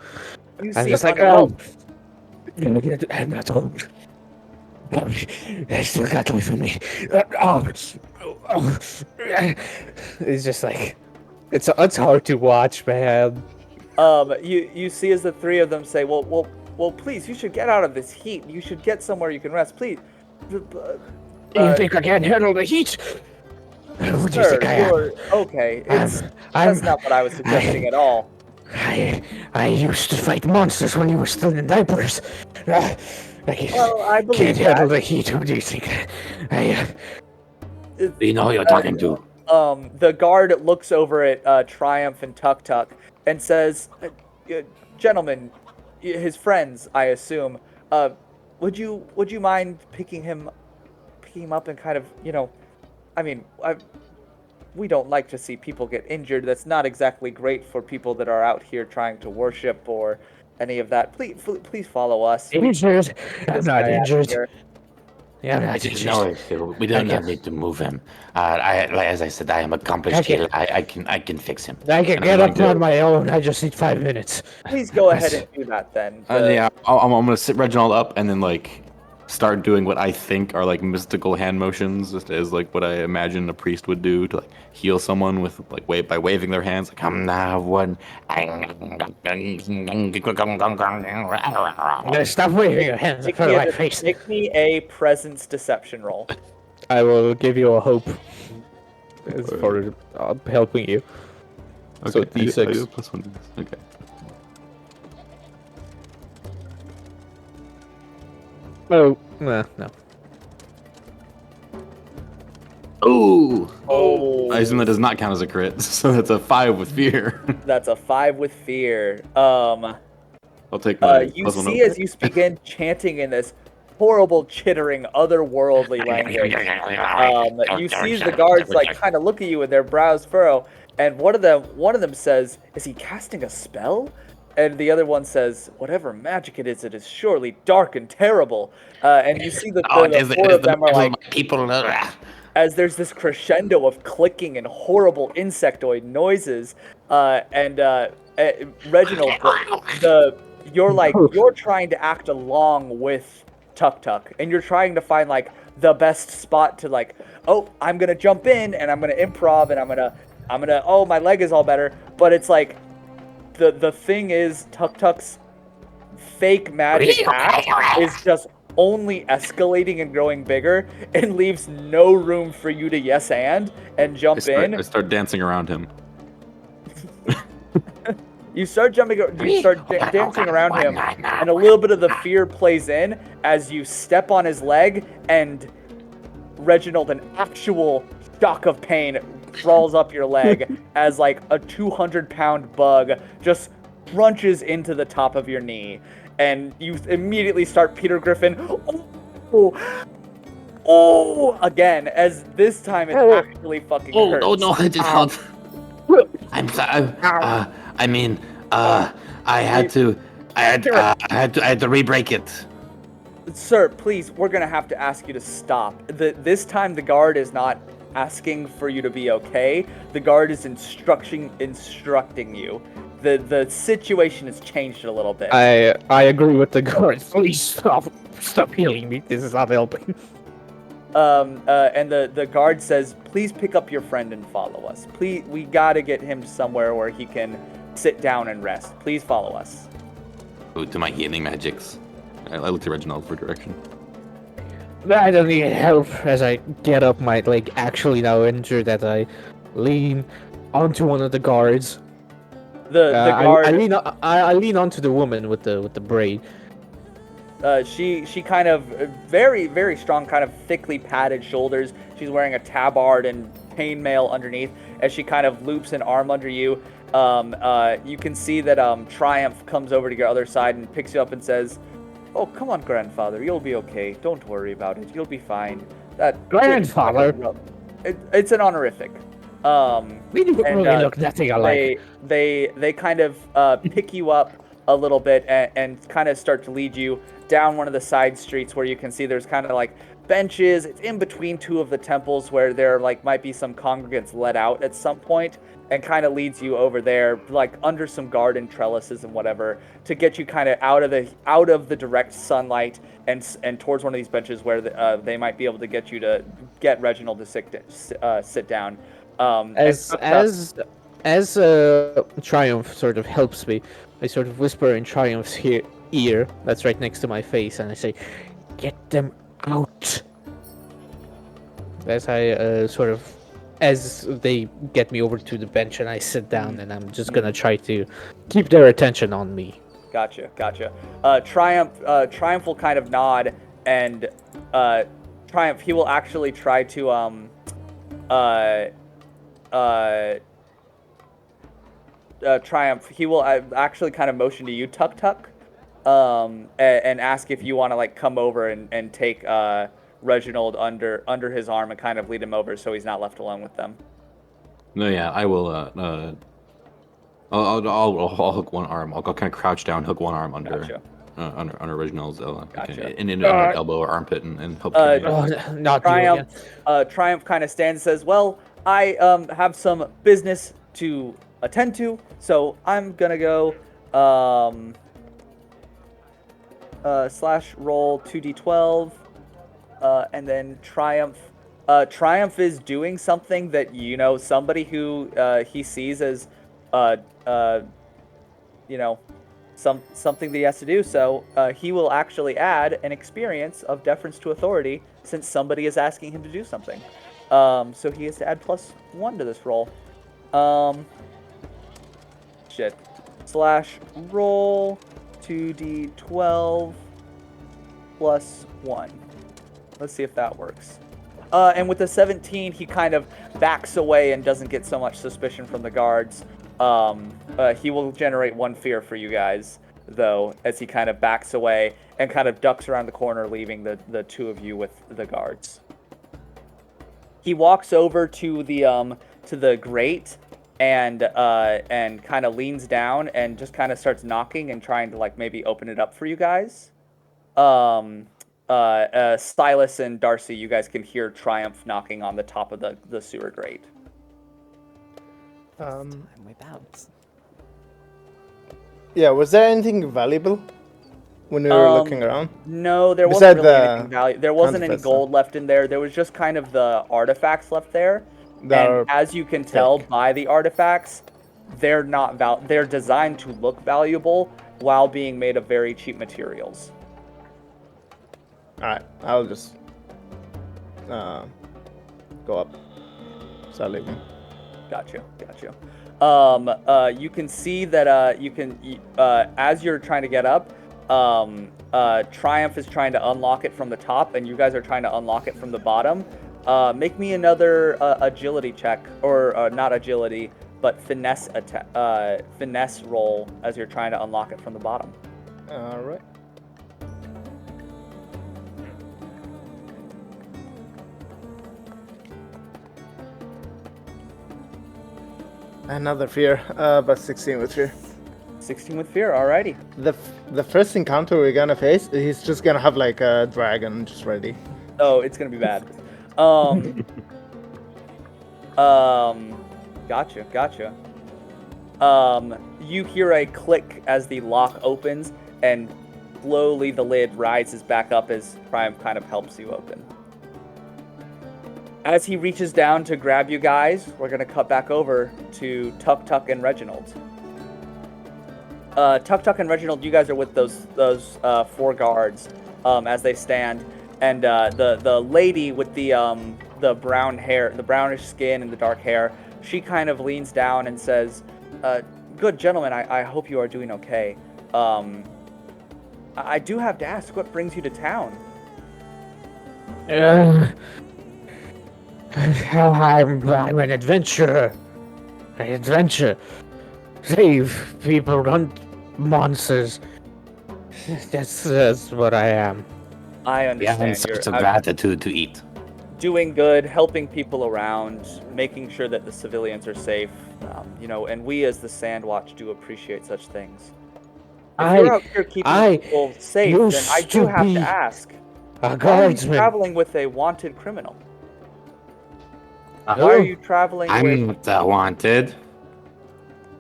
[SPEAKER 1] You
[SPEAKER 2] I'm
[SPEAKER 1] seem
[SPEAKER 2] just like,
[SPEAKER 1] unwell.
[SPEAKER 2] I'm not old. I still got away from me. It's just like it's hard to watch, man.
[SPEAKER 1] You see as the three of them say, well, please, you should get out of this heat. You should get somewhere you can rest, please.
[SPEAKER 2] Do you think I can handle the heat? What do you think I am?
[SPEAKER 1] Okay, that's not what I was suggesting at all.
[SPEAKER 2] I used to fight monsters when you were still in diapers. I
[SPEAKER 1] Well, I believe
[SPEAKER 2] can't handle
[SPEAKER 1] that.
[SPEAKER 2] the heat. What do you think? I,
[SPEAKER 4] Do you know who you're talking to?
[SPEAKER 1] The guard looks over at Triumph and Tuk'Tuk and says, "Gentlemen, his friends, I assume. Would you mind picking him up and kind of, I mean, we don't like to see people get injured. That's not exactly great for people that are out here trying to worship or any of that. Please follow us.
[SPEAKER 2] injured? I'm
[SPEAKER 1] This
[SPEAKER 2] not
[SPEAKER 1] guy out
[SPEAKER 2] injured.
[SPEAKER 1] here."
[SPEAKER 2] Yeah, I'm
[SPEAKER 4] I
[SPEAKER 2] not
[SPEAKER 4] didn't
[SPEAKER 2] injured.
[SPEAKER 4] know if we do not need to move him. As I said, I am accomplished
[SPEAKER 2] Okay.
[SPEAKER 4] healer. I can fix him.
[SPEAKER 2] I can
[SPEAKER 3] And
[SPEAKER 2] get
[SPEAKER 3] I'm
[SPEAKER 2] up
[SPEAKER 3] going to-
[SPEAKER 2] on my own. I just need 5 minutes.
[SPEAKER 1] Please go ahead and do that then.
[SPEAKER 3] Yeah, I'm gonna sit Reginald up and then like start doing what I think are like mystical hand motions, just as like what I imagine a priest would do to like heal someone with like by waving their hands. Like,
[SPEAKER 4] Come now, one.
[SPEAKER 2] Stop waving your hands in front of my face.
[SPEAKER 1] Make me a presence deception roll.
[SPEAKER 2] I will give you a hope as for helping you. So
[SPEAKER 3] okay, I
[SPEAKER 2] D6.
[SPEAKER 3] do +1 to this. Okay.
[SPEAKER 2] Oh, no.
[SPEAKER 3] Ooh.
[SPEAKER 1] Oh,
[SPEAKER 3] I assume that does not count as a crit, so that's a 5 with fear.
[SPEAKER 1] that's a 5 with fear.
[SPEAKER 3] I'll take my
[SPEAKER 1] You
[SPEAKER 3] +1
[SPEAKER 1] see
[SPEAKER 3] up.
[SPEAKER 1] as you begin chanting in this horrible, chittering, otherworldly language. You see the guards like kind of look at you with their brows furrow, and one of them says, "Is he casting a spell?" And the other one says, "Whatever magic it is surely dark and terrible." And you see the four of them are like,
[SPEAKER 4] people.
[SPEAKER 1] as there's this crescendo of clicking and horrible insectoid noises, Reginald, you're trying to act along with Tuk'Tuk, and you're trying to find like the best spot to like, oh, I'm gonna jump in and I'm gonna improv and I'm gonna oh, my leg is all better, but it's like the thing is Tuk'Tuk's fake magic act is just only escalating and growing bigger and leaves no room for you to yes and jump in.
[SPEAKER 3] I start dancing around him.
[SPEAKER 1] You start dancing around him, and a little bit of the fear plays in as you step on his leg, and Reginald, an actual shock of pain crawls up your leg as like a 200-pound bug just crunches into the top of your knee, and you immediately start Peter Griffin. Oh, again, as this time it actually fucking hurts.
[SPEAKER 4] Oh no, it is not. I'm sorry. I had to re-break it.
[SPEAKER 1] Sir, please, we're gonna have to ask you to stop. This time the guard is not asking for you to be okay. The guard is instructing you. The situation has changed a little bit.
[SPEAKER 2] I agree with the guard. Please stop healing me. This is not helping.
[SPEAKER 1] And the guard says, please pick up your friend and follow us. Please, we gotta get him somewhere where he can sit down and rest. Please follow us.
[SPEAKER 3] To my healing magics. I look to Reginald for direction.
[SPEAKER 2] I don't need help as I get up, my leg actually now injured, that I lean onto one of the guards.
[SPEAKER 1] The guard.
[SPEAKER 2] I lean onto the woman with the braid.
[SPEAKER 1] She kind of very, very strong, kind of thickly padded shoulders. She's wearing a tabard and chainmail underneath as she kind of loops an arm under you. You can see that Triumph comes over to your other side and picks you up and says, "Oh, come on, grandfather. You'll be okay. Don't worry about it. You'll be fine."
[SPEAKER 2] Grandfather?
[SPEAKER 1] It's an honorific.
[SPEAKER 2] We really look nothing alike.
[SPEAKER 1] They kind of pick you up a little bit and kind of start to lead you down one of the side streets where you can see there's kind of like benches. It's in between two of the temples where there like might be some congregants let out at some point, and kind of leads you over there like under some garden trellises and whatever to get you kind of out of the direct sunlight and towards one of these benches where they might be able to get you to get Reginald to sit down. As
[SPEAKER 2] Triumph sort of helps me, I sort of whisper in Triumph's ear that's right next to my face, and I say, "Get them out." As I sort of as they get me over to the bench and I sit down, and I'm just gonna try to keep their attention on me.
[SPEAKER 1] Gotcha. Triumph will kind of nod, and Triumph, he will actually try to Triumph, he will actually kind of motion to you, Tuk'Tuk, and ask if you want to like come over and take Reginald under his arm and kind of lead him over so he's not left alone with them.
[SPEAKER 3] No, yeah, I will. I'll hook one arm. I'll go kind of crouch down, hook one arm under
[SPEAKER 1] Gotcha.
[SPEAKER 3] under Reginald's
[SPEAKER 1] Gotcha.
[SPEAKER 3] and in under elbow or armpit and help. carry him.
[SPEAKER 2] Not
[SPEAKER 1] Triumph,
[SPEAKER 2] you again.
[SPEAKER 1] Triumph kind of stands and says, "Well, I have some business to attend to, so I'm gonna go slash roll 2d12, and then Triumph. Triumph is doing something that somebody who he sees as something that he has to do. So he will actually add an experience of deference to authority since somebody is asking him to do something. So he has to add +1 to this roll. Slash roll 2d12 +1. Let's see if that works. And with the 17, he kind of backs away and doesn't get so much suspicion from the guards. He will generate 1 fear for you guys, though, as he kind of backs away and kind of ducks around the corner, leaving the two of you with the guards. He walks over to the grate and kind of leans down and just kind of starts knocking and trying to like maybe open it up for you guys. Sylas and Darcy, you guys can hear Triumph knocking on the top of the sewer grate.
[SPEAKER 5] Time we bounce.
[SPEAKER 6] Yeah, was there anything valuable when we were looking around?
[SPEAKER 1] No, there
[SPEAKER 6] Besides
[SPEAKER 1] wasn't really
[SPEAKER 6] the
[SPEAKER 1] anything valuable. There wasn't any
[SPEAKER 6] counterfeit
[SPEAKER 1] gold left in there. There was just kind of the artifacts left there. And as you can tell by the artifacts, they're not they're designed to look valuable while being made of very cheap materials.
[SPEAKER 6] Alright, I'll just go up. Start leaving.
[SPEAKER 1] Gotcha. You can see that as you're trying to get up, Triumph is trying to unlock it from the top, and you guys are trying to unlock it from the bottom. Make me another agility check, or not agility, but finesse roll as you're trying to unlock it from the bottom.
[SPEAKER 6] Alright. Another fear, but 16 with fear.
[SPEAKER 1] 16 with fear, alrighty.
[SPEAKER 6] The first encounter we're gonna face, he's just gonna have like a dragon just ready.
[SPEAKER 1] Oh, it's gonna be bad. Gotcha. You hear a click as the lock opens, and slowly the lid rises back up as Triumph kind of helps you open. As he reaches down to grab you guys, we're gonna cut back over to Tuk'Tuk and Reginald. Tuk'Tuk and Reginald, you guys are with those 4 guards as they stand, and the lady with the brown hair, the brownish skin and the dark hair, she kind of leans down and says, "Good gentlemen, I hope you are doing okay. I do have to ask, what brings you to town?"
[SPEAKER 2] I'm an adventurer. An adventure. Save people, hunt monsters. That's what I am.
[SPEAKER 1] I
[SPEAKER 4] We
[SPEAKER 1] understand.
[SPEAKER 4] have such a
[SPEAKER 1] You're
[SPEAKER 4] gratitude to eat.
[SPEAKER 1] doing good, helping people around, making sure that the civilians are safe. And we as the Sandwatch do appreciate such things. If you're out here keeping people safe, then I do have to ask.
[SPEAKER 2] A
[SPEAKER 1] Why are you
[SPEAKER 2] guardsman.
[SPEAKER 1] traveling with a wanted criminal?
[SPEAKER 2] Oh.
[SPEAKER 1] Why are you traveling
[SPEAKER 4] I'm
[SPEAKER 1] with...
[SPEAKER 4] not wanted.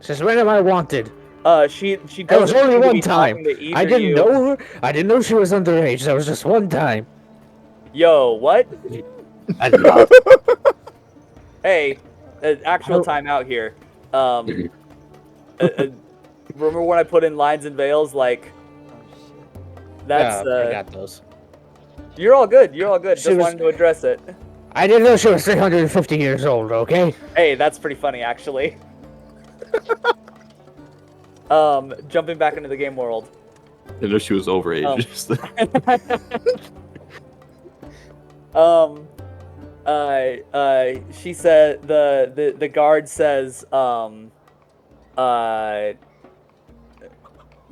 [SPEAKER 2] Since when am I wanted?
[SPEAKER 1] She
[SPEAKER 2] That was
[SPEAKER 1] doesn't
[SPEAKER 2] only
[SPEAKER 1] seem to
[SPEAKER 2] one
[SPEAKER 1] be
[SPEAKER 2] time.
[SPEAKER 1] talking to either
[SPEAKER 2] I didn't
[SPEAKER 1] you.
[SPEAKER 2] know her. I didn't know she was underage. That was just one time.
[SPEAKER 1] Yo, what?
[SPEAKER 4] I love
[SPEAKER 1] Hey, actual timeout here. Remember when I put in lines and veils? Like, that's
[SPEAKER 2] I got those.
[SPEAKER 1] You're all good. Just
[SPEAKER 2] She was-
[SPEAKER 1] wanted to address it.
[SPEAKER 2] I didn't know she was 350 years old, okay?
[SPEAKER 1] Hey, that's pretty funny, actually. Jumping back into the game world.
[SPEAKER 3] I know she was overage.
[SPEAKER 1] She said the guard says,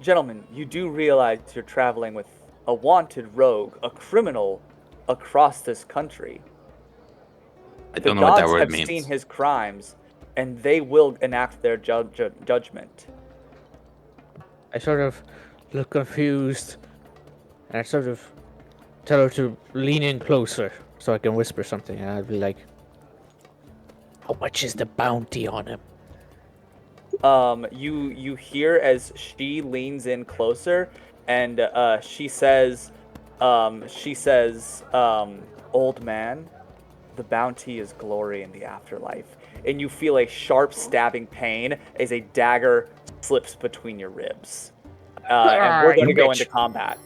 [SPEAKER 1] gentlemen, you do realize you're traveling with a wanted rogue, a criminal, across this country.
[SPEAKER 4] I
[SPEAKER 1] The
[SPEAKER 4] don't know what that
[SPEAKER 1] gods
[SPEAKER 4] word
[SPEAKER 1] have
[SPEAKER 4] means.
[SPEAKER 1] seen his crimes, and they will enact their judgment.
[SPEAKER 2] I sort of look confused, and I sort of tell her to lean in closer so I can whisper something, and I'd be like, "How much is the bounty on him?"
[SPEAKER 1] You hear as she leans in closer, and she says, old man, the bounty is glory in the afterlife. And you feel a sharp stabbing pain as a dagger slips between your ribs. And we're going to go into combat.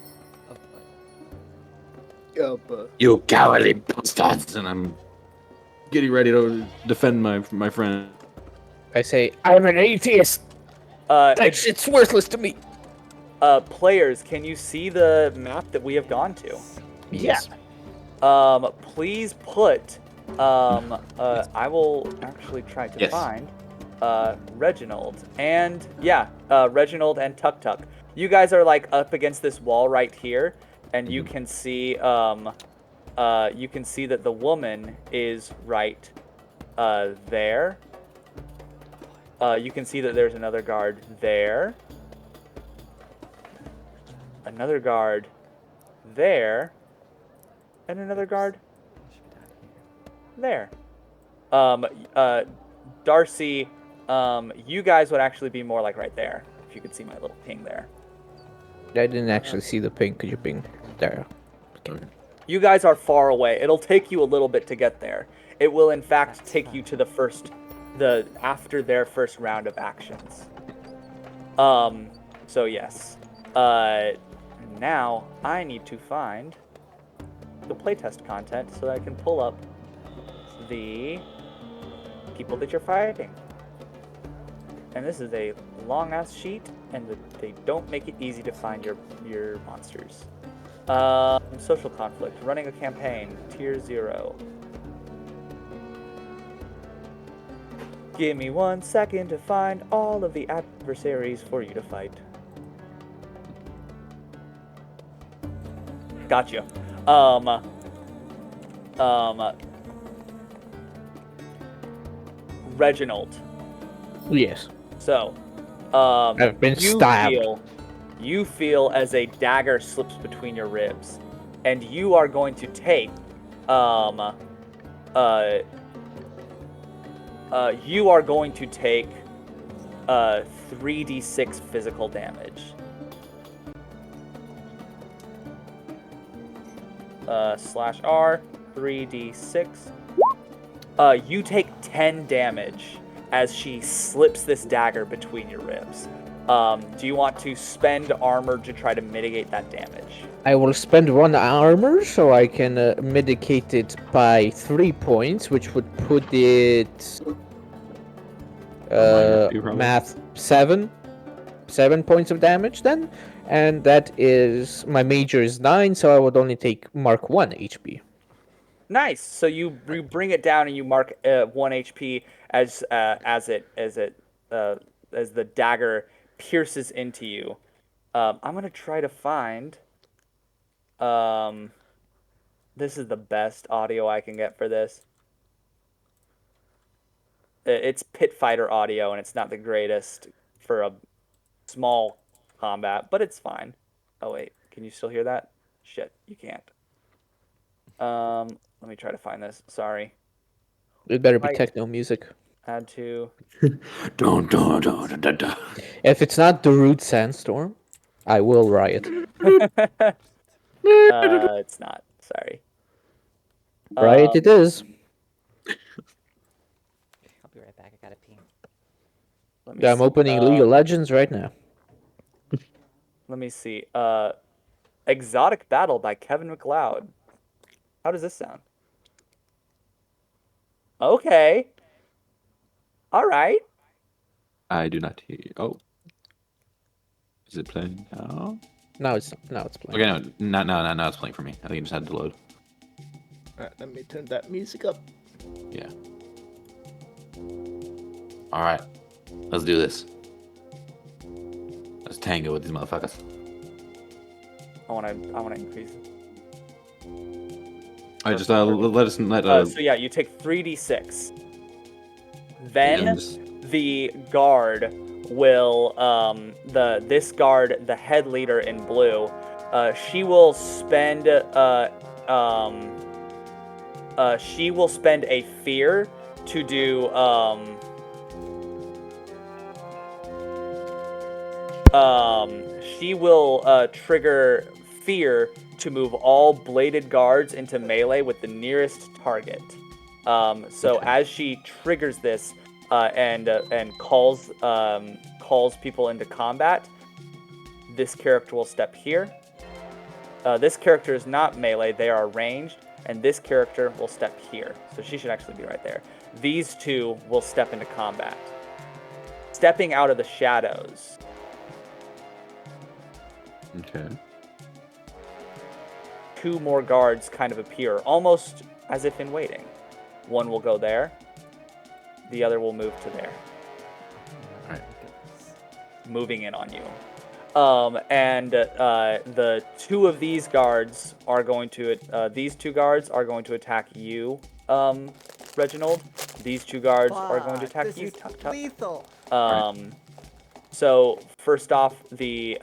[SPEAKER 3] You cowardly bastards! And I'm getting ready to defend my friend.
[SPEAKER 2] I say, "I'm an atheist. That shit's worthless to me."
[SPEAKER 1] Players, can you see the map that we have gone to?
[SPEAKER 2] Yes.
[SPEAKER 1] Please put, I will actually try to find, Reginald and, Reginald and Tuk'Tuk. You guys are, like, up against this wall right here, and you can see, that the woman is right, there. You can see that there's another guard there. Another guard there. And another guard there. Darcy, you guys would actually be more like right there, if you could see my little ping there.
[SPEAKER 2] I didn't actually see the ping. Could you ping there? Okay.
[SPEAKER 1] You guys are far away. It'll take you a little bit to get there. It will, in fact, take you to after their first round of actions. So yes. Now I need to find the playtest content so that I can pull up the people that you're fighting. And this is a long-ass sheet, and they don't make it easy to find your monsters. Social conflict, running a campaign, tier 0. Give me 1 second to find all of the adversaries for you to fight. Gotcha. Reginald.
[SPEAKER 2] Yes.
[SPEAKER 1] So,
[SPEAKER 2] I've been stabbed.
[SPEAKER 1] You feel as a dagger slips between your ribs, and you are going to take, 3d6 physical damage. /R, 3d6. You take 10 damage as she slips this dagger between your ribs. Do you want to spend armor to try to mitigate that damage?
[SPEAKER 2] I will spend 1 armor so I can mitigate it by 3 points, which would put it math 7 points of damage then, and that is my major is 9, so I would only take mark 1 HP.
[SPEAKER 1] Nice. So you bring it down and you mark 1 HP as the dagger pierces into you. I'm gonna try to find. This is the best audio I can get for this. It's pit fighter audio, and it's not the greatest for a small combat, but it's fine. Oh wait, can you still hear that? Shit, you can't. Let me try to find this. Sorry.
[SPEAKER 2] It better be techno music.
[SPEAKER 1] Add to.
[SPEAKER 2] If it's not the Root Sandstorm, I will riot.
[SPEAKER 1] It's not. Sorry.
[SPEAKER 2] Riot it is.
[SPEAKER 5] I'll be right back. I gotta pee.
[SPEAKER 2] I'm opening League of Legends right now.
[SPEAKER 1] Let me see. Exotic Battle by Kevin MacLeod. How does this sound? Okay. All right.
[SPEAKER 3] I do not hear. Oh, is it playing now?
[SPEAKER 2] Now it's playing.
[SPEAKER 3] Okay, no, now it's playing for me. I think it just had to load.
[SPEAKER 6] Alright, let me turn that music up.
[SPEAKER 3] Yeah. All right, let's do this. Let's tango with these motherfuckers.
[SPEAKER 1] I wanna increase.
[SPEAKER 3] All right, just let us let.
[SPEAKER 1] So yeah, you take 3d6. Then
[SPEAKER 3] just-
[SPEAKER 1] the guard will this guard, the head leader in blue, she will spend a fear to do she will trigger fear to move all bladed guards into melee with the nearest target. So as she triggers this and calls people into combat, this character will step here. This character is not melee; they are ranged, and this character will step here. So she should actually be right there. These two will step into combat. Stepping out of the shadows.
[SPEAKER 3] Okay.
[SPEAKER 1] Two more guards kind of appear, almost as if in waiting. One will go there. The other will move to there.
[SPEAKER 3] Alright.
[SPEAKER 1] Moving in on you. And the two of these guards are going to these two guards are going to attack you, Reginald. These two guards are going to attack you, Tuk'Tuk.
[SPEAKER 5] Lethal.
[SPEAKER 1] So first off, the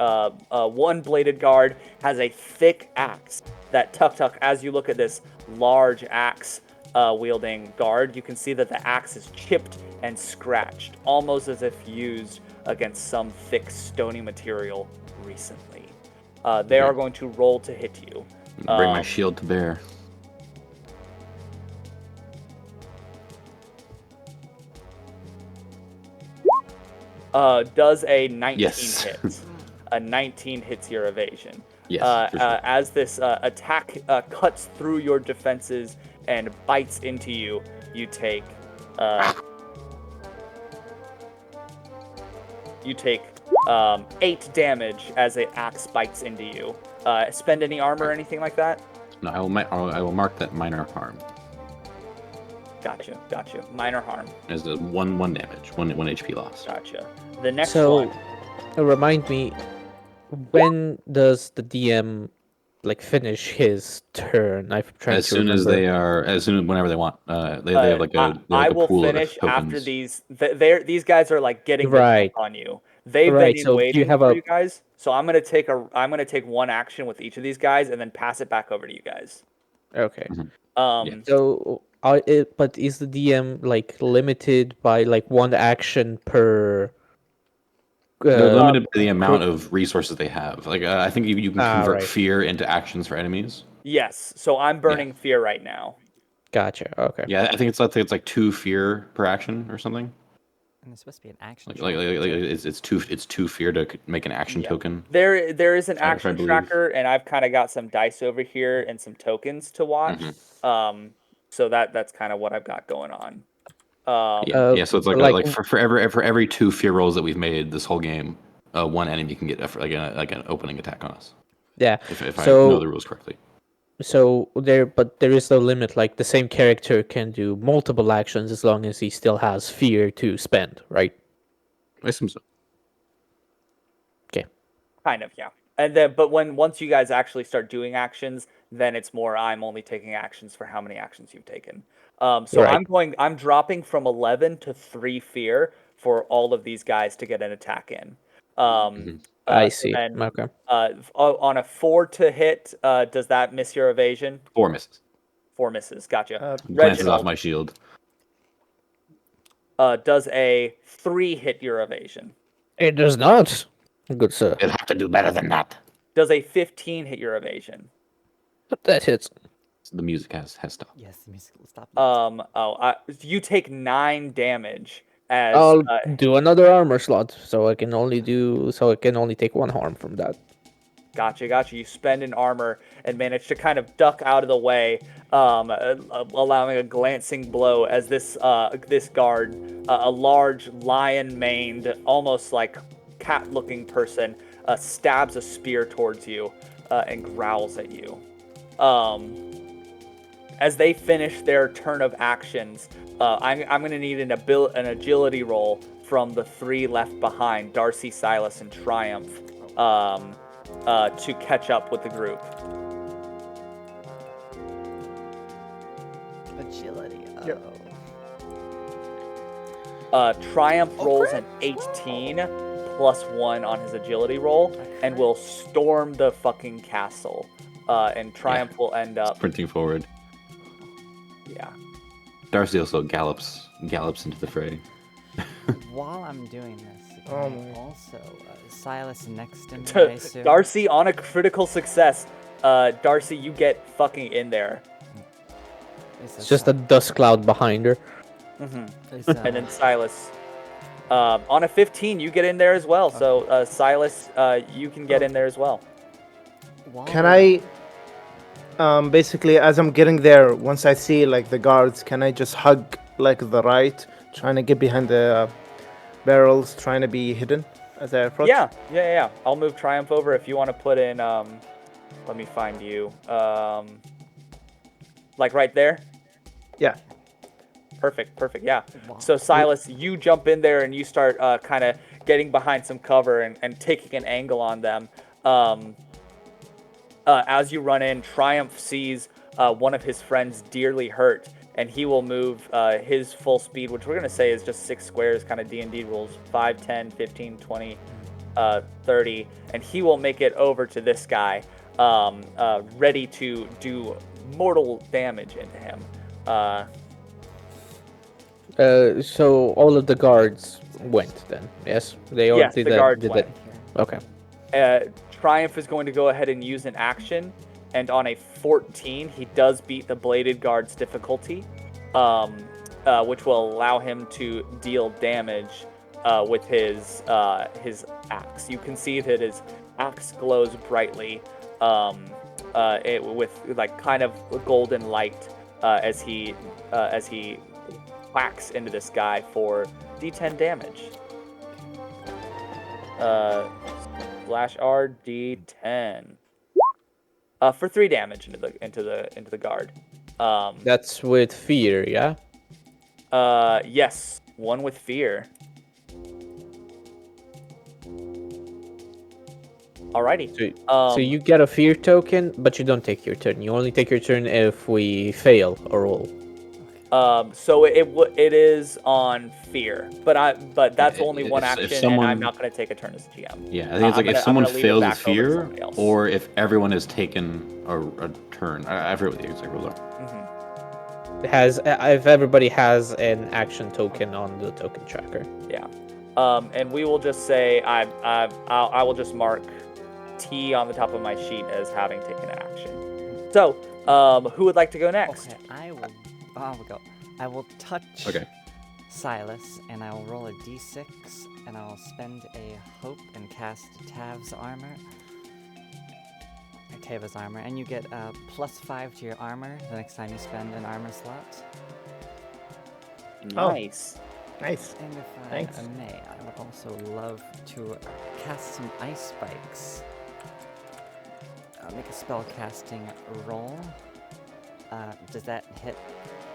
[SPEAKER 1] one-bladed guard has a thick axe that Tuk'Tuk, as you look at this large axe wielding guard, you can see that the axe is chipped and scratched, almost as if used against some thick stony material recently. They are going to roll to hit you.
[SPEAKER 3] Bring my shield to bear.
[SPEAKER 1] Does a 19
[SPEAKER 3] Yes.
[SPEAKER 1] hit? A 19 hits your evasion.
[SPEAKER 3] Yes, for sure.
[SPEAKER 1] As this attack cuts through your defenses and bites into you, you take 8 damage as an axe bites into you. Spend any armor or anything like that?
[SPEAKER 3] No, I will mark that minor harm
[SPEAKER 1] Gotcha. Minor harm.
[SPEAKER 3] as a one damage, one HP loss.
[SPEAKER 1] Gotcha. The next
[SPEAKER 2] So,
[SPEAKER 1] one.
[SPEAKER 2] remind me, when does the DM finish his turn? I'm trying
[SPEAKER 3] As
[SPEAKER 2] to
[SPEAKER 3] soon as
[SPEAKER 2] remember.
[SPEAKER 3] whenever they want. They have like a
[SPEAKER 1] I
[SPEAKER 3] a
[SPEAKER 1] will
[SPEAKER 3] pool
[SPEAKER 1] finish
[SPEAKER 3] of
[SPEAKER 1] after
[SPEAKER 3] tokens.
[SPEAKER 1] these. These guys are like getting the
[SPEAKER 2] Right.
[SPEAKER 1] jump on you. They've
[SPEAKER 2] Right,
[SPEAKER 1] been
[SPEAKER 2] so do you
[SPEAKER 1] waiting
[SPEAKER 2] have
[SPEAKER 1] for
[SPEAKER 2] a-
[SPEAKER 1] you guys. So I'm gonna take one action with each of these guys and then pass it back over to you guys.
[SPEAKER 2] Okay.
[SPEAKER 3] Yeah.
[SPEAKER 2] So, but is the DM limited by one action per?
[SPEAKER 3] They're
[SPEAKER 2] Uh,
[SPEAKER 3] limited by the amount of resources they have. I think you can convert
[SPEAKER 2] right.
[SPEAKER 3] fear into actions for enemies.
[SPEAKER 1] Yes. So I'm burning fear right now.
[SPEAKER 2] Gotcha. Okay.
[SPEAKER 3] Yeah, I think it's like 2 fear per action or something.
[SPEAKER 5] And it's supposed to be an action.
[SPEAKER 3] Like it's two fear to make an action
[SPEAKER 1] Yeah.
[SPEAKER 3] token.
[SPEAKER 1] There is an
[SPEAKER 3] If I
[SPEAKER 1] action
[SPEAKER 3] believe.
[SPEAKER 1] tracker, and I've kind of got some dice over here and some tokens to watch. So that's kind of what I've got going on.
[SPEAKER 3] Yeah, so it's like for every 2 fear rolls that we've made this whole game, one enemy can get an opening attack on us.
[SPEAKER 2] Yeah.
[SPEAKER 3] If I
[SPEAKER 2] So-
[SPEAKER 3] know the rules correctly.
[SPEAKER 2] So there is no limit. Like the same character can do multiple actions as long as he still has fear to spend, right?
[SPEAKER 3] I assume so.
[SPEAKER 2] Okay.
[SPEAKER 1] Kind of, yeah. And then, but once you guys actually start doing actions, then it's more I'm only taking actions for how many actions you've taken. So
[SPEAKER 2] Right.
[SPEAKER 1] I'm dropping from 11 to 3 fear for all of these guys to get an attack in.
[SPEAKER 2] I see.
[SPEAKER 1] And
[SPEAKER 2] Okay.
[SPEAKER 1] on a 4 to hit, does that miss your evasion?
[SPEAKER 3] 4 misses.
[SPEAKER 1] 4 misses. Gotcha.
[SPEAKER 3] Glances off
[SPEAKER 1] Reginald,
[SPEAKER 3] my shield.
[SPEAKER 1] does a 3 hit your evasion?
[SPEAKER 2] It does not. Good sir.
[SPEAKER 4] You'll have to do better than that.
[SPEAKER 1] Does a 15 hit your evasion?
[SPEAKER 2] That hits.
[SPEAKER 3] The music has stopped.
[SPEAKER 5] Yes, the music will stop.
[SPEAKER 1] You take 9 damage as
[SPEAKER 2] I'll do another armor slot, so I can only take 1 harm from that.
[SPEAKER 1] Gotcha. You spend an armor and manage to kind of duck out of the way allowing a glancing blow as this guard, a large lion-maned, almost like cat-looking person, stabs a spear towards you and growls at you. As they finish their turn of actions, I'm going to need an agility roll from the 3 left behind, Darcy, Sylas, and Triumph, to catch up with the group.
[SPEAKER 5] Agility.
[SPEAKER 6] Yep.
[SPEAKER 1] Triumph rolls an 18 plus 1 on his agility roll and will storm the fucking castle. And Triumph will end up
[SPEAKER 3] sprinting forward.
[SPEAKER 1] Yeah.
[SPEAKER 3] Darcy also gallops into the fray.
[SPEAKER 5] While I'm doing this,
[SPEAKER 6] Oh
[SPEAKER 5] can I
[SPEAKER 6] my.
[SPEAKER 5] also Sylas next to me, I assume?
[SPEAKER 1] Darcy, on a critical success, Darcy, you get fucking in there.
[SPEAKER 2] It's just a dust cloud behind her.
[SPEAKER 5] Is,
[SPEAKER 1] And then Sylas. On a 15, you get in there as well. So, Sylas, you can get in there as well.
[SPEAKER 6] Can I, basically, as I'm getting there, once I see like the guards, can I just hug like the right, trying to get behind the barrels, trying to be hidden as I approach?
[SPEAKER 1] Yeah. I'll move Triumph over if you want to put in. Let me find you. Like right there.
[SPEAKER 6] Yeah.
[SPEAKER 1] Perfect. Yeah.
[SPEAKER 5] Wow.
[SPEAKER 1] So Sylas, you jump in there and you start kind of getting behind some cover and taking an angle on them. As you run in, Triumph sees one of his friends dearly hurt, and he will move his full speed, which we're going to say is just 6 squares, kind of D&D rules, 5, 10, 15, 20, 30, and he will make it over to this guy, ready to do mortal damage into him.
[SPEAKER 2] So all of the guards went then, yes? They all
[SPEAKER 1] Yes,
[SPEAKER 2] did
[SPEAKER 1] the
[SPEAKER 2] that.
[SPEAKER 1] guards
[SPEAKER 2] Did
[SPEAKER 1] went.
[SPEAKER 2] that. Okay.
[SPEAKER 1] Triumph is going to go ahead and use an action, and on a 14, he does beat the bladed guard's difficulty, which will allow him to deal damage with his axe. You can see that his axe glows brightly with like kind of golden light as he whacks into this guy for D10 damage. Slash R D10 for 3 damage into the guard.
[SPEAKER 2] That's with fear, yeah?
[SPEAKER 1] Yes, 1 with fear. Alrighty.
[SPEAKER 2] So you get a fear token, but you don't take your turn. You only take your turn if we fail a roll.
[SPEAKER 1] So it is on fear, but that's only one
[SPEAKER 3] If
[SPEAKER 1] action,
[SPEAKER 3] someone-
[SPEAKER 1] and I'm not going to take a turn as a GM.
[SPEAKER 3] Yeah, I think it's like if
[SPEAKER 1] I'm
[SPEAKER 3] someone
[SPEAKER 1] gonna leave it
[SPEAKER 3] fails
[SPEAKER 1] back
[SPEAKER 3] with
[SPEAKER 1] over to
[SPEAKER 3] fear,
[SPEAKER 1] somebody else.
[SPEAKER 3] or if everyone has taken a turn. I forget what the exact rules are.
[SPEAKER 2] It has if everybody has an action token on the token tracker.
[SPEAKER 1] Yeah. And we will just say I will just mark T on the top of my sheet as having taken action. So, who would like to go next?
[SPEAKER 5] Okay, I will. I'll go. I will touch
[SPEAKER 3] Okay.
[SPEAKER 5] Sylas, and I will roll a d6, and I will spend a hope and cast Tav's armor. Or Tava's armor, and you get +5 to your armor the next time you spend an armor slot.
[SPEAKER 1] Nice.
[SPEAKER 6] Nice.
[SPEAKER 5] And if I
[SPEAKER 6] Thanks.
[SPEAKER 5] may, I would also love to cast some ice spikes. Make a spell casting roll. Does that hit?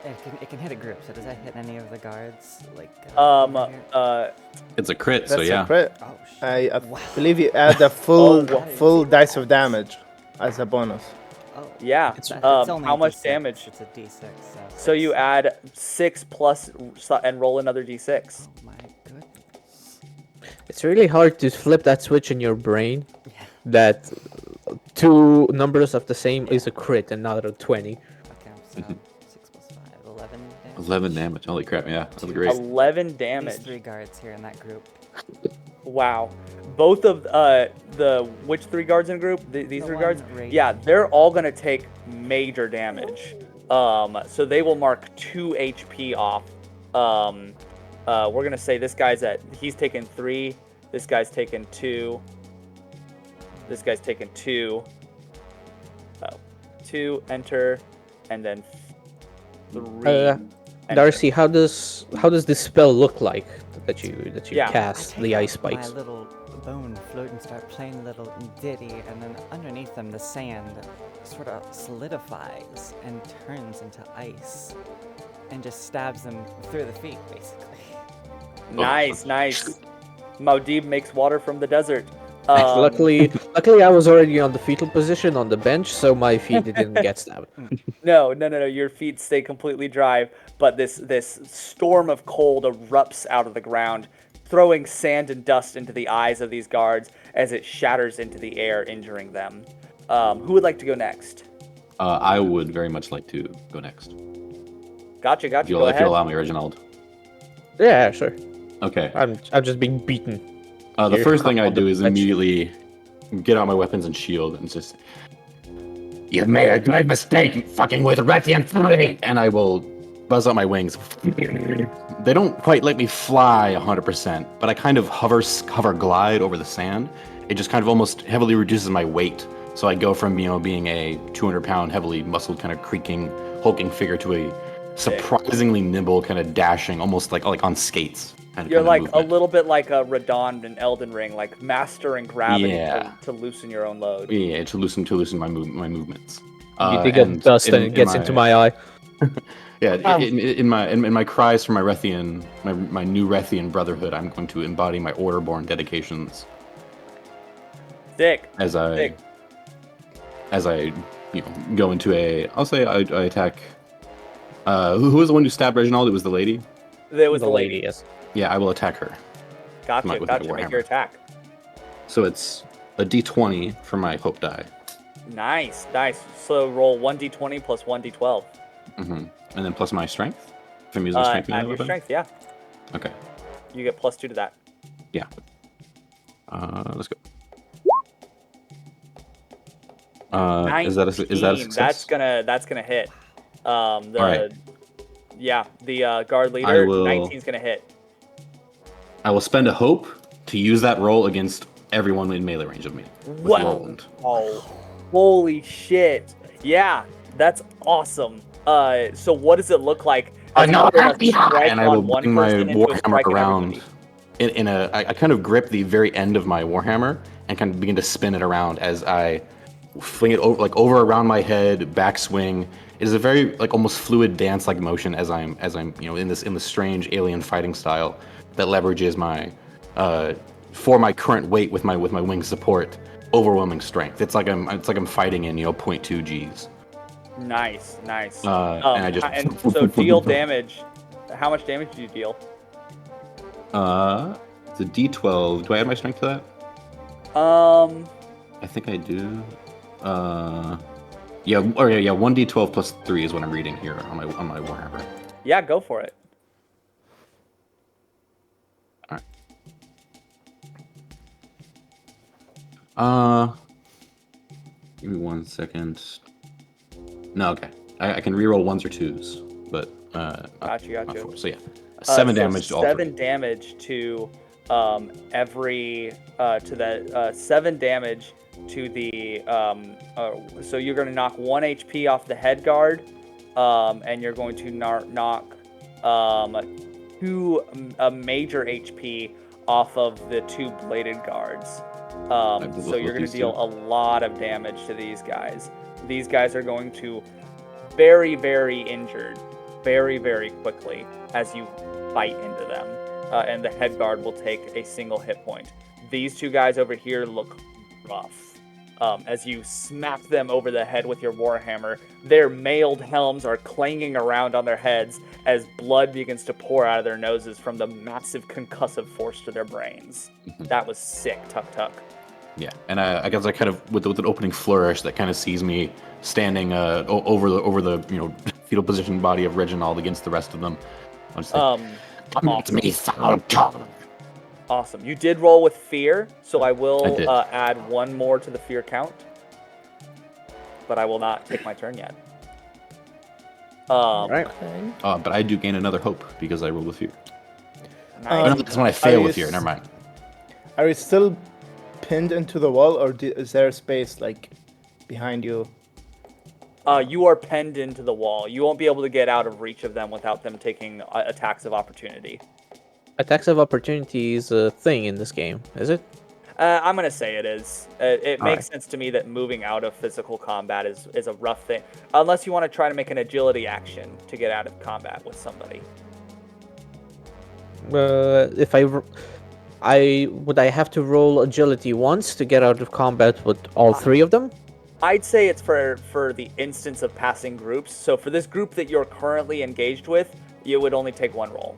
[SPEAKER 5] It can hit a group. So does that hit any of the guards? Like. Over here?
[SPEAKER 3] It's a crit,
[SPEAKER 6] That's
[SPEAKER 3] so yeah.
[SPEAKER 6] a crit.
[SPEAKER 5] Oh shit.
[SPEAKER 6] I
[SPEAKER 5] Wow.
[SPEAKER 6] believe you add a full
[SPEAKER 1] Oh, wow.
[SPEAKER 6] full dice of damage as a bonus.
[SPEAKER 5] Oh.
[SPEAKER 1] Yeah.
[SPEAKER 5] It's only
[SPEAKER 1] How
[SPEAKER 5] a
[SPEAKER 1] much
[SPEAKER 5] D6.
[SPEAKER 1] damage?
[SPEAKER 5] It's a D6.
[SPEAKER 1] So you add 6 plus and roll another D6.
[SPEAKER 5] Oh my goodness.
[SPEAKER 2] It's really hard to flip that switch in your brain.
[SPEAKER 5] Yeah.
[SPEAKER 2] That 2 numbers of the same is a crit and not a 20.
[SPEAKER 5] Okay, so 6 plus 5, 11 damage.
[SPEAKER 3] 11 damage. Holy crap! Yeah, that was great.
[SPEAKER 1] 11 damage.
[SPEAKER 5] These 3 guards here in that group.
[SPEAKER 1] Wow. Both of which 3 guards in the group? These
[SPEAKER 5] The
[SPEAKER 1] 3
[SPEAKER 5] one
[SPEAKER 1] guards?
[SPEAKER 5] right
[SPEAKER 1] Yeah, they're all gonna take major damage. So they will mark 2 HP off. We're gonna say he's taken 3. This guy's taken 2. This guy's taken 2. 2, enter, and then 3.
[SPEAKER 2] Darcy, how does this spell look like that you
[SPEAKER 1] Yeah.
[SPEAKER 2] cast
[SPEAKER 5] I
[SPEAKER 2] the
[SPEAKER 5] take
[SPEAKER 2] ice
[SPEAKER 5] out my
[SPEAKER 2] spikes?
[SPEAKER 5] little bone flute and start playing a little ditty, and then underneath them the sand sort of solidifies and turns into ice, and just stabs them through the feet, basically.
[SPEAKER 1] Nice. Maudib makes water from the desert.
[SPEAKER 2] Luckily, I was already on the fetal position on the bench, so my feet didn't get stabbed.
[SPEAKER 1] No. Your feet stay completely dry, but this storm of cold erupts out of the ground, throwing sand and dust into the eyes of these guards as it shatters into the air, injuring them. Who would like to go next?
[SPEAKER 3] I would very much like to go next.
[SPEAKER 1] Gotcha.
[SPEAKER 3] If
[SPEAKER 1] Go
[SPEAKER 3] you
[SPEAKER 1] ahead.
[SPEAKER 3] allow me, Reginald.
[SPEAKER 2] Yeah, sure.
[SPEAKER 3] Okay.
[SPEAKER 2] I'm just being beaten.
[SPEAKER 3] The
[SPEAKER 2] Here,
[SPEAKER 3] first thing I
[SPEAKER 2] on the
[SPEAKER 3] do is
[SPEAKER 2] bench.
[SPEAKER 3] immediately get out my weapons and shield and just,
[SPEAKER 4] You've made a great mistake fucking with Retian 3!
[SPEAKER 3] and I will buzz out my wings. They don't quite let me fly 100%, but I kind of hover glide over the sand. It just kind of almost heavily reduces my weight. So I go from, being a 200-pound, heavily muscled, kind of creaking, hulking figure to a surprisingly nimble, kind of dashing, almost like on skates.
[SPEAKER 1] You're like a little bit like a Radon in Elden Ring, like mastering gravity to loosen your own load.
[SPEAKER 3] Yeah, to loosen my movements.
[SPEAKER 2] You dig up dust and it gets into my eye.
[SPEAKER 3] Yeah, in my cries for my Rethian, my new Rethian brotherhood, I'm going to embody my Orderborn dedications.
[SPEAKER 1] Sick.
[SPEAKER 3] As I go into I'll say I attack. Who was the one who stabbed Reginald? It was the lady.
[SPEAKER 1] There was the lady.
[SPEAKER 2] Yes.
[SPEAKER 3] Yeah, I will attack her.
[SPEAKER 1] Gotcha.
[SPEAKER 3] Make
[SPEAKER 1] Make your attack.
[SPEAKER 3] So it's a D20 for my hope die.
[SPEAKER 1] Nice. So roll 1d20 plus 1d12.
[SPEAKER 3] Mm-hmm. And then plus my strength. If I'm using strength.
[SPEAKER 1] And your strength, yeah.
[SPEAKER 3] Okay.
[SPEAKER 1] You get +2 to that.
[SPEAKER 3] Yeah. Let's go. Is that a success?
[SPEAKER 1] That's gonna hit.
[SPEAKER 3] All right.
[SPEAKER 1] Yeah, the guard leader. 19's gonna hit.
[SPEAKER 3] I will spend a hope to use that roll against everyone in melee range of me.
[SPEAKER 1] Wow. Oh, holy shit. Yeah, that's awesome. So what does it look like?
[SPEAKER 4] And I
[SPEAKER 3] will bring my warhammer around. I kind of grip the very end of my warhammer and kind of begin to spin it around as I fling it over around my head, backswing. It is a very almost fluid dance-like motion as I'm in the strange alien fighting style that leverages my for my current weight with my wing support, overwhelming strength. It's like I'm fighting in 0.2 Gs.
[SPEAKER 1] Nice.
[SPEAKER 3] And
[SPEAKER 1] so deal damage. How much damage do you deal?
[SPEAKER 3] It's a D12. Do I add my strength to that? I think I do. Yeah, 1d12 plus 3 is what I'm reading here on my Warhammer.
[SPEAKER 1] Yeah, go for it.
[SPEAKER 3] Alright. Give me 1 second. No, okay. I can reroll 1s or 2s, but
[SPEAKER 1] Got you.
[SPEAKER 3] not 4. So yeah, 7 damage to all
[SPEAKER 1] 7 damage to every to the 7 damage to the so you're going to knock 1 HP off the head guard, and you're going to knock 2 major HP off of the 2 bladed guards. So you're going to deal a lot of damage to these guys. These guys are going to very, very injured very, very quickly as you bite into them, and the head guard will take a single hit point. These 2 guys over here look rough. As you smack them over the head with your warhammer, their mailed helms are clanging around on their heads as blood begins to pour out of their noses from the massive concussive force to their brains. That was sick, Tuk'Tuk.
[SPEAKER 3] Yeah, and I guess I kind of with an opening flourish that kind of sees me standing over the fetal position body of Reginald against the rest of them. I'll just
[SPEAKER 1] Awesome. You did roll with fear, so I will add 1 more to the fear count. But I will not take my turn yet.
[SPEAKER 2] Right.
[SPEAKER 3] But I do gain another hope because I roll with fear.
[SPEAKER 1] Nice.
[SPEAKER 3] That's when I fail with fear. Never mind.
[SPEAKER 6] Are you still pinned into the wall, or is there space behind you?
[SPEAKER 1] You are penned into the wall. You won't be able to get out of reach of them without them taking attacks of opportunity.
[SPEAKER 2] Attacks of opportunity is a thing in this game, is it?
[SPEAKER 1] I'm gonna say it is. It makes
[SPEAKER 2] Alright.
[SPEAKER 1] sense to me that moving out of physical combat is a rough thing, unless you want to try to make an agility action to get out of combat with somebody.
[SPEAKER 2] If would I have to roll agility once to get out of combat with all three of them?
[SPEAKER 1] I'd say it's for the instance of passing groups. So for this group that you're currently engaged with, you would only take one roll.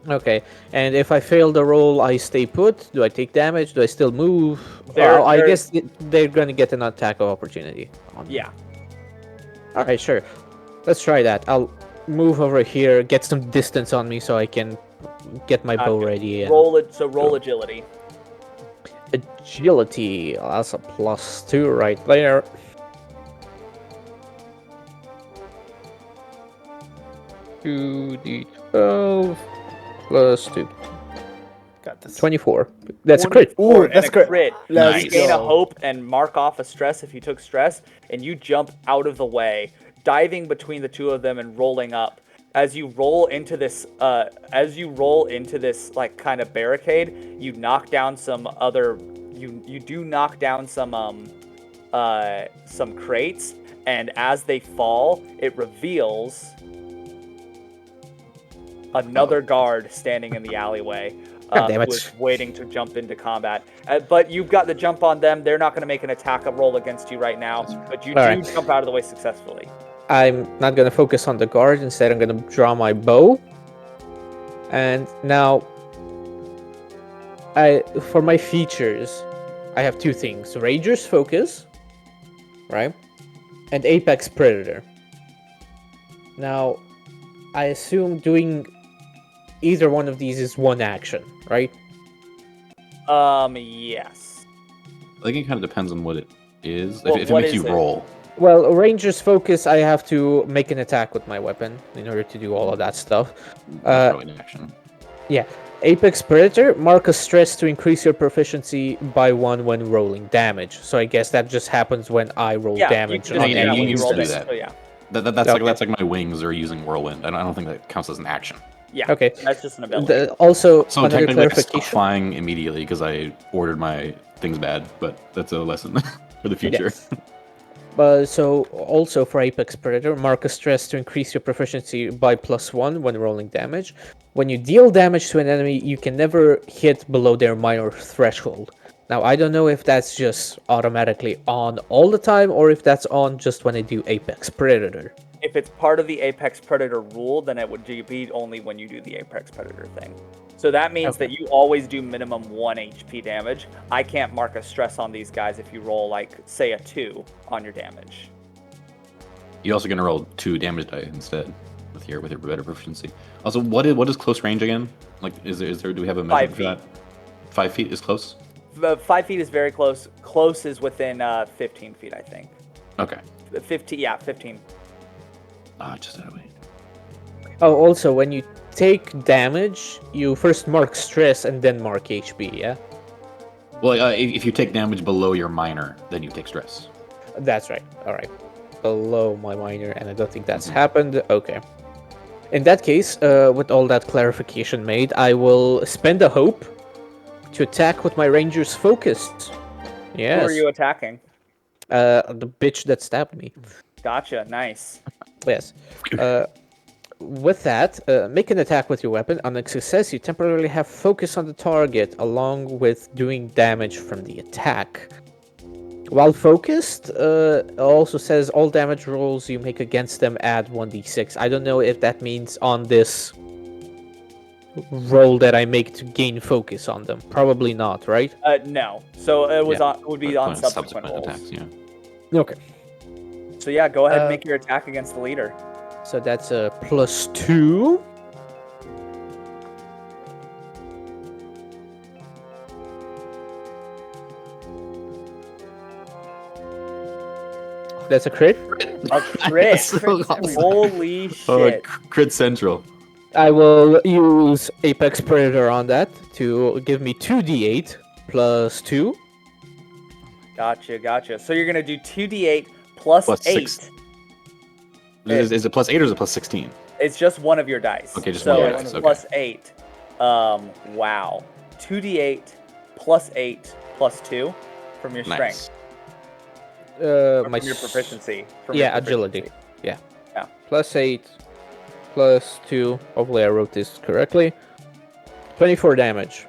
[SPEAKER 2] Okay, and if I fail the roll, I stay put. Do I take damage? Do I still move?
[SPEAKER 1] They're-
[SPEAKER 2] I
[SPEAKER 1] they're-
[SPEAKER 2] guess they're gonna get an attack of opportunity.
[SPEAKER 1] Yeah.
[SPEAKER 2] Alright, sure. Let's try that. I'll move over here, get some distance on me so I can get my bow ready. And
[SPEAKER 1] Roll it. So roll agility.
[SPEAKER 2] agility. That's a +2 right there. Two D12 +2.
[SPEAKER 6] Got this.
[SPEAKER 2] 24. That's a crit.
[SPEAKER 6] Ooh,
[SPEAKER 1] And
[SPEAKER 6] that's
[SPEAKER 1] a
[SPEAKER 6] great.
[SPEAKER 1] crit.
[SPEAKER 6] Let's
[SPEAKER 1] You gain a
[SPEAKER 6] go.
[SPEAKER 1] hope and mark off a stress if you took stress, and you jump out of the way, diving between the two of them and rolling up. As you roll into this, like kind of barricade, you knock down some other. You do knock down some crates, and as they fall, it reveals another guard standing in the alleyway.
[SPEAKER 2] God damn
[SPEAKER 1] Who
[SPEAKER 2] it.
[SPEAKER 1] is waiting to jump into combat. But you've got the jump on them. They're not going to make an attack roll against you right now, but you do
[SPEAKER 2] Alright.
[SPEAKER 1] jump out of the way successfully.
[SPEAKER 2] I'm not gonna focus on the guard. Instead, I'm gonna draw my bow. And now, for my features, I have two things: Ranger's Focus, right, and Apex Predator. Now, I assume doing either one of these is one action, right?
[SPEAKER 1] Yes.
[SPEAKER 3] I think it kind of depends on what it is.
[SPEAKER 1] Well,
[SPEAKER 3] If it
[SPEAKER 1] what
[SPEAKER 3] makes
[SPEAKER 1] is
[SPEAKER 3] you
[SPEAKER 1] it?
[SPEAKER 3] roll.
[SPEAKER 2] Well, Ranger's Focus, I have to make an attack with my weapon in order to do all of that stuff.
[SPEAKER 3] That's probably an action.
[SPEAKER 2] Yeah. Apex Predator, mark a stress to increase your proficiency by 1 when rolling damage. So I guess that just happens when I roll
[SPEAKER 1] Yeah,
[SPEAKER 2] damage
[SPEAKER 1] you
[SPEAKER 2] on
[SPEAKER 1] can
[SPEAKER 3] Yeah,
[SPEAKER 1] do that
[SPEAKER 3] you
[SPEAKER 1] when
[SPEAKER 3] can
[SPEAKER 1] you roll
[SPEAKER 3] do
[SPEAKER 1] this.
[SPEAKER 3] that.
[SPEAKER 1] So yeah.
[SPEAKER 3] That's like my wings are using whirlwind. I don't think that counts as an action.
[SPEAKER 1] Yeah.
[SPEAKER 2] Okay.
[SPEAKER 1] That's just an ability.
[SPEAKER 2] Also,
[SPEAKER 3] So
[SPEAKER 2] another
[SPEAKER 3] technically, I stopped
[SPEAKER 2] clarification.
[SPEAKER 3] flying immediately because I ordered my things bad. But that's a lesson for the future.
[SPEAKER 2] Yes. So also for Apex Predator, mark a stress to increase your proficiency by +1 when rolling damage. When you deal damage to an enemy, you can never hit below their minor threshold. Now, I don't know if that's just automatically on all the time, or if that's on just when I do Apex Predator.
[SPEAKER 1] If it's part of the Apex Predator rule, then it would be only when you do the Apex Predator thing. So that means that you always do minimum 1 HP damage. I can't mark a stress on these guys if you roll, like, say a 2 on your damage.
[SPEAKER 3] You're also gonna roll 2 damage die instead with your better proficiency. Also, what is close range again? Like, is there do we have a measure
[SPEAKER 1] 5
[SPEAKER 3] for that? 5 feet is close.
[SPEAKER 1] 5 feet is very close. Close is within 15 feet, I think.
[SPEAKER 3] Okay.
[SPEAKER 1] 15, yeah, 15.
[SPEAKER 3] Just that way.
[SPEAKER 2] Oh, also, when you take damage, you first mark stress and then mark HP, yeah?
[SPEAKER 3] Well, if you take damage below your minor, then you take stress.
[SPEAKER 2] That's right. Alright. Below my minor, and I don't think that's happened. Okay. In that case, with all that clarification made, I will spend a hope to attack with my Ranger's Focus. Yes.
[SPEAKER 1] Who are you attacking?
[SPEAKER 2] The bitch that stabbed me.
[SPEAKER 1] Gotcha, nice.
[SPEAKER 2] Yes. With that, make an attack with your weapon. On a success, you temporarily have focus on the target, along with doing damage from the attack. While focused, also says all damage rolls you make against them add 1d6. I don't know if that means on this roll that I make to gain focus on them. Probably not, right?
[SPEAKER 1] No. So it was
[SPEAKER 3] Yeah.
[SPEAKER 1] on. It would be on subsequent rolls.
[SPEAKER 3] attacks. Yeah.
[SPEAKER 2] Okay.
[SPEAKER 1] So yeah, go ahead and make your attack against the leader.
[SPEAKER 2] So that's a +2. That's a crit.
[SPEAKER 1] A crit.
[SPEAKER 3] So awesome.
[SPEAKER 1] Holy shit.
[SPEAKER 3] Crit central.
[SPEAKER 2] I will use Apex Predator on that to give me 2d8 +2.
[SPEAKER 1] Gotcha. So you're gonna do 2d8 plus
[SPEAKER 3] Plus
[SPEAKER 1] 8.
[SPEAKER 3] 6. Is it plus 8 or is it plus 16?
[SPEAKER 1] It's just one of your dice.
[SPEAKER 3] Okay, just
[SPEAKER 1] so
[SPEAKER 3] one of your
[SPEAKER 1] it's
[SPEAKER 3] dice, okay.
[SPEAKER 1] plus 8. Wow. 2d8 plus 8 plus 2 from your strength. Or
[SPEAKER 2] My
[SPEAKER 1] from your proficiency. From
[SPEAKER 2] yeah,
[SPEAKER 1] your
[SPEAKER 2] agility.
[SPEAKER 1] proficiency.
[SPEAKER 2] Yeah.
[SPEAKER 1] Yeah.
[SPEAKER 2] Plus 8, plus 2. Hopefully I wrote this correctly. 24 damage.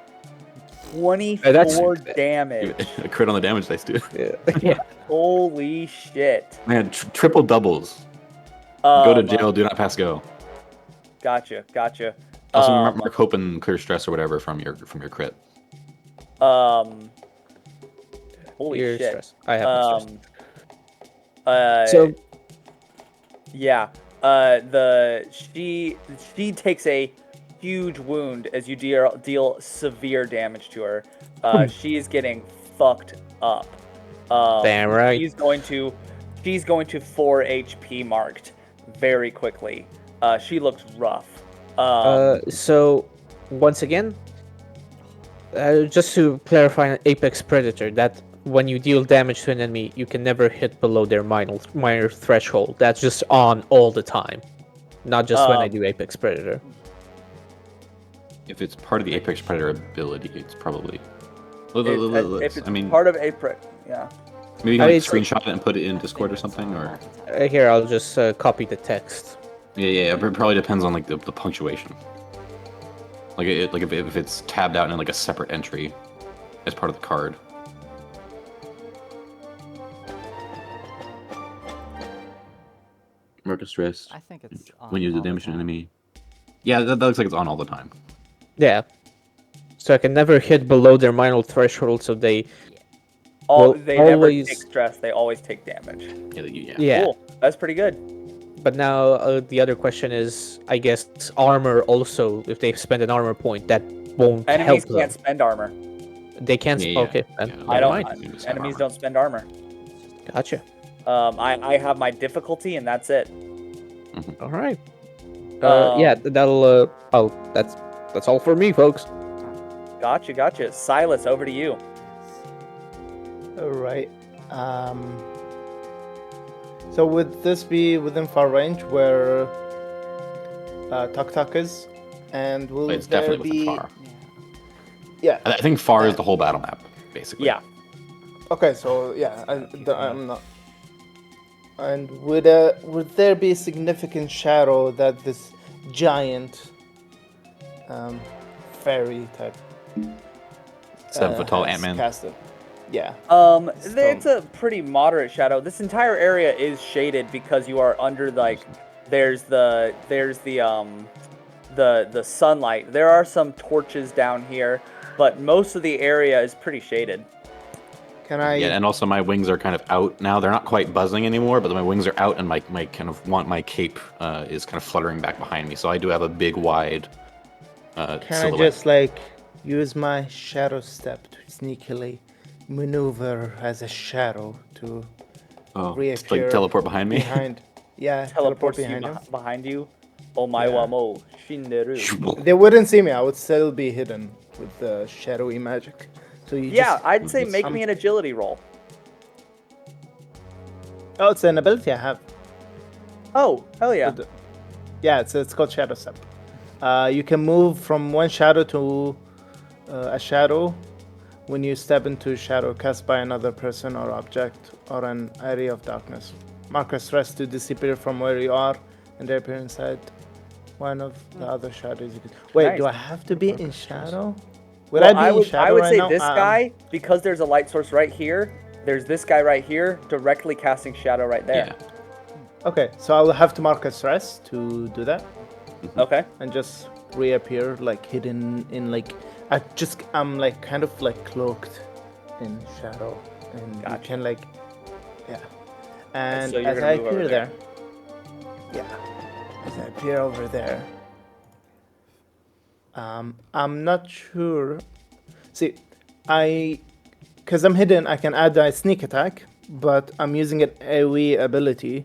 [SPEAKER 1] 24 damage.
[SPEAKER 3] A crit on the damage dice, dude.
[SPEAKER 2] Yeah.
[SPEAKER 1] Holy shit.
[SPEAKER 3] Man, triple doubles. Go to jail, do not pass go.
[SPEAKER 1] Gotcha.
[SPEAKER 3] Also, mark hope and clear stress or whatever from your crit.
[SPEAKER 1] Holy
[SPEAKER 2] Clear
[SPEAKER 1] shit.
[SPEAKER 2] stress. I have no stress.
[SPEAKER 1] So yeah, she takes a huge wound as you deal severe damage to her. She is getting fucked up.
[SPEAKER 2] Damn right.
[SPEAKER 1] She's going to 4 HP marked very quickly. She looks rough.
[SPEAKER 2] So once again, just to clarify an Apex Predator, that when you deal damage to an enemy, you can never hit below their minor threshold. That's just on all the time, not just when I do Apex Predator.
[SPEAKER 3] If it's part of the Apex Predator ability, it's probably.
[SPEAKER 1] If it's part of Apex, yeah.
[SPEAKER 3] Maybe you can screenshot it and put it in Discord or something, or.
[SPEAKER 2] Here, I'll just copy the text.
[SPEAKER 3] Yeah. It probably depends on like the punctuation. Like if it's tabbed out in like a separate entry as part of the card. Marcus stress.
[SPEAKER 5] I think it's on
[SPEAKER 3] when you do
[SPEAKER 5] all the
[SPEAKER 3] damage to an
[SPEAKER 5] time.
[SPEAKER 3] enemy. Yeah, that looks like it's on all the time.
[SPEAKER 2] Yeah. So I can never hit below their minor threshold, so they.
[SPEAKER 1] They never
[SPEAKER 2] always-
[SPEAKER 1] take stress. They always take damage.
[SPEAKER 2] Yeah.
[SPEAKER 1] Cool. That's pretty good.
[SPEAKER 2] But now the other question is, I guess armor also. If they spend an armor point, that won't
[SPEAKER 1] Enemies
[SPEAKER 2] help them.
[SPEAKER 1] can't spend armor.
[SPEAKER 2] They can't.
[SPEAKER 3] Yeah.
[SPEAKER 2] Okay. Then,
[SPEAKER 3] Yeah.
[SPEAKER 1] I
[SPEAKER 2] never
[SPEAKER 1] don't.
[SPEAKER 2] mind.
[SPEAKER 1] Enemies don't spend armor.
[SPEAKER 2] Gotcha.
[SPEAKER 1] I have my difficulty, and that's it.
[SPEAKER 2] All right. Yeah. That'll. That's all for me, folks.
[SPEAKER 1] Gotcha. Sylas, over to you.
[SPEAKER 6] All right. So would this be within far range where Tuk'Tuk is? And will
[SPEAKER 3] It's
[SPEAKER 6] there
[SPEAKER 3] definitely
[SPEAKER 6] be?
[SPEAKER 3] within far.
[SPEAKER 6] Yeah.
[SPEAKER 3] I think far is the whole battle map, basically.
[SPEAKER 1] Yeah.
[SPEAKER 6] Okay. So yeah, I'm not. And would there be a significant shadow that this giant fairy type
[SPEAKER 3] 7 foot tall
[SPEAKER 6] has
[SPEAKER 3] Ant-Man.
[SPEAKER 6] casted? Yeah.
[SPEAKER 1] It's a pretty moderate shadow. This entire area is shaded because you are under there's the sunlight. There are some torches down here, but most of the area is pretty shaded.
[SPEAKER 6] Can I?
[SPEAKER 3] Yeah, and also my wings are kind of out now. They're not quite buzzing anymore, but my wings are out, and my cape is kind of fluttering back behind me. So I do have a big, wide
[SPEAKER 6] Can
[SPEAKER 3] silhouette.
[SPEAKER 6] I just use my shadow step to sneakily maneuver as a shadow to
[SPEAKER 3] Just,
[SPEAKER 6] reappear
[SPEAKER 3] teleport behind me.
[SPEAKER 6] behind? Yeah, teleport
[SPEAKER 1] Teleports you
[SPEAKER 6] behind him.
[SPEAKER 1] behind you. Oh my
[SPEAKER 6] Yeah.
[SPEAKER 1] wamo, shinderu.
[SPEAKER 6] They wouldn't see me. I would still be hidden with the shadowy magic. So you
[SPEAKER 1] Yeah,
[SPEAKER 6] just,
[SPEAKER 1] I'd say make me an agility roll.
[SPEAKER 6] Oh, it's an ability I have.
[SPEAKER 1] Oh, hell yeah.
[SPEAKER 6] Yeah, it's called shadow step. You can move from one shadow to a shadow when you step into a shadow cast by another person or object or an area of darkness. Mark a stress to disappear from where you are and appear inside one of the other shadows. You could... Wait,
[SPEAKER 1] Nice.
[SPEAKER 6] do I have to be in shadow? Would
[SPEAKER 1] Well,
[SPEAKER 6] I be in shadow
[SPEAKER 1] I would
[SPEAKER 6] right
[SPEAKER 1] say
[SPEAKER 6] now?
[SPEAKER 1] this guy, because there's a light source right here, there's this guy right here, directly casting shadow right there.
[SPEAKER 6] Okay, so I'll have to mark a stress to do that
[SPEAKER 1] Okay.
[SPEAKER 6] and just reappear hidden in I'm kind of cloaked in shadow and you
[SPEAKER 1] Gotcha.
[SPEAKER 6] can yeah. And
[SPEAKER 1] so you're
[SPEAKER 6] as
[SPEAKER 1] gonna
[SPEAKER 6] I
[SPEAKER 1] move over
[SPEAKER 6] appear
[SPEAKER 1] there.
[SPEAKER 6] there, yeah, as I appear over there, I'm not sure. See, because I'm hidden, I can add a sneak attack, but I'm using an AoE ability.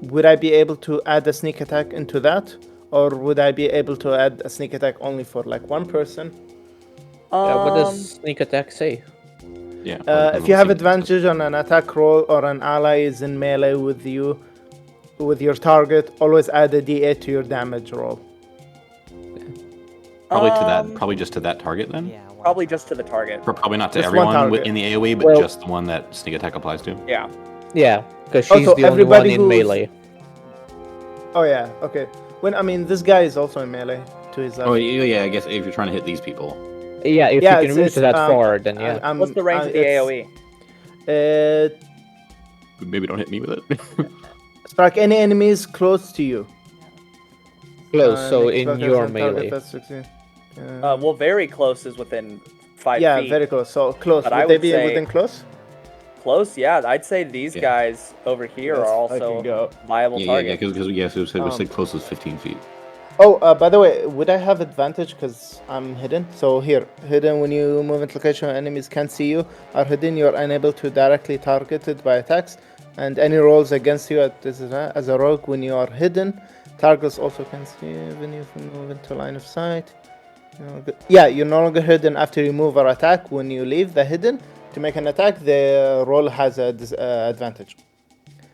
[SPEAKER 6] Would I be able to add a sneak attack into that? Or would I be able to add a sneak attack only for one person?
[SPEAKER 2] What does sneak attack say?
[SPEAKER 3] Yeah.
[SPEAKER 6] If you have advantage on an attack roll or an ally is in melee with you, with your target, always add a d8 to your damage roll.
[SPEAKER 3] Probably to that. Probably just to that target then.
[SPEAKER 5] Yeah.
[SPEAKER 1] Probably just to the target.
[SPEAKER 3] Probably not to
[SPEAKER 6] Just one
[SPEAKER 3] everyone
[SPEAKER 6] target.
[SPEAKER 3] in the AOE, but
[SPEAKER 2] Well-
[SPEAKER 3] just the one that sneak attack applies to.
[SPEAKER 1] Yeah.
[SPEAKER 2] Yeah, because she's
[SPEAKER 6] Also,
[SPEAKER 2] the only one
[SPEAKER 6] everybody
[SPEAKER 2] in
[SPEAKER 6] who's-
[SPEAKER 2] melee.
[SPEAKER 6] Oh yeah, okay. This guy is also in melee to his left.
[SPEAKER 3] Oh yeah, I guess if you're trying to hit these people.
[SPEAKER 2] Yeah, if
[SPEAKER 6] Yeah,
[SPEAKER 2] you can reach that far, then yeah.
[SPEAKER 1] What's the range of the AOE?
[SPEAKER 3] Maybe don't hit me with it.
[SPEAKER 6] Strike any enemies close to you.
[SPEAKER 2] Close, so
[SPEAKER 6] Make
[SPEAKER 2] in
[SPEAKER 6] spell
[SPEAKER 2] your
[SPEAKER 6] casting target
[SPEAKER 2] melee.
[SPEAKER 6] that's 16.
[SPEAKER 1] Well, very close is within 5
[SPEAKER 6] yeah,
[SPEAKER 1] feet.
[SPEAKER 6] very close. So close.
[SPEAKER 1] But
[SPEAKER 6] Would
[SPEAKER 1] I
[SPEAKER 6] they
[SPEAKER 1] would
[SPEAKER 6] be
[SPEAKER 1] say-
[SPEAKER 6] within close?
[SPEAKER 1] Close, yeah. I'd say these
[SPEAKER 3] Yeah.
[SPEAKER 1] guys over here
[SPEAKER 6] Let's
[SPEAKER 1] are
[SPEAKER 6] fucking
[SPEAKER 1] also
[SPEAKER 6] go.
[SPEAKER 1] viable
[SPEAKER 3] Yeah,
[SPEAKER 1] targets.
[SPEAKER 3] because we said close was 15 feet.
[SPEAKER 6] Oh, by the way, would I have advantage because I'm hidden? So here, hidden when you move into location where enemies can't see you are hidden. You are unable to directly target it by attacks, and any rolls against you as a rogue when you are hidden. Targets also can see when you move into line of sight. Yeah, you're no longer hidden after you move or attack. When you leave the hidden to make an attack, the roll has a advantage.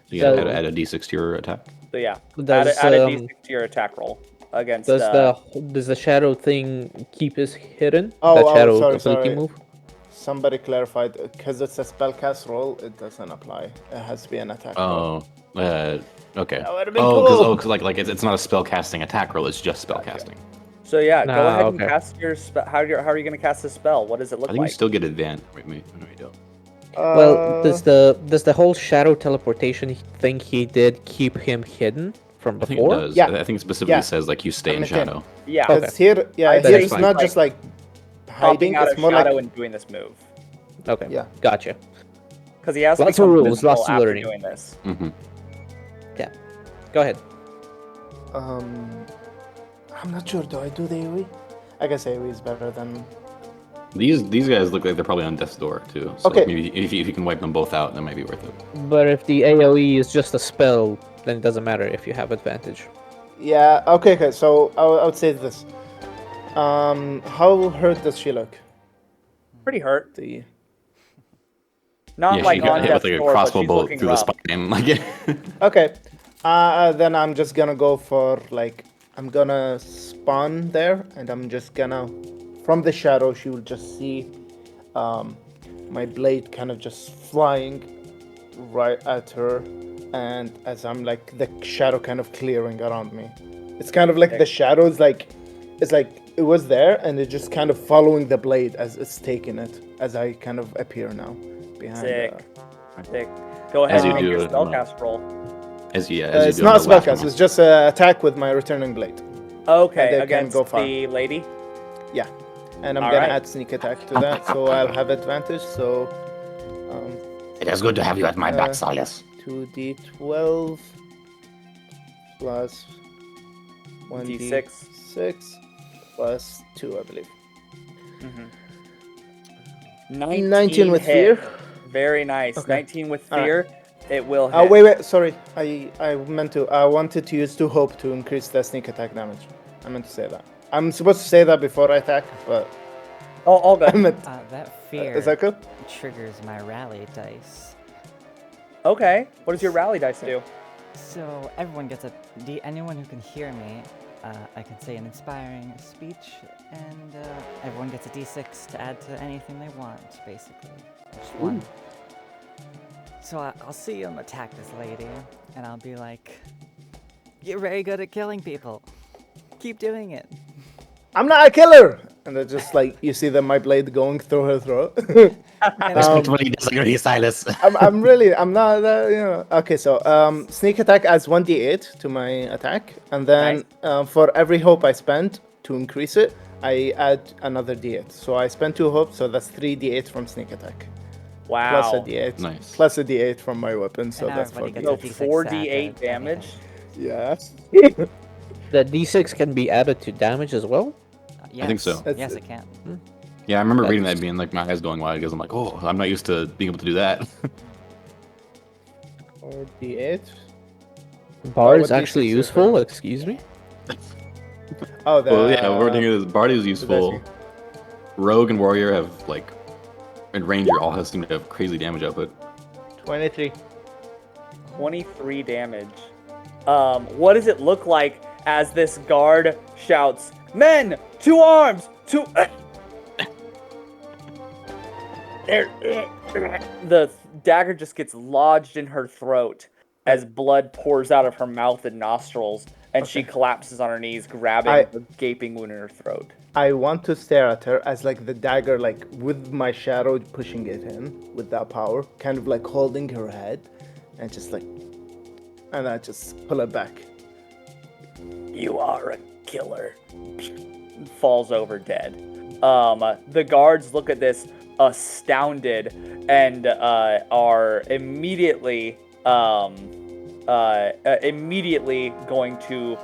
[SPEAKER 3] So you gotta
[SPEAKER 2] So-
[SPEAKER 3] add a d6 to your attack.
[SPEAKER 1] So yeah,
[SPEAKER 2] Does,
[SPEAKER 1] add a
[SPEAKER 2] um,
[SPEAKER 1] d6 to your attack roll against.
[SPEAKER 2] Does the shadow thing keep us hidden?
[SPEAKER 6] Oh,
[SPEAKER 2] that
[SPEAKER 6] oh,
[SPEAKER 2] shadow
[SPEAKER 6] sorry,
[SPEAKER 2] ability
[SPEAKER 6] sorry.
[SPEAKER 2] move?
[SPEAKER 6] Somebody clarified because it's a spellcast roll. It doesn't apply. It has to be an attack roll.
[SPEAKER 3] Oh, okay.
[SPEAKER 6] That would've been
[SPEAKER 3] Oh,
[SPEAKER 6] cool.
[SPEAKER 3] because like it's not a spell casting attack roll. It's just spell casting.
[SPEAKER 1] So yeah, go
[SPEAKER 2] Nah,
[SPEAKER 1] ahead and
[SPEAKER 2] okay.
[SPEAKER 1] cast your spell. How are you going to cast the spell? What does it look
[SPEAKER 3] I think
[SPEAKER 1] like?
[SPEAKER 3] you still get advantage. Wait, no, you don't.
[SPEAKER 2] Well, does the whole shadow teleportation thing he did keep him hidden from
[SPEAKER 3] I think it
[SPEAKER 2] before?
[SPEAKER 3] does.
[SPEAKER 6] Yeah.
[SPEAKER 3] I think it specifically
[SPEAKER 6] Yeah.
[SPEAKER 3] says like you stay in
[SPEAKER 6] I'm okay.
[SPEAKER 3] shadow.
[SPEAKER 1] Yeah,
[SPEAKER 2] Okay.
[SPEAKER 6] Because here,
[SPEAKER 1] I'd
[SPEAKER 6] here
[SPEAKER 2] say
[SPEAKER 6] it's
[SPEAKER 2] fine.
[SPEAKER 6] not just like
[SPEAKER 1] popping
[SPEAKER 6] hiding.
[SPEAKER 1] out
[SPEAKER 6] It's
[SPEAKER 1] of
[SPEAKER 6] more
[SPEAKER 1] shadow
[SPEAKER 6] like
[SPEAKER 1] and doing this move
[SPEAKER 2] Okay.
[SPEAKER 6] Yeah.
[SPEAKER 2] Gotcha.
[SPEAKER 1] because he has to
[SPEAKER 2] Lots of
[SPEAKER 1] become
[SPEAKER 2] rules,
[SPEAKER 1] visible
[SPEAKER 2] lots of
[SPEAKER 1] after
[SPEAKER 2] learning.
[SPEAKER 1] doing this.
[SPEAKER 3] Mm-hmm.
[SPEAKER 2] Go ahead.
[SPEAKER 6] I'm not sure. Do I do the AoE? I guess AoE is better than.
[SPEAKER 3] These guys look like they're probably on death's door too. So
[SPEAKER 6] Okay.
[SPEAKER 3] maybe if you can wipe them both out, that might be worth it.
[SPEAKER 2] But if the AOE is just a spell, then it doesn't matter if you have advantage.
[SPEAKER 6] Yeah. Okay. So I would say this. How hurt does she look?
[SPEAKER 1] Pretty hurt.
[SPEAKER 6] The
[SPEAKER 1] Not
[SPEAKER 3] Yeah,
[SPEAKER 1] like
[SPEAKER 3] she got
[SPEAKER 1] on
[SPEAKER 3] hit
[SPEAKER 1] death's
[SPEAKER 3] with like a
[SPEAKER 1] door, but
[SPEAKER 3] crossbow
[SPEAKER 1] she's
[SPEAKER 3] bolt
[SPEAKER 1] looking
[SPEAKER 3] through the
[SPEAKER 1] rough.
[SPEAKER 3] spine. Like,
[SPEAKER 6] Okay. Then I'm just gonna go for like I'm gonna spawn there, and I'm just gonna from the shadow she will just see my blade kind of just flying right at her, and as I'm like the shadow kind of clearing around me. It's kind of like the shadows it's like it was there and it's just kind of following the blade as it's taking it as I kind of appear now behind.
[SPEAKER 1] Sick. Sick. Go ahead
[SPEAKER 3] As you
[SPEAKER 1] and make
[SPEAKER 3] do
[SPEAKER 1] your
[SPEAKER 3] it, I'm not-
[SPEAKER 1] spellcast roll.
[SPEAKER 3] as you
[SPEAKER 6] It's
[SPEAKER 3] do
[SPEAKER 6] not a
[SPEAKER 3] on the last
[SPEAKER 6] spellcast.
[SPEAKER 3] one.
[SPEAKER 6] It's just an attack with my returning blade.
[SPEAKER 1] Okay,
[SPEAKER 6] they can
[SPEAKER 1] against
[SPEAKER 6] go far.
[SPEAKER 1] the lady.
[SPEAKER 6] Yeah, and I'm
[SPEAKER 1] All
[SPEAKER 6] gonna
[SPEAKER 1] right.
[SPEAKER 6] add sneak attack to that, so I'll have advantage. So,
[SPEAKER 4] It is good to have you at my back, Sylas.
[SPEAKER 6] 2d12 plus 1d6
[SPEAKER 1] D6.
[SPEAKER 6] plus 2, I believe.
[SPEAKER 1] 19
[SPEAKER 6] with
[SPEAKER 1] hit.
[SPEAKER 6] fear.
[SPEAKER 1] Very nice.
[SPEAKER 6] Okay.
[SPEAKER 1] 19 with
[SPEAKER 6] All right.
[SPEAKER 1] fear. It will hit.
[SPEAKER 6] Oh wait, sorry. I meant to. I wanted to use 2 hope to increase the sneak attack damage. I meant to say that. I'm supposed to say that before I attack, but
[SPEAKER 1] Oh, all good.
[SPEAKER 6] I meant.
[SPEAKER 5] That fear
[SPEAKER 6] Is that cool?
[SPEAKER 5] triggers my rally dice.
[SPEAKER 1] Okay. What does your rally dice do?
[SPEAKER 5] So everyone gets anyone who can hear me, I can say an inspiring speech, and everyone gets a d6 to add to anything they want, basically. Just one. So I'll see them attack this lady, and I'll be like, "You're very good at killing people. Keep doing it."
[SPEAKER 6] I'm not a killer. And then just like you see my blade going through her throat.
[SPEAKER 4] Respect what he disagree, Sylas.
[SPEAKER 6] I'm not, Okay, so sneak attack adds 1d8 to my attack, and then for every hope I spend to increase it, I add another d8. So I spend 2 hopes, so that's 3d8 from sneak attack.
[SPEAKER 1] Wow.
[SPEAKER 6] Plus a d8.
[SPEAKER 3] Nice.
[SPEAKER 6] Plus a d8 from my weapon, so
[SPEAKER 5] And
[SPEAKER 6] that's
[SPEAKER 5] everybody
[SPEAKER 6] 4
[SPEAKER 5] gets
[SPEAKER 1] So
[SPEAKER 5] a
[SPEAKER 6] d8.
[SPEAKER 5] D6 to add
[SPEAKER 1] 4d8
[SPEAKER 5] to
[SPEAKER 1] damage.
[SPEAKER 5] anything.
[SPEAKER 6] Yeah.
[SPEAKER 2] The d6 can be added to damage as well?
[SPEAKER 5] Yes.
[SPEAKER 3] think so.
[SPEAKER 5] Yes, it can.
[SPEAKER 3] Yeah, I remember
[SPEAKER 2] That
[SPEAKER 3] reading
[SPEAKER 2] is-
[SPEAKER 3] that being like my eyes going wide because I'm like, oh, I'm not used to being able to do that.
[SPEAKER 6] 4d8.
[SPEAKER 2] Bard
[SPEAKER 6] what
[SPEAKER 2] is actually
[SPEAKER 6] d6 is
[SPEAKER 2] useful, excuse me?
[SPEAKER 6] Oh, the.
[SPEAKER 3] Well, yeah, we're thinking this Barty is useful.
[SPEAKER 6] Darcy.
[SPEAKER 3] Rogue and Warrior have like, and Ranger all have seem to have crazy damage output.
[SPEAKER 6] 23.
[SPEAKER 1] 23 damage. What does it look like as this guard shouts, "Men, to arms! To..." The dagger just gets lodged in her throat as blood pours out of her mouth and nostrils, and she collapses on her knees, grabbing the gaping wound in her throat.
[SPEAKER 6] I want to stare at her as like the dagger, like with my shadow pushing it in with that power, kind of like holding her head, and just like, and I just pull it back.
[SPEAKER 1] You are a killer. Falls over dead. The guards look at this astounded and are immediately going to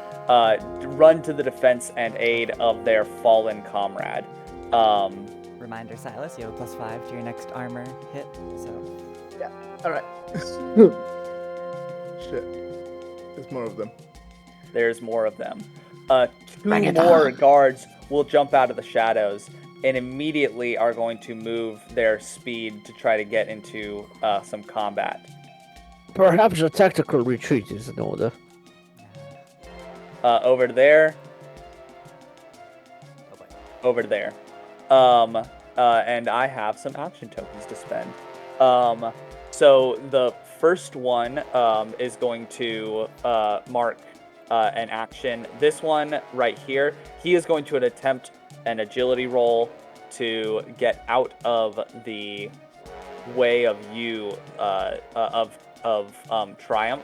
[SPEAKER 1] run to the defense and aid of their fallen comrade.
[SPEAKER 5] Reminder, Sylas, you have +5 to your next armor hit, so...
[SPEAKER 6] Yeah, alright. Shit. There's more of them.
[SPEAKER 1] There's more of them. Two more guards will jump out of the shadows and immediately are going to move their speed to try to get into some combat.
[SPEAKER 2] Perhaps a tactical retreat is in order.
[SPEAKER 1] Over there. Over there. And I have some action tokens to spend. So the first one is going to mark an action. This one right here, he is going to attempt an agility roll to get out of the way of you of Triumph.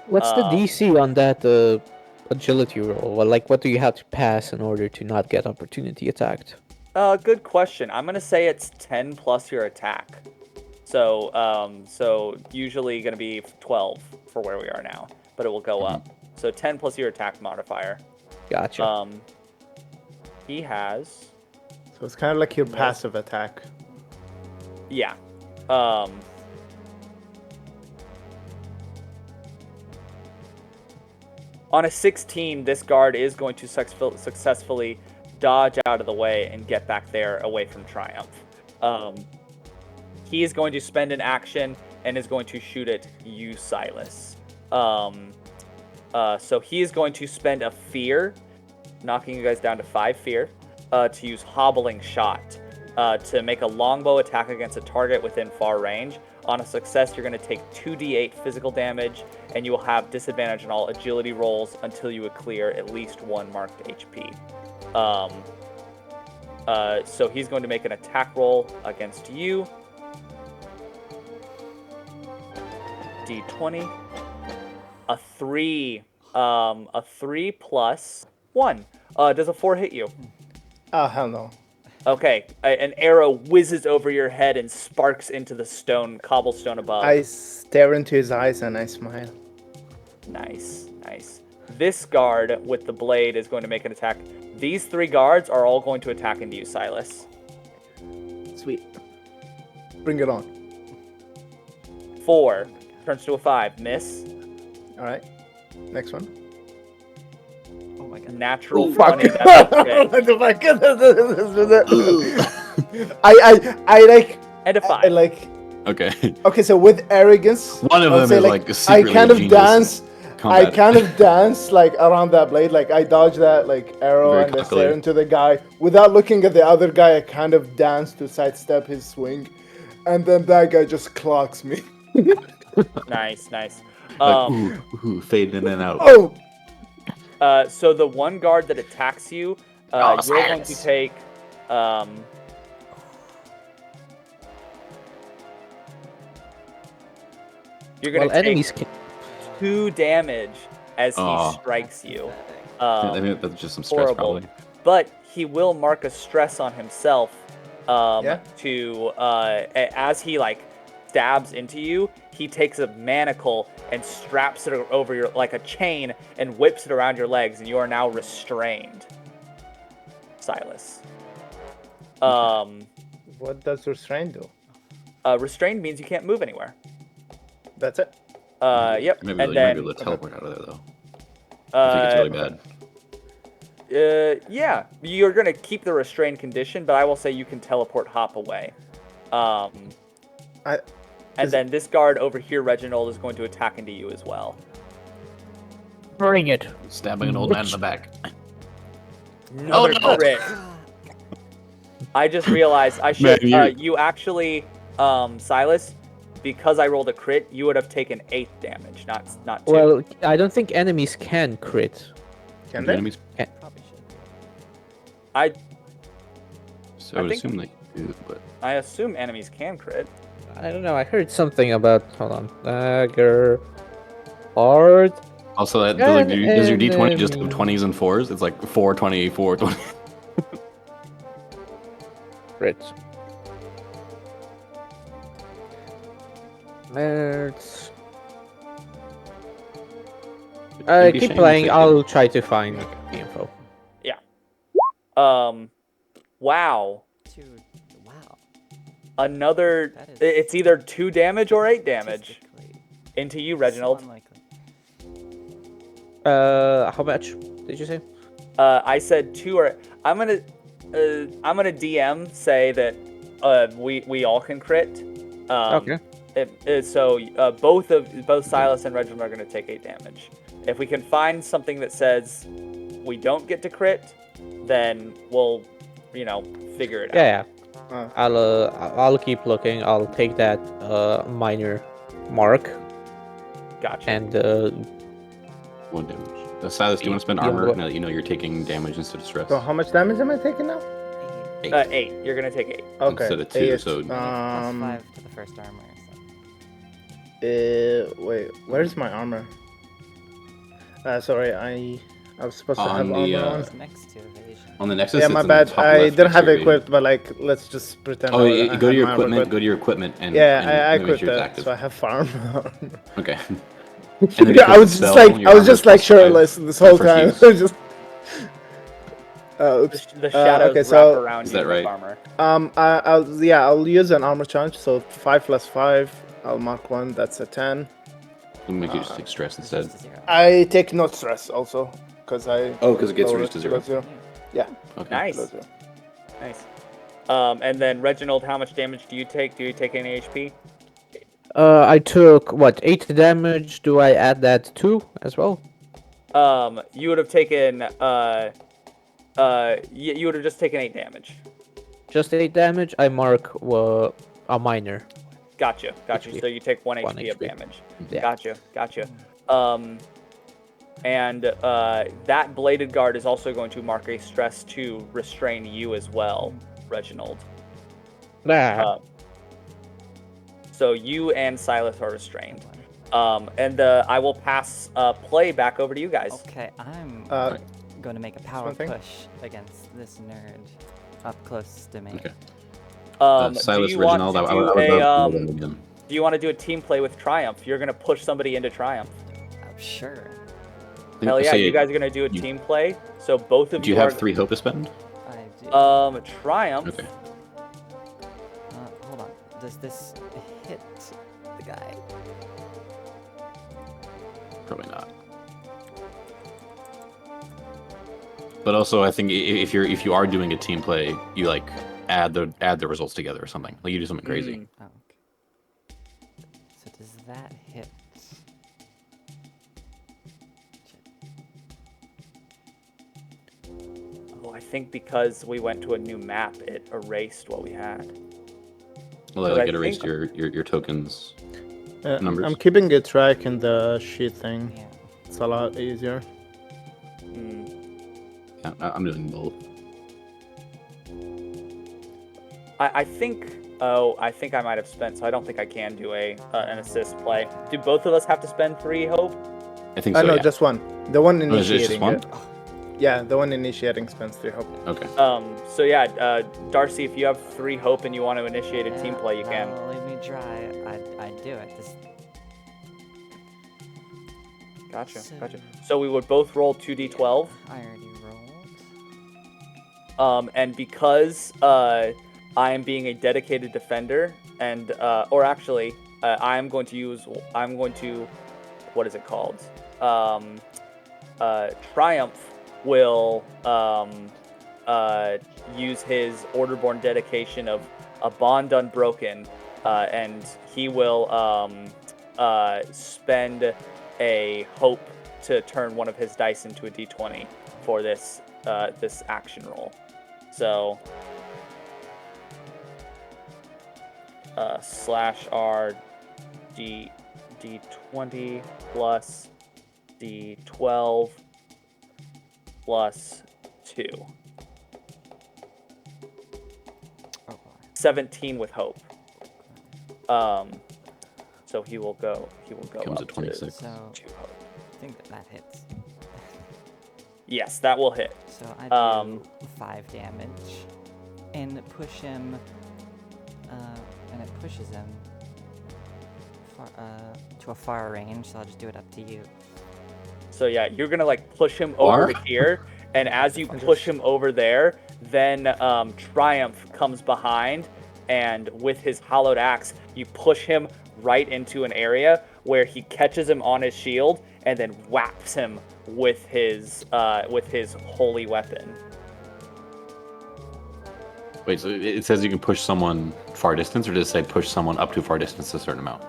[SPEAKER 2] What's the DC on that agility roll? Well, like, what do you have to pass in order to not get opportunity attacked?
[SPEAKER 1] Good question. I'm gonna say it's 10 plus your attack. So usually gonna be 12 for where we are now, but it will go up. So 10 plus your attack modifier.
[SPEAKER 2] Gotcha.
[SPEAKER 1] He has.
[SPEAKER 6] So it's kind of like your passive attack.
[SPEAKER 1] Yeah. On a 16, this guard is going to successfully dodge out of the way and get back there away from Triumph. He is going to spend an action and is going to shoot at you, Sylas. So he is going to spend a fear, knocking you guys down to 5 fear, to use Hobbling Shot to make a longbow attack against a target within far range. On a success, you're going to take 2d8 physical damage, and you will have disadvantage on all agility rolls until you would clear at least 1 marked HP. So he's going to make an attack roll against you. D20. A 3 plus 1. Does a 4 hit you?
[SPEAKER 6] Oh, hell no.
[SPEAKER 1] Okay, an arrow whizzes over your head and sparks into the cobblestone above.
[SPEAKER 6] I stare into his eyes and I smile.
[SPEAKER 1] Nice. This guard with the blade is going to make an attack. These 3 guards are all going to attack into you, Sylas.
[SPEAKER 6] Sweet. Bring it on.
[SPEAKER 1] 4 turns to a 5. Miss.
[SPEAKER 6] Alright. Next one.
[SPEAKER 5] Oh my god.
[SPEAKER 1] Natural
[SPEAKER 6] Fuck.
[SPEAKER 1] 20. That's okay.
[SPEAKER 6] Oh my goodness. I like.
[SPEAKER 1] And a 5.
[SPEAKER 6] I like.
[SPEAKER 3] Okay.
[SPEAKER 6] Okay, so with arrogance,
[SPEAKER 3] One of
[SPEAKER 6] I would
[SPEAKER 3] them
[SPEAKER 6] say,
[SPEAKER 3] is like secretly
[SPEAKER 6] I kind of
[SPEAKER 3] genius
[SPEAKER 6] dance.
[SPEAKER 3] combat.
[SPEAKER 6] I kind of dance like around that blade, like I dodge that like arrow
[SPEAKER 3] Very
[SPEAKER 6] and I
[SPEAKER 3] cockily.
[SPEAKER 6] stare into the guy without looking at the other guy. I kind of dance to sidestep his swing, and then that guy just clocks me.
[SPEAKER 1] Nice.
[SPEAKER 3] Like, ooh, fading in and out.
[SPEAKER 6] Oh,
[SPEAKER 1] So the one guard that attacks you, you're going to take. You're going to take
[SPEAKER 2] enemies can...
[SPEAKER 1] 2 damage as he
[SPEAKER 3] Aw.
[SPEAKER 1] strikes you.
[SPEAKER 3] I mean, that's just some stress,
[SPEAKER 1] Horrible.
[SPEAKER 3] probably.
[SPEAKER 1] But he will mark a stress on himself
[SPEAKER 6] Yeah.
[SPEAKER 1] to as he like stabs into you. He takes a manacle and straps it over your like a chain and whips it around your legs, and you are now restrained, Sylas.
[SPEAKER 6] what does restrain do?
[SPEAKER 1] Restrained means you can't move anywhere.
[SPEAKER 6] That's it.
[SPEAKER 1] Yep.
[SPEAKER 3] Maybe
[SPEAKER 1] And
[SPEAKER 3] you might
[SPEAKER 1] then
[SPEAKER 3] be able to teleport out of there, though. I think it's really bad.
[SPEAKER 1] Yeah, you're gonna keep the restrained condition, but I will say you can teleport hop away. And then this guard over here, Reginald, is going to attack into you as well.
[SPEAKER 2] Bring it.
[SPEAKER 3] Stabbing an old man in the back.
[SPEAKER 1] Another
[SPEAKER 3] no.
[SPEAKER 1] crit. I just realized I
[SPEAKER 3] Man,
[SPEAKER 1] should. You actually, Sylas, because I rolled a crit, you would have taken 8 damage, not 2.
[SPEAKER 2] Well, I don't think enemies can crit.
[SPEAKER 6] Can
[SPEAKER 3] The
[SPEAKER 6] they?
[SPEAKER 3] enemies.
[SPEAKER 5] Probably should.
[SPEAKER 1] I
[SPEAKER 3] So
[SPEAKER 1] I
[SPEAKER 3] I would
[SPEAKER 1] think-
[SPEAKER 3] assume they do, but
[SPEAKER 1] I assume enemies can crit.
[SPEAKER 2] I don't know. I heard something about. Hold on. Daggerheart.
[SPEAKER 3] also that
[SPEAKER 2] An
[SPEAKER 3] does your D20 just have
[SPEAKER 2] enemy.
[SPEAKER 3] 20s and 4s? It's like 4, 20, 4, 20.
[SPEAKER 2] Crit. Let's.
[SPEAKER 3] It'd be a
[SPEAKER 2] Keep
[SPEAKER 3] shame
[SPEAKER 2] playing.
[SPEAKER 3] if they
[SPEAKER 2] I'll try to find the info.
[SPEAKER 1] Wow.
[SPEAKER 5] Dude, wow.
[SPEAKER 1] Another.
[SPEAKER 5] That is
[SPEAKER 1] It's either 2 damage or 8 damage
[SPEAKER 5] statistically
[SPEAKER 1] into you,
[SPEAKER 5] so
[SPEAKER 1] Reginald.
[SPEAKER 5] unlikely.
[SPEAKER 2] How much did you say?
[SPEAKER 1] I said 2 or I'm gonna DM say that we all can crit.
[SPEAKER 2] Okay.
[SPEAKER 1] So both Sylas and Reginald are gonna take 8 damage. If we can find something that says we don't get to crit, then we'll figure it out.
[SPEAKER 2] Yeah.
[SPEAKER 6] Uh.
[SPEAKER 2] I'll keep looking. I'll take that minor mark
[SPEAKER 1] Gotcha.
[SPEAKER 2] and
[SPEAKER 3] 1 damage. Sylas, do you want to spend
[SPEAKER 2] Yeah,
[SPEAKER 3] armor
[SPEAKER 2] what-
[SPEAKER 3] now that you know you're taking damage instead of stress?
[SPEAKER 6] So how much damage am I taking now?
[SPEAKER 3] 8
[SPEAKER 1] 8. You're gonna take 8.
[SPEAKER 6] Okay.
[SPEAKER 3] instead of 2,
[SPEAKER 6] eight,
[SPEAKER 3] so
[SPEAKER 5] And it's +5 to the first armor. So.
[SPEAKER 6] wait, where's my armor? Sorry, I was supposed to
[SPEAKER 3] On
[SPEAKER 6] have
[SPEAKER 3] the,
[SPEAKER 6] armor on.
[SPEAKER 5] It's next to evasion.
[SPEAKER 3] on the Nexus.
[SPEAKER 6] Yeah,
[SPEAKER 3] it's
[SPEAKER 6] my
[SPEAKER 3] in the
[SPEAKER 6] bad.
[SPEAKER 3] top
[SPEAKER 6] I
[SPEAKER 3] left
[SPEAKER 6] didn't
[SPEAKER 3] next to
[SPEAKER 6] have
[SPEAKER 3] your
[SPEAKER 6] it equipped, but like, let's just pretend.
[SPEAKER 3] Oh,
[SPEAKER 6] I
[SPEAKER 3] you go
[SPEAKER 6] had
[SPEAKER 3] to your
[SPEAKER 6] my armor
[SPEAKER 3] equipment.
[SPEAKER 6] equipped.
[SPEAKER 3] Go to your equipment and
[SPEAKER 6] Yeah,
[SPEAKER 3] and
[SPEAKER 6] I
[SPEAKER 3] make
[SPEAKER 6] equipped
[SPEAKER 3] sure it's
[SPEAKER 6] that,
[SPEAKER 3] active.
[SPEAKER 6] so I have farm.
[SPEAKER 3] Okay.
[SPEAKER 6] Yeah, I was just like, I was just like shirtless this whole time. Just. Oops.
[SPEAKER 1] The shadows
[SPEAKER 6] okay,
[SPEAKER 1] wrap
[SPEAKER 6] so
[SPEAKER 1] around
[SPEAKER 3] Is
[SPEAKER 1] you
[SPEAKER 3] that
[SPEAKER 1] like
[SPEAKER 3] right?
[SPEAKER 1] armor.
[SPEAKER 6] I'll use an armor challenge. So 5 + 5. I'll mark 1. That's a 10.
[SPEAKER 3] We'll make you just take stress
[SPEAKER 5] It's
[SPEAKER 3] instead.
[SPEAKER 5] just a 0.
[SPEAKER 6] I take no stress also, because I.
[SPEAKER 3] Oh, because it gets
[SPEAKER 6] lower
[SPEAKER 3] reduced to
[SPEAKER 6] it
[SPEAKER 3] 0.
[SPEAKER 6] below 0. Yeah.
[SPEAKER 3] Okay.
[SPEAKER 1] Nice.
[SPEAKER 6] below 0.
[SPEAKER 1] Nice. And then Reginald, how much damage do you take? Do you take any HP?
[SPEAKER 2] I took what 8 damage. Do I add that 2 as well?
[SPEAKER 1] You would have taken you would have just taken 8 damage.
[SPEAKER 2] Just 8 damage. I mark a minor.
[SPEAKER 1] Gotcha.
[SPEAKER 2] HP.
[SPEAKER 1] So you take 1
[SPEAKER 2] 1
[SPEAKER 1] HP of
[SPEAKER 2] HP.
[SPEAKER 1] damage.
[SPEAKER 2] Yeah.
[SPEAKER 1] Gotcha. And that bladed guard is also going to mark a stress to restrain you as well, Reginald.
[SPEAKER 2] Ah.
[SPEAKER 1] So you and Sylas are restrained. And I will pass play back over to you guys.
[SPEAKER 5] Okay, I'm going to make a power
[SPEAKER 6] something?
[SPEAKER 5] push against this nerd up close to me.
[SPEAKER 3] Okay.
[SPEAKER 1] Do
[SPEAKER 3] Silas,
[SPEAKER 1] you want
[SPEAKER 3] Reginald,
[SPEAKER 1] to
[SPEAKER 3] I
[SPEAKER 1] do
[SPEAKER 3] would
[SPEAKER 1] a
[SPEAKER 3] love to know them again.
[SPEAKER 1] do you want to do a team play with Triumph? You're gonna push somebody into Triumph.
[SPEAKER 5] Sure.
[SPEAKER 1] Hell yeah,
[SPEAKER 3] So
[SPEAKER 1] you guys are gonna do a team play. So both of
[SPEAKER 3] Do you
[SPEAKER 1] you
[SPEAKER 3] have
[SPEAKER 1] are
[SPEAKER 3] 3 hope to spend?
[SPEAKER 5] I do.
[SPEAKER 1] Triumph.
[SPEAKER 3] Okay.
[SPEAKER 5] Hold on. Does this hit the guy?
[SPEAKER 3] Probably not. But also, I think if you are doing a team play, you like add the results together or something. Like you do something crazy.
[SPEAKER 5] Oh, okay. So does that hit?
[SPEAKER 1] Oh, I think because we went to a new map, it erased what we had.
[SPEAKER 3] Well,
[SPEAKER 1] But
[SPEAKER 3] like
[SPEAKER 1] I
[SPEAKER 3] it erased
[SPEAKER 1] think-
[SPEAKER 3] your tokens. Numbers.
[SPEAKER 6] I'm keeping a track in the sheet thing.
[SPEAKER 5] Yeah.
[SPEAKER 6] It's a lot easier.
[SPEAKER 1] Hmm.
[SPEAKER 3] Yeah, I'm doing both.
[SPEAKER 1] I think. Oh, I think I might have spent. So I don't think I can do an assist play. Do both of us have to spend 3 hope?
[SPEAKER 3] I think so.
[SPEAKER 6] no,
[SPEAKER 3] yeah.
[SPEAKER 6] just one. The one
[SPEAKER 3] Oh, is it just
[SPEAKER 6] initiating
[SPEAKER 3] one?
[SPEAKER 6] it. Yeah, the one initiating spends 3 hope.
[SPEAKER 3] Okay.
[SPEAKER 1] So yeah, Darcy, if you have 3 hope and you want to initiate a team play, you can.
[SPEAKER 5] Leave me dry. I do it. This,
[SPEAKER 1] Gotcha.
[SPEAKER 5] So-
[SPEAKER 1] So we would both roll 2d12.
[SPEAKER 5] I already rolled.
[SPEAKER 1] And because I am being a dedicated defender, and or actually, I'm going to, what is it called? Triumph will use his Orderborn dedication of a bond unbroken, and he will spend a hope to turn one of his dice into a d20 for this this action roll. So /r d20 plus d12 plus 2.
[SPEAKER 5] Oh boy.
[SPEAKER 1] 17 with hope. So he will go.
[SPEAKER 3] Comes
[SPEAKER 1] up
[SPEAKER 3] at 26.
[SPEAKER 5] So
[SPEAKER 1] to 2 hope.
[SPEAKER 5] I think that hits.
[SPEAKER 1] Yes, that will hit.
[SPEAKER 5] So I do 5 damage and push him, and it pushes him to a far range. So I'll just do it up to you.
[SPEAKER 1] So yeah, you're gonna like push him over to here, and as you push him over there, then Triumph comes behind, and with his hollowed axe, you push him right into an area where he catches him on his shield and then whaps him with his holy weapon.
[SPEAKER 3] Wait, so it says you can push someone far distance, or does it say push someone up to far distance a certain amount?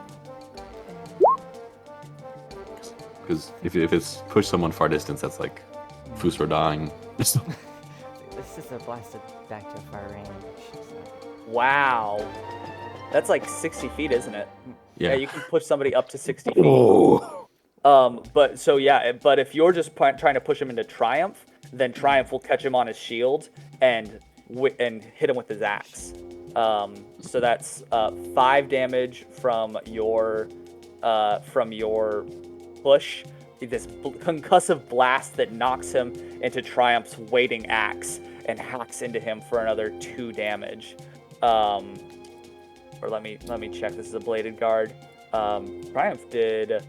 [SPEAKER 3] Because if it's push someone far distance, that's like Fusro dying.
[SPEAKER 5] This is a blasted back to a far range. So.
[SPEAKER 1] Wow, that's like 60 feet, isn't it?
[SPEAKER 3] Yeah.
[SPEAKER 1] You can push somebody up to 60 feet.
[SPEAKER 3] Oh.
[SPEAKER 1] But if you're just trying to push him into Triumph, then Triumph will catch him on his shield and hit him with his axe. So that's 5 damage from your push. This concussive blast that knocks him into Triumph's waiting axe and hacks into him for another 2 damage. Or let me check. This is a bladed guard. Triumph did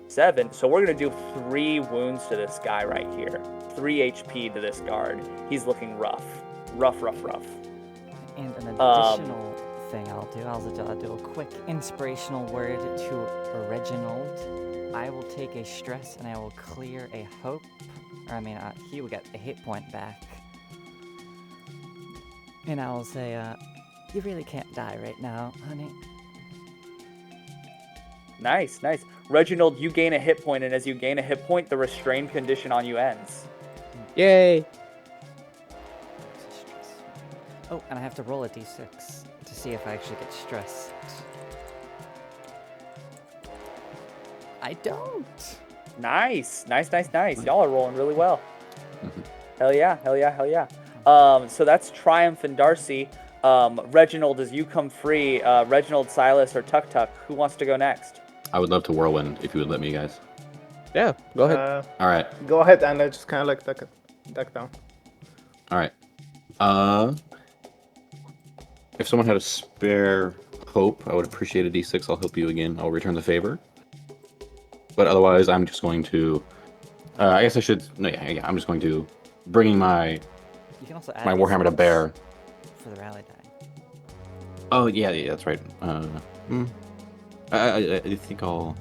[SPEAKER 1] 7, so we're gonna do 3 wounds to this guy right here. 3 HP to this guard. He's looking rough.
[SPEAKER 5] And an additional thing I'll do a quick inspirational word to Reginald. I will take a stress and I will clear a hope. He will get a hit point back. And I will say, you really can't die right now, honey.
[SPEAKER 1] Nice. Reginald, you gain a hit point, and as you gain a hit point, the restrained condition on you ends.
[SPEAKER 2] Yay!
[SPEAKER 5] Oh, and I have to roll a d6 to see if I actually get stressed. I don't.
[SPEAKER 1] Nice. Y'all are rolling really well. Hell yeah. So that's Triumph and Darcy. Reginald, as you come free, Reginald, Sylas, or Tuk'Tuk, who wants to go next?
[SPEAKER 3] I would love to whirlwind if you would let me, guys.
[SPEAKER 2] Yeah, go ahead.
[SPEAKER 3] All right.
[SPEAKER 6] Go ahead, and I just kind of like duck down.
[SPEAKER 3] All right. If someone had a spare hope, I would appreciate a d6. I'll help you again. I'll return the favor. But otherwise, I'm just going to. I guess I should. No, yeah. I'm just going to bringing my
[SPEAKER 5] You can also add
[SPEAKER 3] my Warhammer to bear.
[SPEAKER 5] for the rally die.
[SPEAKER 3] Oh yeah, that's right. I think I'll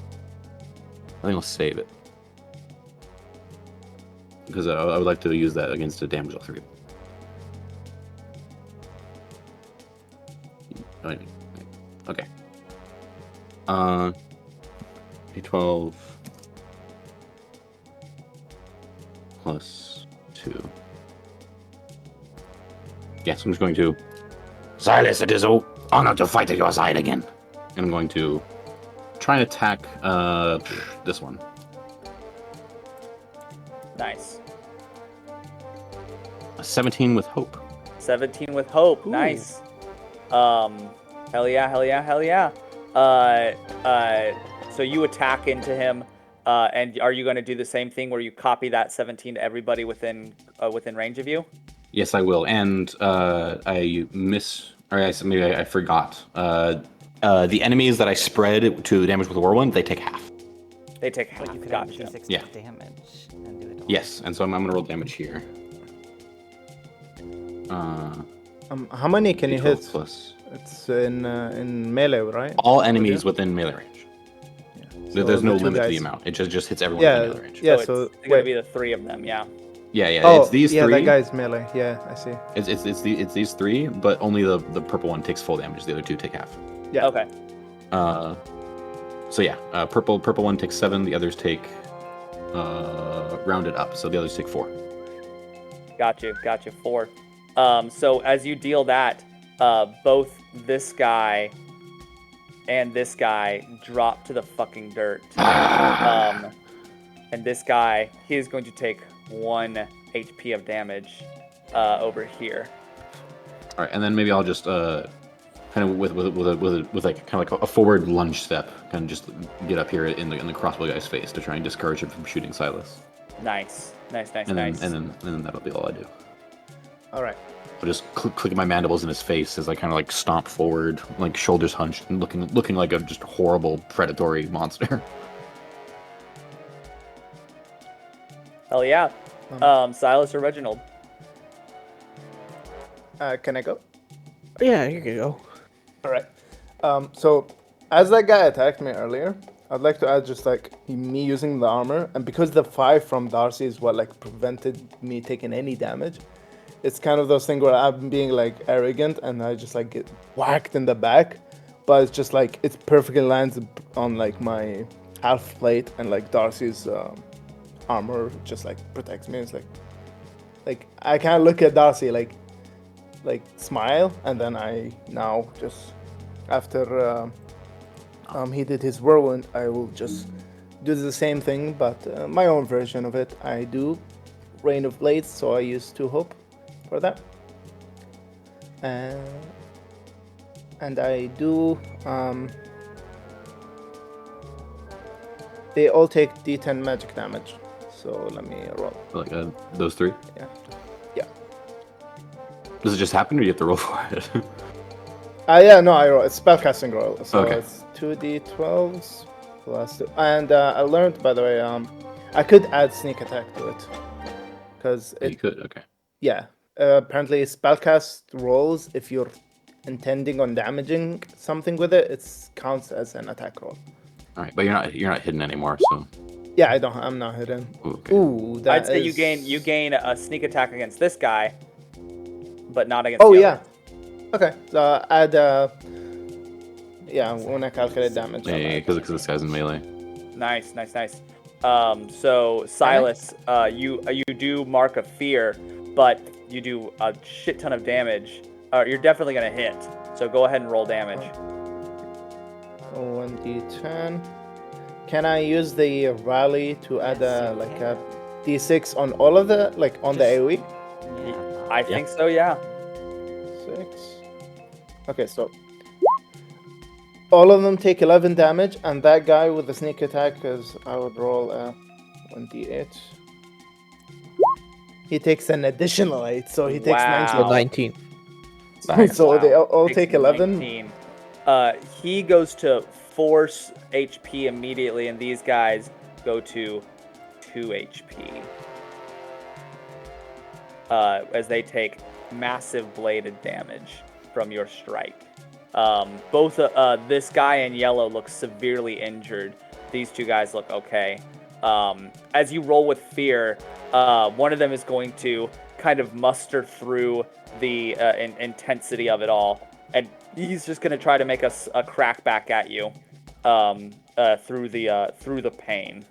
[SPEAKER 3] save it because I would like to use that against a damage all 3. Okay. D12 plus 2. Yes, I'm just going to.
[SPEAKER 4] Sylas, it is an honor to fight at your side again.
[SPEAKER 3] And I'm going to try and attack this one.
[SPEAKER 1] Nice.
[SPEAKER 3] A 17 with hope.
[SPEAKER 1] 17 with hope.
[SPEAKER 2] Ooh.
[SPEAKER 1] Nice. Hell yeah. So you attack into him, and are you going to do the same thing where you copy that 17 to everybody within range of you?
[SPEAKER 3] Yes, I will. And maybe I forgot. The enemies that I spread to damage with a whirlwind, they take half.
[SPEAKER 1] They take half.
[SPEAKER 5] But you could add
[SPEAKER 1] Gotcha.
[SPEAKER 5] d6
[SPEAKER 3] Yeah.
[SPEAKER 5] damage and do it all.
[SPEAKER 3] Yes, and so I'm going to roll damage here.
[SPEAKER 6] How many can you
[SPEAKER 3] 12
[SPEAKER 6] hit?
[SPEAKER 3] plus.
[SPEAKER 6] It's in melee, right?
[SPEAKER 3] All enemies within melee range.
[SPEAKER 6] So
[SPEAKER 3] There's no
[SPEAKER 6] the 2
[SPEAKER 3] limit to the
[SPEAKER 6] guys.
[SPEAKER 3] amount. It just hits everyone
[SPEAKER 6] Yeah,
[SPEAKER 3] within melee range.
[SPEAKER 6] yeah.
[SPEAKER 1] So
[SPEAKER 6] So
[SPEAKER 1] it's going to be the 3 of them. Yeah.
[SPEAKER 3] Yeah.
[SPEAKER 6] Oh,
[SPEAKER 3] It's these
[SPEAKER 6] yeah,
[SPEAKER 3] 3.
[SPEAKER 6] that guy's melee. Yeah, I see.
[SPEAKER 3] It's these 3, but only the purple one takes full damage. The other 2 take half.
[SPEAKER 6] Yeah.
[SPEAKER 1] Okay.
[SPEAKER 3] So yeah, purple one takes 7. The others take rounded up, so the others take 4.
[SPEAKER 1] Gotcha, 4. So as you deal that, both this guy and this guy drop to the fucking dirt. And this guy, he is going to take 1 HP of damage over here.
[SPEAKER 3] All right, and then maybe I'll just kind of with like kind of like a forward lunge step, kind of just get up here in the crossbow guy's face to try and discourage him from shooting Sylas.
[SPEAKER 1] Nice.
[SPEAKER 3] And then that'll be all I do.
[SPEAKER 6] All right.
[SPEAKER 3] I'll just click my mandibles in his face as I kind of like stomp forward, like shoulders hunched, and looking like a just horrible predatory monster.
[SPEAKER 1] Hell yeah. Sylas or Reginald?
[SPEAKER 6] Can I go?
[SPEAKER 2] Yeah, you can go.
[SPEAKER 6] All right. So as that guy attacked me earlier, I'd like to add just like me using the armor, and because the 5 from Darcy is what like prevented me taking any damage. It's kind of those things where I'm being like arrogant and I just like get whacked in the back, but it's just like it perfectly lands on like my half plate, and like Darcy's armor just like protects me. It's like I can't look at Darcy like smile, and then I now just after he did his whirlwind, I will just do the same thing, but my own version of it. I do Rain of Blades, so I use 2 hope for that, and I do they all take d10 magic damage, so let me roll.
[SPEAKER 3] Like those 3.
[SPEAKER 6] Yeah.
[SPEAKER 3] Does it just happen, or do you have to roll for it?
[SPEAKER 6] Yeah, no, I roll. It's spellcasting roll, so
[SPEAKER 3] Okay.
[SPEAKER 6] it's 2d12s plus 2. And I learned, by the way, I could add sneak attack to it, because
[SPEAKER 3] You could, okay.
[SPEAKER 6] yeah. Apparently, spellcast rolls, if you're intending on damaging something with it, it counts as an attack roll.
[SPEAKER 3] All right, but you're not hidden anymore, so.
[SPEAKER 6] Yeah, I'm not hidden.
[SPEAKER 3] Okay.
[SPEAKER 6] Ooh, that
[SPEAKER 1] I'd say
[SPEAKER 6] is...
[SPEAKER 1] you gain a sneak attack against this guy, but not against
[SPEAKER 6] Oh
[SPEAKER 1] the
[SPEAKER 6] yeah.
[SPEAKER 1] other.
[SPEAKER 6] Okay, so add yeah, when I calculate damage.
[SPEAKER 3] Yeah, because this guy's in melee.
[SPEAKER 1] Nice. So Sylas, you do mark a fear, but you do a shit ton of damage. You're definitely gonna hit. So go ahead and roll damage.
[SPEAKER 6] 1d10. Can I use the rally to add like a d6 on all of the on the AoE?
[SPEAKER 5] Yeah.
[SPEAKER 1] I think so. Yeah.
[SPEAKER 6] 6. Okay, so all of them take 11 damage, and that guy with the sneak attack, because I would roll 1d8. He takes an additional 8, so he takes
[SPEAKER 1] Wow.
[SPEAKER 2] 19.
[SPEAKER 6] So they all
[SPEAKER 1] Takes
[SPEAKER 6] take 11.
[SPEAKER 1] 19. He goes to force HP immediately, and these guys go to 2 HP. As they take massive bladed damage from your strike. Both this guy in yellow looks severely injured. These 2 guys look okay. As you roll with fear, one of them is going to kind of muster through the intensity of it all, and he's just going to try to make a crack back at you through the pain.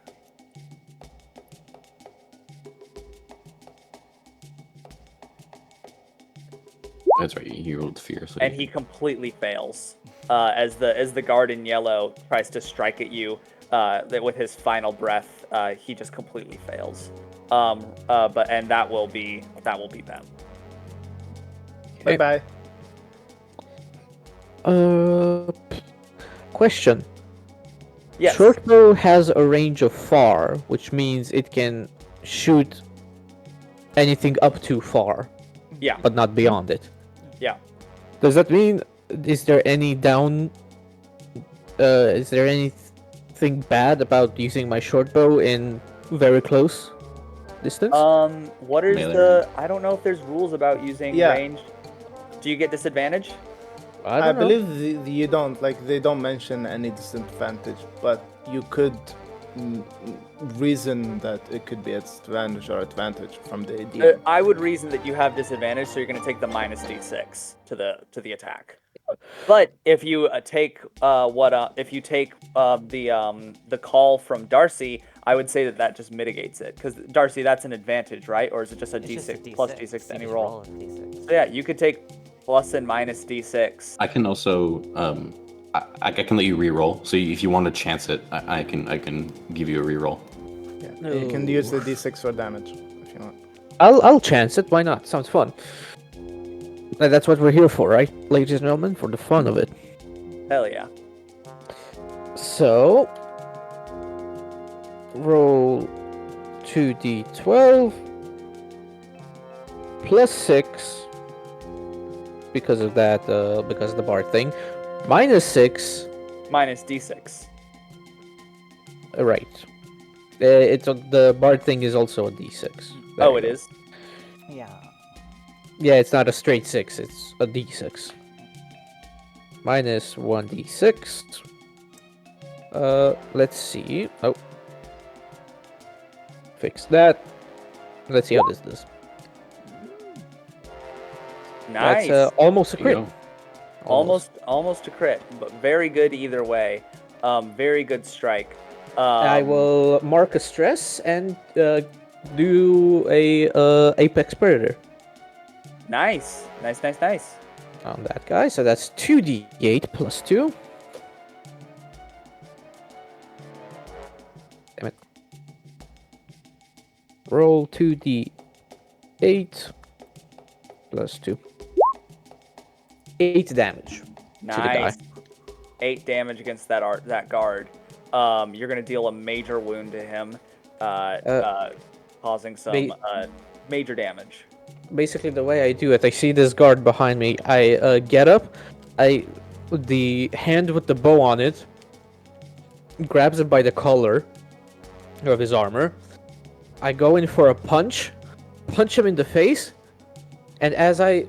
[SPEAKER 3] That's right. He rolled fear, so
[SPEAKER 1] And he completely fails as the guard in yellow tries to strike at you. With his final breath, he just completely fails. But that will be them.
[SPEAKER 6] Bye bye.
[SPEAKER 2] Question.
[SPEAKER 1] Yes.
[SPEAKER 2] Shortbow has a range of far, which means it can shoot anything up to far,
[SPEAKER 1] Yeah.
[SPEAKER 2] but not beyond it.
[SPEAKER 1] Yeah.
[SPEAKER 2] Does that mean, is there any is there anything bad about using my shortbow in very close distance?
[SPEAKER 1] What is
[SPEAKER 3] Melee
[SPEAKER 1] I don't know if there's rules about using
[SPEAKER 6] Yeah.
[SPEAKER 1] ranged. Do you get disadvantage?
[SPEAKER 2] I
[SPEAKER 6] I
[SPEAKER 2] don't know.
[SPEAKER 6] believe you don't, they don't mention any disadvantage, but you could reason that it could be disadvantage or advantage from the DM.
[SPEAKER 1] I would reason that you have disadvantage, so you're going to take the minus d6 to the attack. But if you take the call from Darcy, I would say that just mitigates it. Because, Darcy, that's an advantage, right? Or is it just a
[SPEAKER 5] It's just a
[SPEAKER 1] D6 plus D6 to
[SPEAKER 5] You
[SPEAKER 1] any
[SPEAKER 5] just
[SPEAKER 1] roll?
[SPEAKER 5] a D6.
[SPEAKER 1] So yeah, you could take plus and minus D6.
[SPEAKER 3] I can also I can let you re-roll. So if you want to chance it, I can give you a re-roll.
[SPEAKER 6] Yeah. You can use the d6 for damage if you want.
[SPEAKER 2] I'll chance it. Why not? Sounds fun. That's what we're here for, right, ladies and gentlemen? For the fun of it.
[SPEAKER 1] Hell yeah.
[SPEAKER 2] So, roll 2d12 plus 6 because of that, because of the bard thing, minus 6.
[SPEAKER 1] Minus D6.
[SPEAKER 2] Right. It's the bard thing is also a d6. There
[SPEAKER 1] Oh,
[SPEAKER 2] you
[SPEAKER 1] it
[SPEAKER 2] go.
[SPEAKER 1] is?
[SPEAKER 5] Yeah.
[SPEAKER 2] Yeah, it's not a straight 6, it's a d6. Minus 1d6. Let's see. Oh. Fix that. Let's see how this does.
[SPEAKER 1] Nice.
[SPEAKER 2] That's almost a
[SPEAKER 3] There you
[SPEAKER 2] crit.
[SPEAKER 3] go.
[SPEAKER 1] Almost a crit, but very good either way. Very good strike.
[SPEAKER 2] I will mark a stress and do a apex predator
[SPEAKER 1] Nice.
[SPEAKER 2] on that guy. So that's 2d8 plus 2. Damn it. Roll 2d8 plus 2. 8 damage to the guy.
[SPEAKER 1] Nice. 8 damage against that guard. You're gonna deal a major wound to him, causing some major damage.
[SPEAKER 2] Basically, the way I do it, I see this guard behind me. I get up. The hand with the bow on it grabs him by the collar of his armor. I go in for a punch him in the face, and as I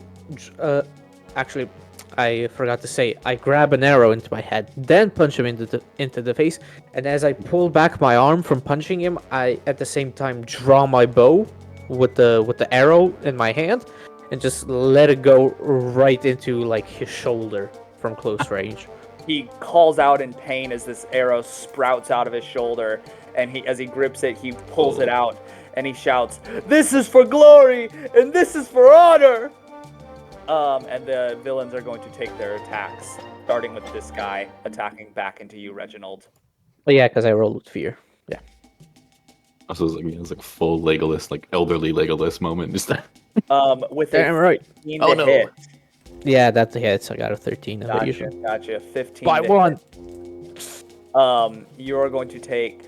[SPEAKER 2] forgot to say, I grab an arrow into my head, then punch him into the face. And as I pull back my arm from punching him, I at the same time draw my bow with the arrow in my hand, and just let it go right into like his shoulder from close range.
[SPEAKER 1] He calls out in pain as this arrow sprouts out of his shoulder, and as he grips it, he pulls it out, and he shouts, "This is for glory, and this is for honor!" And the villains are going to take their attacks, starting with this guy attacking back into you, Reginald.
[SPEAKER 2] But yeah, because I rolled with fear. Yeah.
[SPEAKER 3] Also, it's like full Legolas, like elderly Legolas moment. Just
[SPEAKER 1] With
[SPEAKER 2] Damn
[SPEAKER 1] a
[SPEAKER 2] right.
[SPEAKER 1] 15
[SPEAKER 3] Oh,
[SPEAKER 1] to
[SPEAKER 3] no.
[SPEAKER 1] hit.
[SPEAKER 2] Yeah, that hits. I got a 13.
[SPEAKER 1] Gotcha. 15
[SPEAKER 2] By
[SPEAKER 1] to
[SPEAKER 2] one.
[SPEAKER 1] hit. You're going to take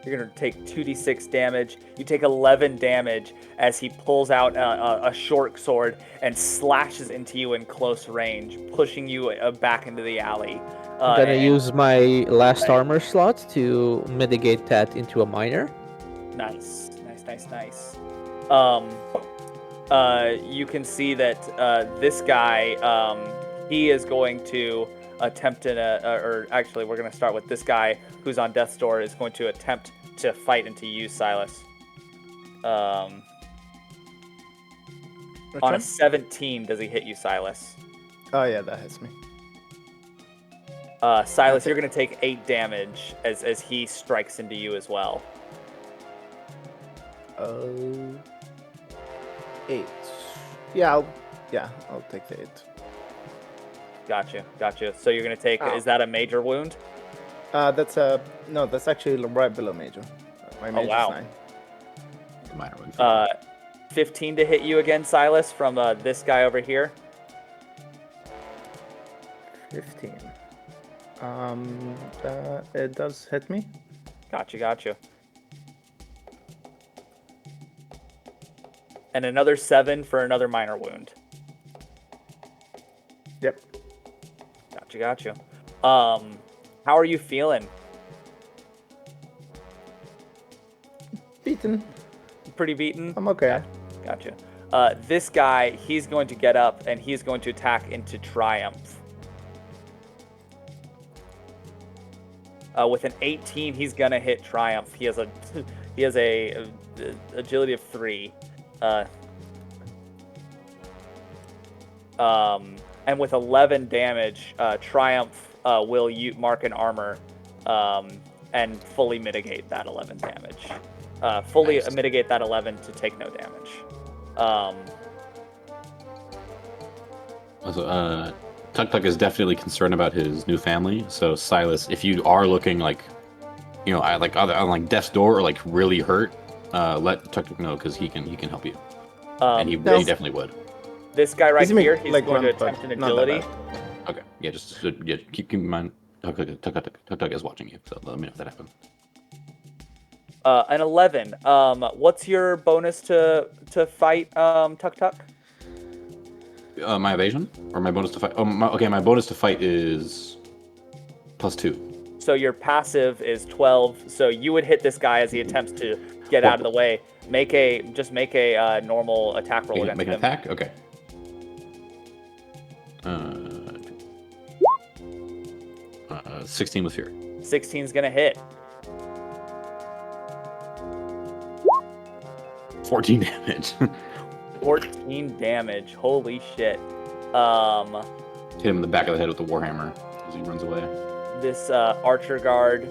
[SPEAKER 1] you're going to take 2d6 damage. You take 11 damage as he pulls out a short sword and slashes into you in close range, pushing you back into the alley.
[SPEAKER 2] I'm gonna use my last armor slot to mitigate that into a minor.
[SPEAKER 1] Nice. You can see that this guy, he is going to attempt or actually, we're going to start with this guy who's on death's door is going to attempt to fight into you, Sylas. On a 17, does he hit you, Sylas?
[SPEAKER 6] Oh yeah, that hits me.
[SPEAKER 1] Sylas, you're going to take 8 damage as he strikes into you as well.
[SPEAKER 6] 8. Yeah, I'll take the 8.
[SPEAKER 1] Gotcha. So you're going to take, is that a major wound?
[SPEAKER 6] That's actually right below major. My major's
[SPEAKER 1] wow.
[SPEAKER 6] 9.
[SPEAKER 3] minor one.
[SPEAKER 1] 15 to hit you again, Sylas, from this guy over here.
[SPEAKER 6] 15. It does hit me.
[SPEAKER 1] Gotcha. And another 7 for another minor wound.
[SPEAKER 6] Yep.
[SPEAKER 1] Gotcha. How are you feeling?
[SPEAKER 6] Beaten.
[SPEAKER 1] Pretty beaten?
[SPEAKER 6] I'm okay.
[SPEAKER 1] Gotcha. This guy, he's going to get up and he's going to attack into Triumph. With an 18, he's gonna hit Triumph. He has a agility of 3. and with 11 damage, Triumph will mark an armor and fully mitigate that 11 damage. Fully
[SPEAKER 3] Nice.
[SPEAKER 1] mitigate that 11 to take no damage.
[SPEAKER 3] Also, Tuk'Tuk is definitely concerned about his new family. So Sylas, if you are looking like, on like death's door or like really hurt, let Tuk'Tuk know because he can help you, and he definitely would.
[SPEAKER 1] This guy right
[SPEAKER 6] He's
[SPEAKER 1] here, he's
[SPEAKER 6] like
[SPEAKER 1] going to
[SPEAKER 6] one, but
[SPEAKER 1] attempt an
[SPEAKER 6] not that
[SPEAKER 1] agility.
[SPEAKER 6] bad.
[SPEAKER 3] Okay, yeah, just keep in mind Tuk'Tuk is watching you, so let me know if that happens.
[SPEAKER 1] An 11. What's your bonus to fight Tuk'Tuk?
[SPEAKER 3] My evasion or my bonus to fight? My bonus to fight is +2.
[SPEAKER 1] So your passive is 12. So you would hit this guy as he attempts to get out of the way. Make a normal attack roll against
[SPEAKER 3] Make an
[SPEAKER 1] him.
[SPEAKER 3] attack. Okay. 16 with fear.
[SPEAKER 1] 16's gonna hit.
[SPEAKER 3] 14 damage.
[SPEAKER 1] 14 damage. Holy shit.
[SPEAKER 3] Hit him in the back of the head with the warhammer as he runs away.
[SPEAKER 1] This archer guard,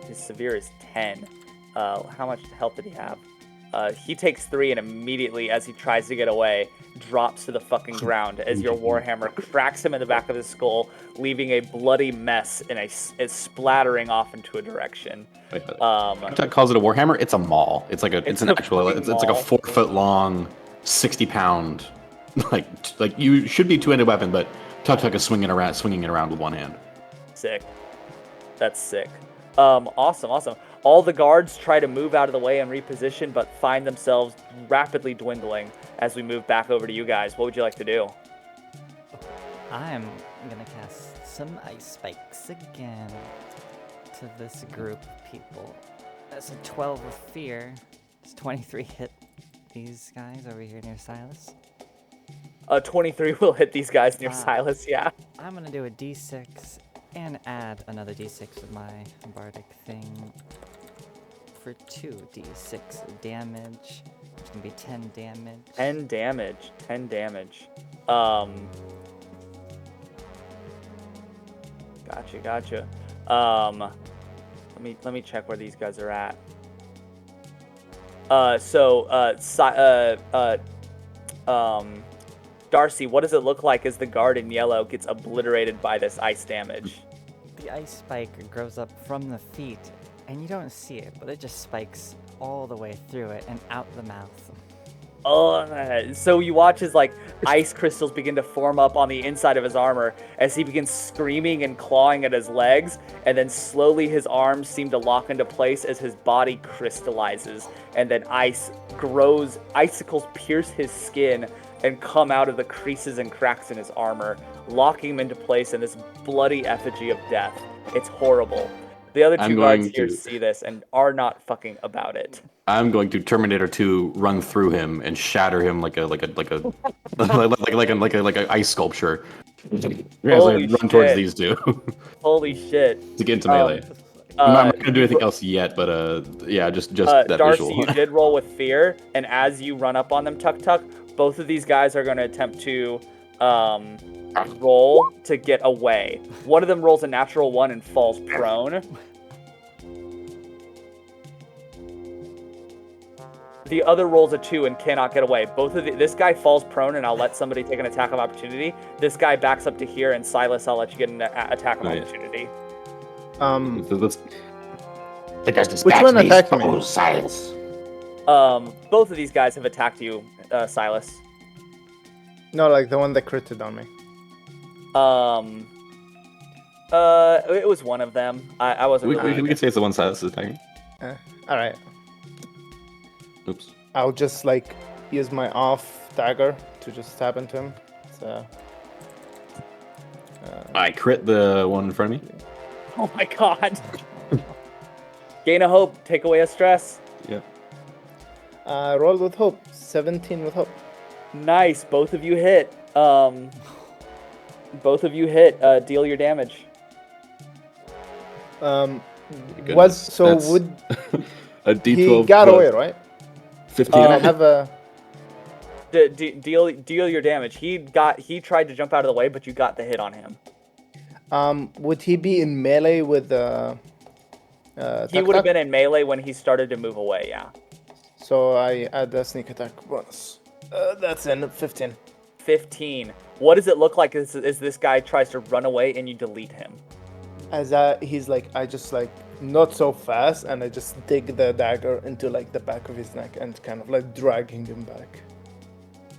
[SPEAKER 1] his severe is 10. How much health did he have? He takes 3 and immediately, as he tries to get away, drops to the fucking ground as your warhammer cracks him in the back of his skull, leaving a bloody mess and it's splattering off into a direction.
[SPEAKER 3] Tuk'Tuk calls it a warhammer. It's a maul. It's like it's an actual. It's like a 4-foot long, 60-pound. Like you should be two-handed weapon, but Tuk'Tuk is swinging it around with one hand.
[SPEAKER 1] Sick. That's sick. Awesome. All the guards try to move out of the way and reposition, but find themselves rapidly dwindling as we move back over to you guys. What would you like to do?
[SPEAKER 5] I'm gonna cast some ice spikes again to this group of people. That's a 12 with fear. Does 23 hit these guys over here near Sylas?
[SPEAKER 1] 23 will hit these guys near Sylas, yeah.
[SPEAKER 5] I'm gonna do a d6 and add another d6 with my bardic thing for 2d6 damage. It's gonna be 10 damage.
[SPEAKER 1] 10 damage. Gotcha. Let me check where these guys are at. Darcy, what does it look like as the guard in yellow gets obliterated by this ice damage?
[SPEAKER 5] The ice spike grows up from the feet, and you don't see it, but it just spikes all the way through it and out the mouth.
[SPEAKER 1] Oh, so you watch as like ice crystals begin to form up on the inside of his armor as he begins screaming and clawing at his legs, and then slowly his arms seem to lock into place as his body crystallizes, and then icicles pierce his skin and come out of the creases and cracks in his armor, locking him into place in this bloody effigy of death. It's horrible. The other two guards here see this and are not fucking about it.
[SPEAKER 3] I'm going to Terminator 2 run through him and shatter him like a ice sculpture. As I run towards these two.
[SPEAKER 1] Holy shit.
[SPEAKER 3] To get into melee. I'm not gonna do anything else yet, but yeah, just that
[SPEAKER 1] Darcy,
[SPEAKER 3] visual.
[SPEAKER 1] you did roll with fear, and as you run up on them, Tuk'Tuk, both of these guys are going to attempt to roll to get away. One of them rolls a natural 1 and falls prone. The other rolls a 2 and cannot get away. This guy falls prone, and I'll let somebody take an attack of opportunity. This guy backs up to here, and Sylas, I'll let you get an attack of opportunity.
[SPEAKER 6] Which one attacked me?
[SPEAKER 4] Sylas.
[SPEAKER 1] Both of these guys have attacked you, Sylas.
[SPEAKER 6] No, like the one that critted on me.
[SPEAKER 1] It was one of them. I wasn't.
[SPEAKER 3] We can say it's the one Sylas is attacking.
[SPEAKER 6] All right.
[SPEAKER 3] Oops.
[SPEAKER 6] I'll just like use my off dagger to just stab into him. So.
[SPEAKER 3] I crit the one in front of me.
[SPEAKER 1] Oh my god. Gain a hope. Take away a stress.
[SPEAKER 3] Yeah.
[SPEAKER 6] Roll with hope. 17 with hope.
[SPEAKER 1] Nice. Both of you hit. Deal your damage.
[SPEAKER 6] Would
[SPEAKER 3] a D12
[SPEAKER 6] he got away, right?
[SPEAKER 3] 15.
[SPEAKER 6] I have a.
[SPEAKER 1] Deal your damage. He tried to jump out of the way, but you got the hit on him.
[SPEAKER 6] Would he be in melee with
[SPEAKER 1] He would have been in melee when he started to move away. Yeah.
[SPEAKER 6] So I add the sneak attack bonus. That's in 15.
[SPEAKER 1] 15. What does it look like as this guy tries to run away and you delete him?
[SPEAKER 6] As he's like, I just like not so fast, and I just dig the dagger into like the back of his neck and kind of like dragging him back.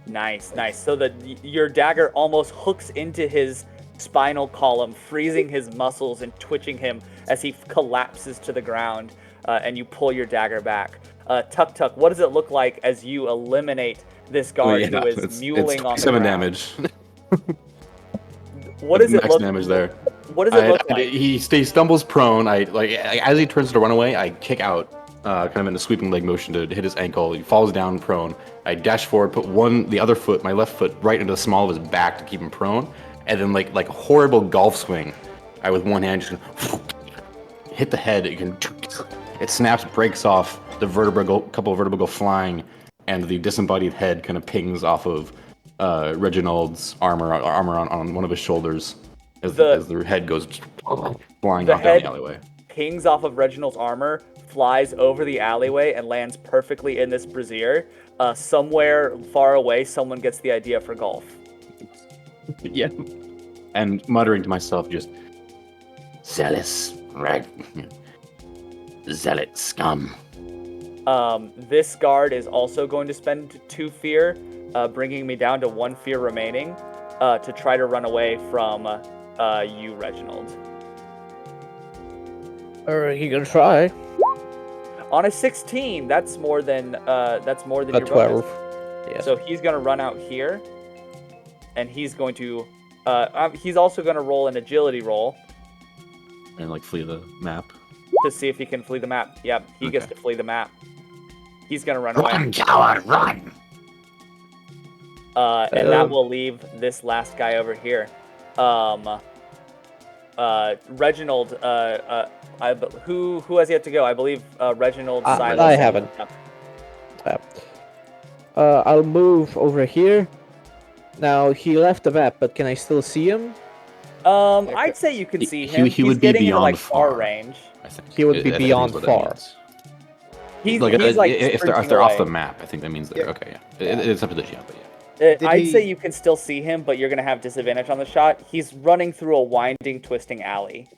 [SPEAKER 1] Nice. So your dagger almost hooks into his spinal column, freezing his muscles and twitching him as he collapses to the ground, and you pull your dagger back. Tuk'Tuk, what does it look like as you eliminate this guard who is mewling on the ground?
[SPEAKER 3] 7 damage.
[SPEAKER 1] What does it
[SPEAKER 3] max
[SPEAKER 1] look
[SPEAKER 3] damage there?
[SPEAKER 1] What does it look like?
[SPEAKER 3] He stumbles prone. As he turns to run away, I kick out, kind of in a sweeping leg motion to hit his ankle. He falls down prone. I dash forward, put the other foot, my left foot, right into the small of his back to keep him prone, and then like a horrible golf swing, I with one hand just hit the head. It snaps, breaks off. The couple of vertebrae go flying, and the disembodied head kind of pings off of Reginald's armor on one of his shoulders as the head goes flying off down the alleyway.
[SPEAKER 1] Pings off of Reginald's armor, flies over the alleyway, and lands perfectly in this brazier. Somewhere far away, someone gets the idea for golf.
[SPEAKER 3] Yeah. And muttering to myself, just
[SPEAKER 4] Zealous, zealot scum.
[SPEAKER 1] This guard is also going to spend 2 fear, bringing me down to 1 fear remaining, to try to run away from you, Reginald.
[SPEAKER 2] You gonna try?
[SPEAKER 1] On a 16, that's more than your
[SPEAKER 2] 12.
[SPEAKER 1] bonus.
[SPEAKER 2] Yes.
[SPEAKER 1] So he's gonna run out here, and he's going to. He's also gonna roll an agility roll
[SPEAKER 3] and like flee the map
[SPEAKER 1] to see if he can flee the map. Yep, he gets to flee the map. He's gonna run away.
[SPEAKER 4] Run, coward, run!
[SPEAKER 1] And that will leave this last guy over here. Reginald. Who has yet to go? I believe Reginald. Sylas.
[SPEAKER 2] I haven't. I'll move over here. Now he left the map, but can I still see him?
[SPEAKER 1] I'd say you can see him.
[SPEAKER 3] He would be
[SPEAKER 1] getting
[SPEAKER 3] beyond
[SPEAKER 1] into, far range.
[SPEAKER 3] I think.
[SPEAKER 2] He would be beyond far.
[SPEAKER 1] He's
[SPEAKER 3] like if they're off the
[SPEAKER 1] away.
[SPEAKER 3] map, I think that means they're okay. Yeah, it's up to the GM, but yeah.
[SPEAKER 1] I'd say you can still see him, but you're gonna have disadvantage on the shot. He's running through a winding, twisting alley.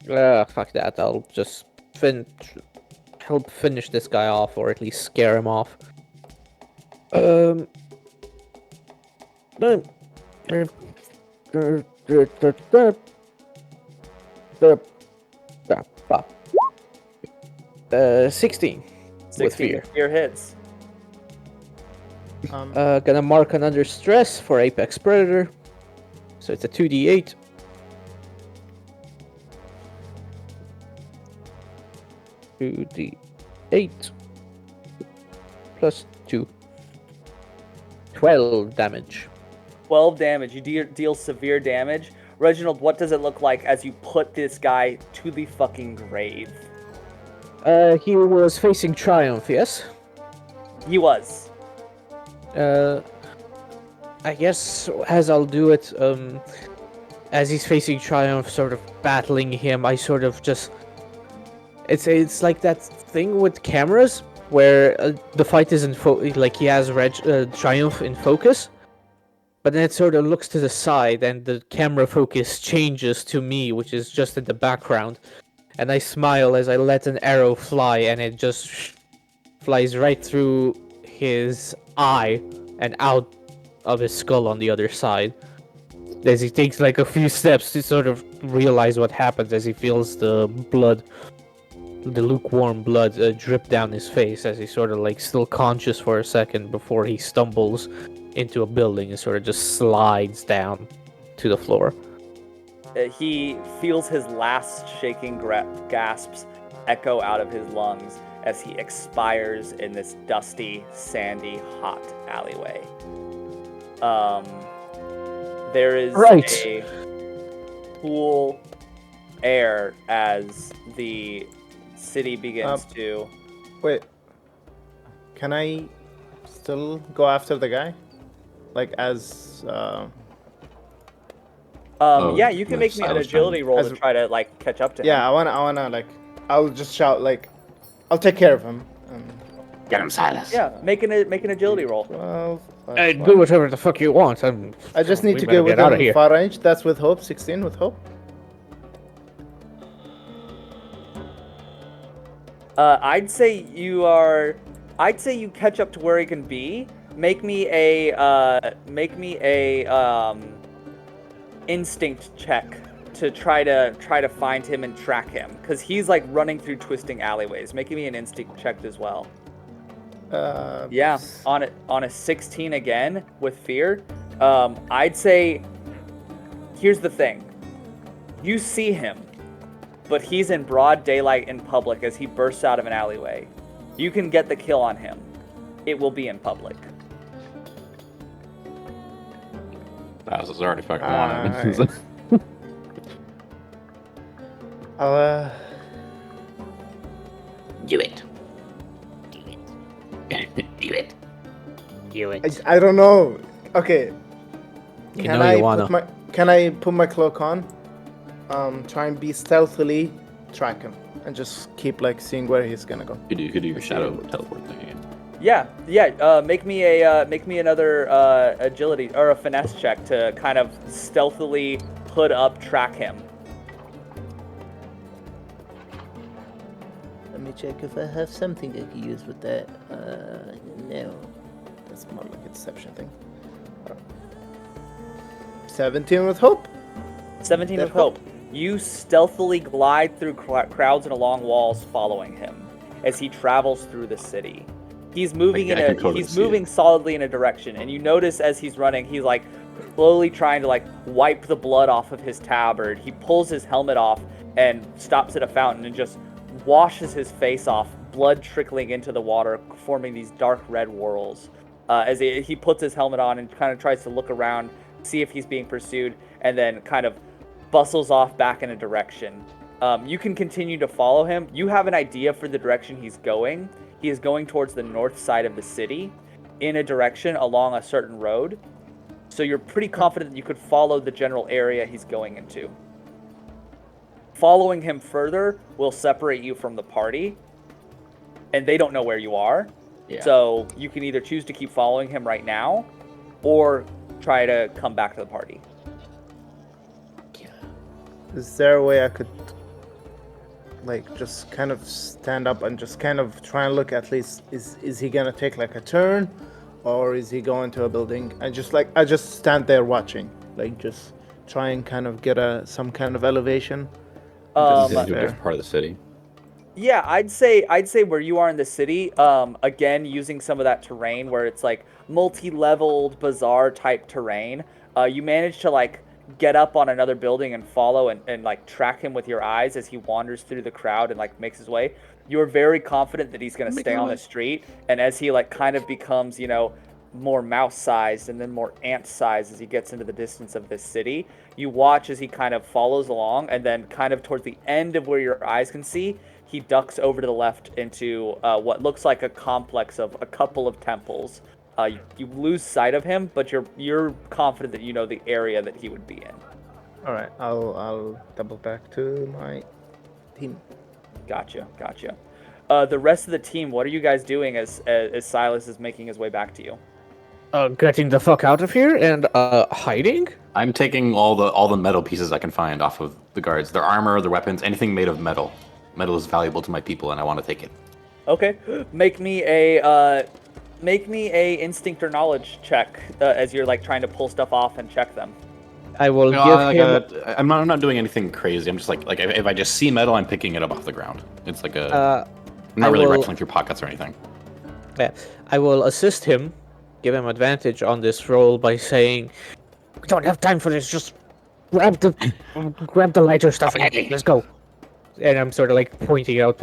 [SPEAKER 2] Fuck that. I'll just help finish this guy off, or at least scare him off. No. 16.
[SPEAKER 1] 16
[SPEAKER 2] With fear.
[SPEAKER 1] Fear hits.
[SPEAKER 2] Gonna mark an under stress for Apex Predator. So it's a 2d8. (2d8) plus 2. 12 damage.
[SPEAKER 1] 12 damage. You deal severe damage. Reginald, what does it look like as you put this guy to the fucking grave?
[SPEAKER 2] He was facing Triumph, yes?
[SPEAKER 1] He was.
[SPEAKER 2] I guess as I'll do it, as he's facing Triumph, sort of battling him, I sort of just... It's like that thing with cameras, where the fight is like he has Triumph in focus, but then it sort of looks to the side, and the camera focus changes to me, which is just in the background. And I smile as I let an arrow fly, and it just flies right through his eye and out of his skull on the other side. As he takes like a few steps to sort of realize what happens, as he feels the blood, the lukewarm blood drip down his face, as he's sort of like still conscious for a second before he stumbles into a building and sort of just slides down to the floor.
[SPEAKER 1] He feels his last shaking gasps echo out of his lungs as he expires in this dusty, sandy, hot alleyway. There is a cool air as the city begins to...
[SPEAKER 6] Wait. Can I still go after the guy? like as
[SPEAKER 1] Yeah, you can
[SPEAKER 3] the
[SPEAKER 1] make me an
[SPEAKER 3] Sylas
[SPEAKER 1] agility
[SPEAKER 3] trying-
[SPEAKER 1] roll
[SPEAKER 6] As-
[SPEAKER 1] to try to like catch up to him.
[SPEAKER 6] yeah, I wanna like, I'll just shout like, I'll take care of him.
[SPEAKER 4] Get him, Sylas.
[SPEAKER 1] Yeah, make an agility roll.
[SPEAKER 6] 12 plus
[SPEAKER 2] Hey, do
[SPEAKER 6] 1.
[SPEAKER 2] whatever the fuck you want.
[SPEAKER 6] I just
[SPEAKER 2] we
[SPEAKER 6] need to
[SPEAKER 2] better
[SPEAKER 6] go
[SPEAKER 2] get out of
[SPEAKER 6] within
[SPEAKER 2] here.
[SPEAKER 6] far range. That's with hope. 16 with hope.
[SPEAKER 1] I'd say you catch up to where he can be. Make me a instinct check to try to find him and track him, because he's like running through twisting alleyways. Making me an instinct check as well. Yeah, on a 16 again with fear. I'd say here's the thing. You see him, but he's in broad daylight in public as he bursts out of an alleyway. You can get the kill on him. It will be in public.
[SPEAKER 3] That was already fucking wanted.
[SPEAKER 6] Alright. I'll
[SPEAKER 4] Do it. Do it. Do it.
[SPEAKER 5] Do it.
[SPEAKER 6] I don't know. Okay.
[SPEAKER 2] You
[SPEAKER 6] Can
[SPEAKER 2] know
[SPEAKER 6] I
[SPEAKER 2] you wanna.
[SPEAKER 6] can I put my cloak on? Try and be stealthily track him and just keep like seeing where he's gonna go.
[SPEAKER 3] You could do your shadow teleport thing again.
[SPEAKER 1] Yeah. Make me another agility or a finesse check to kind of stealthily hood up, track him.
[SPEAKER 6] Let me check if I have something I can use with that. No. That's more like a deception thing. 17 with hope.
[SPEAKER 1] 17
[SPEAKER 6] That
[SPEAKER 1] with hope. You stealthily glide through crowds and along walls, following him as he travels through the city. He's moving
[SPEAKER 3] I can totally
[SPEAKER 1] he's
[SPEAKER 3] see
[SPEAKER 1] moving
[SPEAKER 3] it.
[SPEAKER 1] solidly in a direction, and you notice as he's running, he's like slowly trying to like wipe the blood off of his tabard. He pulls his helmet off and stops at a fountain and just washes his face off, blood trickling into the water, forming these dark red whorls. As he puts his helmet on and kind of tries to look around, see if he's being pursued, and then kind of bustles off back in a direction. You can continue to follow him. You have an idea for the direction he's going. He is going towards the north side of the city in a direction along a certain road. So you're pretty confident that you could follow the general area he's going into. Following him further will separate you from the party, and they don't know where you are.
[SPEAKER 3] Yeah.
[SPEAKER 1] So you can either choose to keep following him right now or try to come back to the party.
[SPEAKER 6] Is there a way I could like just kind of stand up and just kind of try and look at least is he gonna take like a turn or is he going to a building? And just like I just stand there watching, like just try and kind of get some kind of elevation.
[SPEAKER 1] Um,
[SPEAKER 3] He's into a different part of the city.
[SPEAKER 1] Yeah, I'd say where you are in the city, again, using some of that terrain where it's like multi-leveled, bizarre type terrain, you manage to like get up on another building and follow and like track him with your eyes as he wanders through the crowd and like makes his way. You're very confident that he's going to stay on the street, and as he like kind of becomes, you know, more mouse-sized and then more ant-sized as he gets into the distance of this city, you watch as he kind of follows along, and then kind of towards the end of where your eyes can see, he ducks over to the left into what looks like a complex of a couple of temples. You lose sight of him, but you're confident that you know the area that he would be in.
[SPEAKER 6] All right, I'll double back to my team.
[SPEAKER 1] Gotcha. The rest of the team, what are you guys doing as Sylas is making his way back to you?
[SPEAKER 2] Getting the fuck out of here and hiding.
[SPEAKER 3] I'm taking all the metal pieces I can find off of the guards. Their armor, their weapons, anything made of metal. Metal is valuable to my people, and I want to take it.
[SPEAKER 1] Okay, make me a instinct or knowledge check as you're like trying to pull stuff off and check them.
[SPEAKER 2] I will
[SPEAKER 3] No,
[SPEAKER 2] give him.
[SPEAKER 3] I'm not doing anything crazy. I'm just like if I just see metal, I'm picking it up off the ground. It's like a. I'm not
[SPEAKER 2] I
[SPEAKER 3] really
[SPEAKER 2] will-
[SPEAKER 3] rifling through pockets or anything.
[SPEAKER 2] Yeah, I will assist him, give him advantage on this roll by saying, "We don't have time for this. Just grab the lighter stuff and let's go." And I'm sort of like pointing out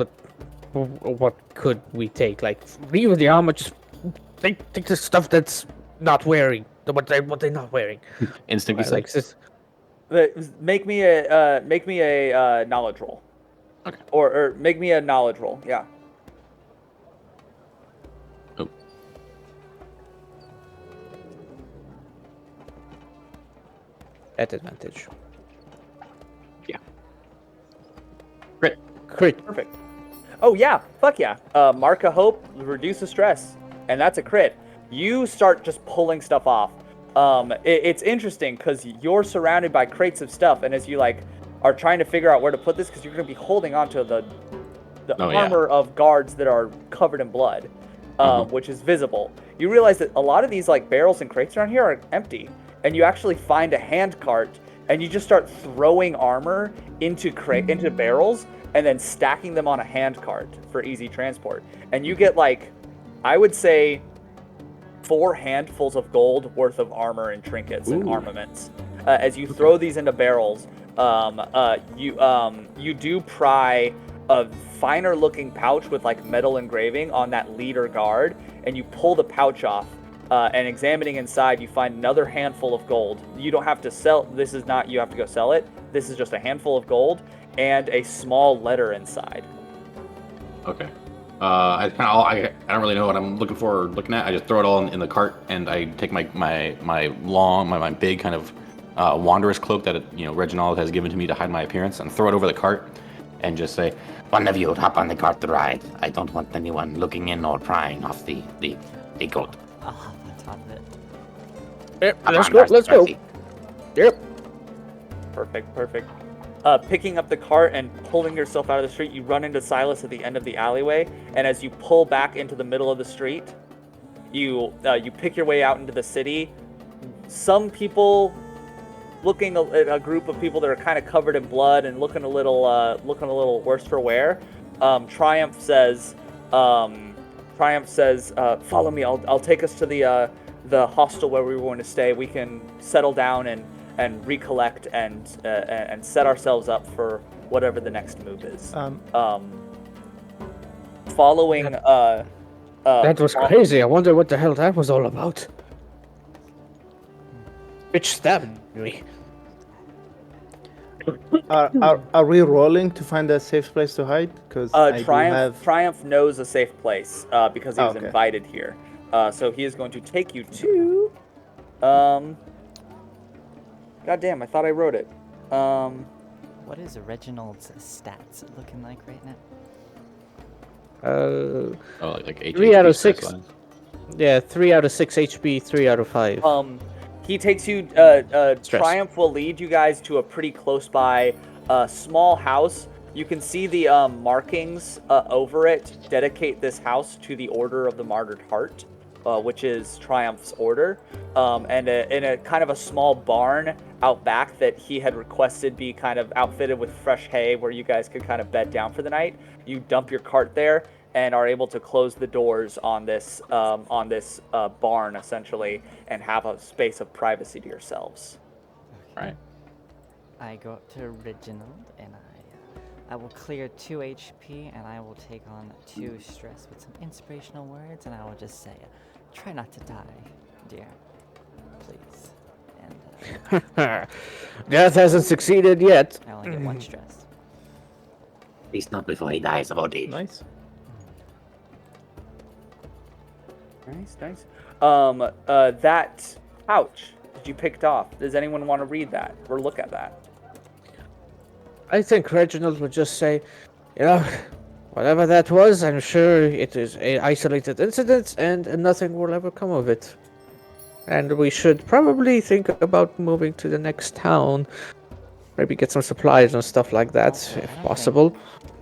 [SPEAKER 2] what could we take? Like leave the armor, just take the stuff that's not wearing what they're not wearing.
[SPEAKER 3] Instinct, you said?
[SPEAKER 2] Like this.
[SPEAKER 1] Make me a knowledge roll.
[SPEAKER 3] Okay.
[SPEAKER 1] Or make me a knowledge roll. Yeah.
[SPEAKER 3] Oh.
[SPEAKER 2] At advantage.
[SPEAKER 3] Crit.
[SPEAKER 2] Crit.
[SPEAKER 1] Perfect. Oh yeah, fuck yeah. Mark of Hope, reduce the stress, and that's a crit. You start just pulling stuff off. It's interesting because you're surrounded by crates of stuff, and as you like are trying to figure out where to put this, because you're going to be holding onto the armor of guards that are covered in blood, which is visible. You realize that a lot of these like barrels and crates around here are empty, and you actually find a hand cart, and you just start throwing armor into barrels, and then stacking them on a hand cart for easy transport. And you get like, I would say, 4 handfuls of gold worth of armor and trinkets and armaments. As you throw these into barrels, you do pry a finer looking pouch with like metal engraving on that leader guard, and you pull the pouch off, and examining inside, you find another handful of gold. You don't have to sell, this is not, you have to go sell it. This is just a handful of gold and a small letter inside.
[SPEAKER 3] Okay. I don't really know what I'm looking for or looking at. I just throw it all in the cart, and I take my big kind of wanderer's cloak that Reginald has given to me to hide my appearance, and throw it over the cart, and just say,
[SPEAKER 4] One of you hop on the cart to ride. I don't want anyone looking in or prying off the goat.
[SPEAKER 5] I'll hop on top of it.
[SPEAKER 2] Yep,
[SPEAKER 4] Hop
[SPEAKER 2] let's
[SPEAKER 4] on,
[SPEAKER 2] go.
[SPEAKER 4] Darcy,
[SPEAKER 2] Let's go.
[SPEAKER 4] Darcy.
[SPEAKER 2] Yep.
[SPEAKER 1] Perfect. Picking up the cart and pulling yourself out of the street, you run into Sylas at the end of the alleyway, and as you pull back into the middle of the street, you pick your way out into the city. Some people, looking at a group of people that are kind of covered in blood and looking a little worse for wear. Triumph says, "Follow me. I'll take us to the hostel where we were going to stay. We can settle down and recollect and set ourselves up for whatever the next move is." Following
[SPEAKER 2] That was crazy. I wonder what the hell that was all about. Bitch stabbed me.
[SPEAKER 6] Are we rolling to find a safe place to hide? Because
[SPEAKER 1] Triumph knows a safe place because he was invited here. So he is going to take you to. God damn! I thought I wrote it.
[SPEAKER 5] What is Reginald's stats looking like right now?
[SPEAKER 3] like
[SPEAKER 2] 3 out of
[SPEAKER 3] stress
[SPEAKER 2] 6.
[SPEAKER 3] lines.
[SPEAKER 2] Yeah, 3 out of 6 HP, 3 out of 5.
[SPEAKER 1] He takes you. Triumph will lead you guys to a pretty close by small house. You can see the markings over it dedicate this house to the Order of the Martyred Heart, which is Triumph's order, and in a kind of a small barn out back that he had requested be kind of outfitted with fresh hay where you guys could kind of bed down for the night. You dump your cart there and are able to close the doors on this barn essentially and have a space of privacy to yourselves.
[SPEAKER 3] Right.
[SPEAKER 5] I go up to Reginald and I will clear 2 HP and I will take on 2 stress with some inspirational words, and I will just say, try not to die, dear. Please. And
[SPEAKER 2] Death hasn't succeeded yet.
[SPEAKER 5] I only get 1 stress.
[SPEAKER 4] At least not before he dies of old age.
[SPEAKER 6] Nice.
[SPEAKER 1] Nice. That pouch that you picked off, does anyone want to read that or look at that?
[SPEAKER 2] I think Reginald would just say, whatever that was, I'm sure it is an isolated incident and nothing will ever come of it. And we should probably think about moving to the next town. Maybe get some supplies and stuff like that, if possible.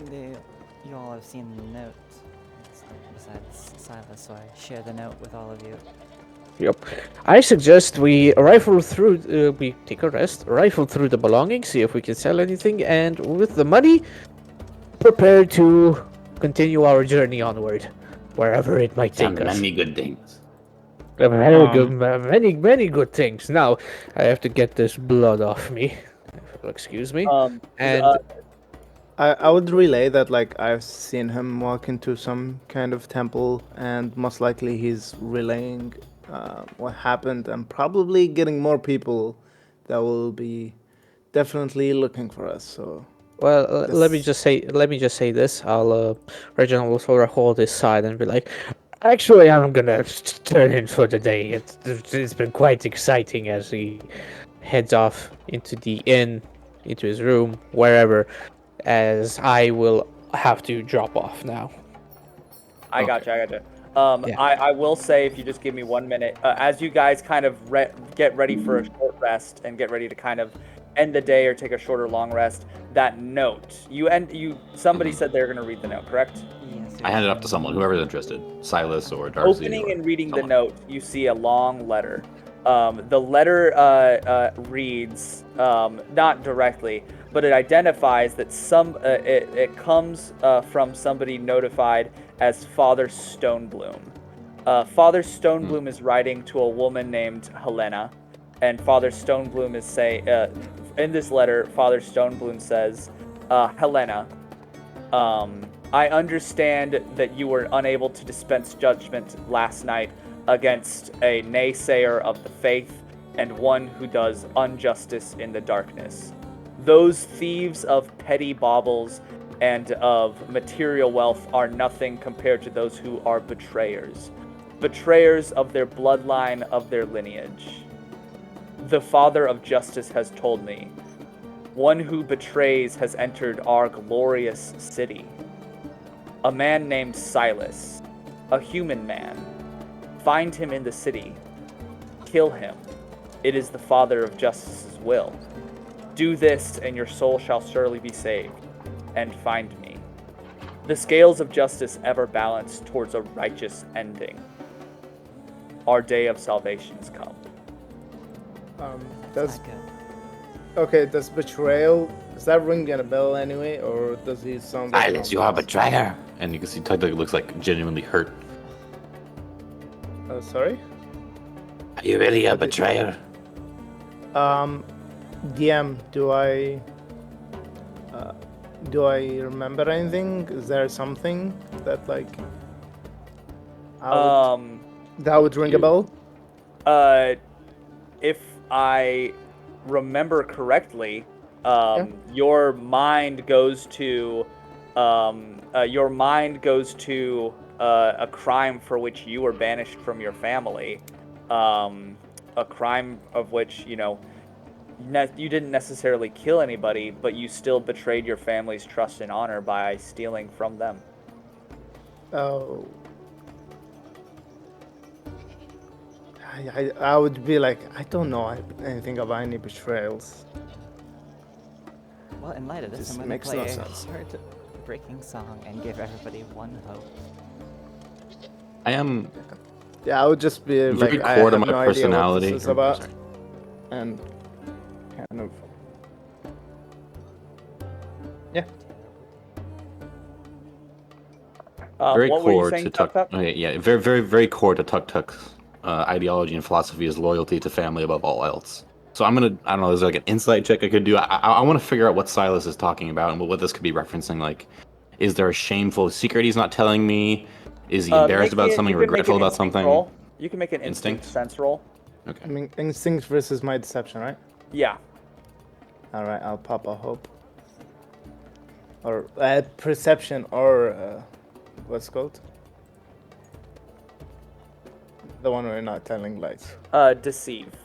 [SPEAKER 5] You all have seen the note. Besides Sylas, so I share the note with all of you.
[SPEAKER 2] Yep. I suggest we we take a rest, rifle through the belongings, see if we can sell anything, and with the money, prepare to continue our journey onward, wherever it might take us.
[SPEAKER 4] Many good things.
[SPEAKER 2] Very good, many good things. Now, I have to get this blood off me. Excuse me.
[SPEAKER 6] I would relay that, like, I've seen him walk into some kind of temple, and most likely he's relaying what happened, and probably getting more people that will be definitely looking for us. So,
[SPEAKER 2] well, let me just say this. I'll Reginald will sort of hold his side and be like, actually, I'm gonna turn in for the day. It's been quite exciting as he heads off into the inn, into his room, wherever, as I will have to drop off now.
[SPEAKER 1] I
[SPEAKER 3] Okay.
[SPEAKER 1] gotcha.
[SPEAKER 2] Yeah.
[SPEAKER 1] I will say, if you just give me 1 minute, as you guys kind of get ready for a short rest and get ready to kind of end the day or take a short or long rest, that note somebody said they were gonna read the note, correct?
[SPEAKER 5] Yes,
[SPEAKER 3] I hand it off to someone, whoever's interested, Sylas or Darcy.
[SPEAKER 1] Opening
[SPEAKER 3] or
[SPEAKER 1] and reading the
[SPEAKER 3] someone.
[SPEAKER 1] note, you see a long letter. The letter reads, not directly, but it identifies that it comes from somebody notified as Father Stonebloom. Father Stonebloom is writing to a woman named Helena, and Father Stonebloom is in this letter, Father Stonebloom says, Helena, I understand that you were unable to dispense judgment last night against a naysayer of the faith and one who does injustice in the darkness. Those thieves of petty baubles and of material wealth are nothing compared to those who are betrayers. Betrayers of their bloodline, of their lineage. The Father of Justice has told me, one who betrays has entered our glorious city. A man named Sylas, a human man. Find him in the city. Kill him. It is the Father of Justice's will. Do this, and your soul shall surely be saved. And find me. The scales of justice ever balance towards a righteous ending. Our day of salvation has come.
[SPEAKER 6] Does
[SPEAKER 5] Not good.
[SPEAKER 6] okay? Does betrayal, does that ring a bell anyway, or does he sound like
[SPEAKER 4] Silas, you are a
[SPEAKER 6] nonsense?
[SPEAKER 4] betrayer.
[SPEAKER 3] And you can see Tuk'Tuk looks like genuinely hurt.
[SPEAKER 6] Sorry.
[SPEAKER 4] Are you really a betrayer?
[SPEAKER 6] DM, do I remember anything? Is there something that like that would ring a bell?
[SPEAKER 1] If I remember correctly, your mind goes to a crime for which you were banished from your family, a crime of which you didn't necessarily kill anybody, but you still betrayed your family's trust and honor by stealing from them.
[SPEAKER 6] Oh. I would be like, I don't know anything about any betrayals.
[SPEAKER 5] Well, in light of this,
[SPEAKER 6] This
[SPEAKER 5] I'm going
[SPEAKER 6] makes
[SPEAKER 5] to play
[SPEAKER 6] no
[SPEAKER 5] a
[SPEAKER 6] sense.
[SPEAKER 5] heart-breaking song and give everybody one hope.
[SPEAKER 3] I am
[SPEAKER 6] Yeah, I would just be
[SPEAKER 3] very
[SPEAKER 6] like, I
[SPEAKER 3] core to
[SPEAKER 6] have
[SPEAKER 3] my
[SPEAKER 6] no idea what
[SPEAKER 3] personality.
[SPEAKER 6] this is
[SPEAKER 3] Oh,
[SPEAKER 6] about,
[SPEAKER 3] sorry.
[SPEAKER 6] and kind of. Yeah.
[SPEAKER 3] Very
[SPEAKER 1] What were you
[SPEAKER 3] core
[SPEAKER 1] saying,
[SPEAKER 3] to Tuk.
[SPEAKER 1] Tuk'Tuk?
[SPEAKER 3] Okay, yeah, very core to Tuk'Tuk's ideology and philosophy is loyalty to family above all else. So I don't know, there's like an insight check I could do. I want to figure out what Sylas is talking about and what this could be referencing. Like, is there a shameful secret he's not telling me? Is he embarrassed about something,
[SPEAKER 1] You can make
[SPEAKER 3] regretful
[SPEAKER 1] an
[SPEAKER 3] about
[SPEAKER 1] instinct
[SPEAKER 3] something?
[SPEAKER 1] roll. You can make an
[SPEAKER 3] Instinct?
[SPEAKER 1] sense roll.
[SPEAKER 3] Okay.
[SPEAKER 6] I mean, instinct versus my deception, right?
[SPEAKER 1] Yeah.
[SPEAKER 6] All right, I'll pop a hope. Or perception, or what's it called? The one where you're not telling lies.
[SPEAKER 1] Deceive.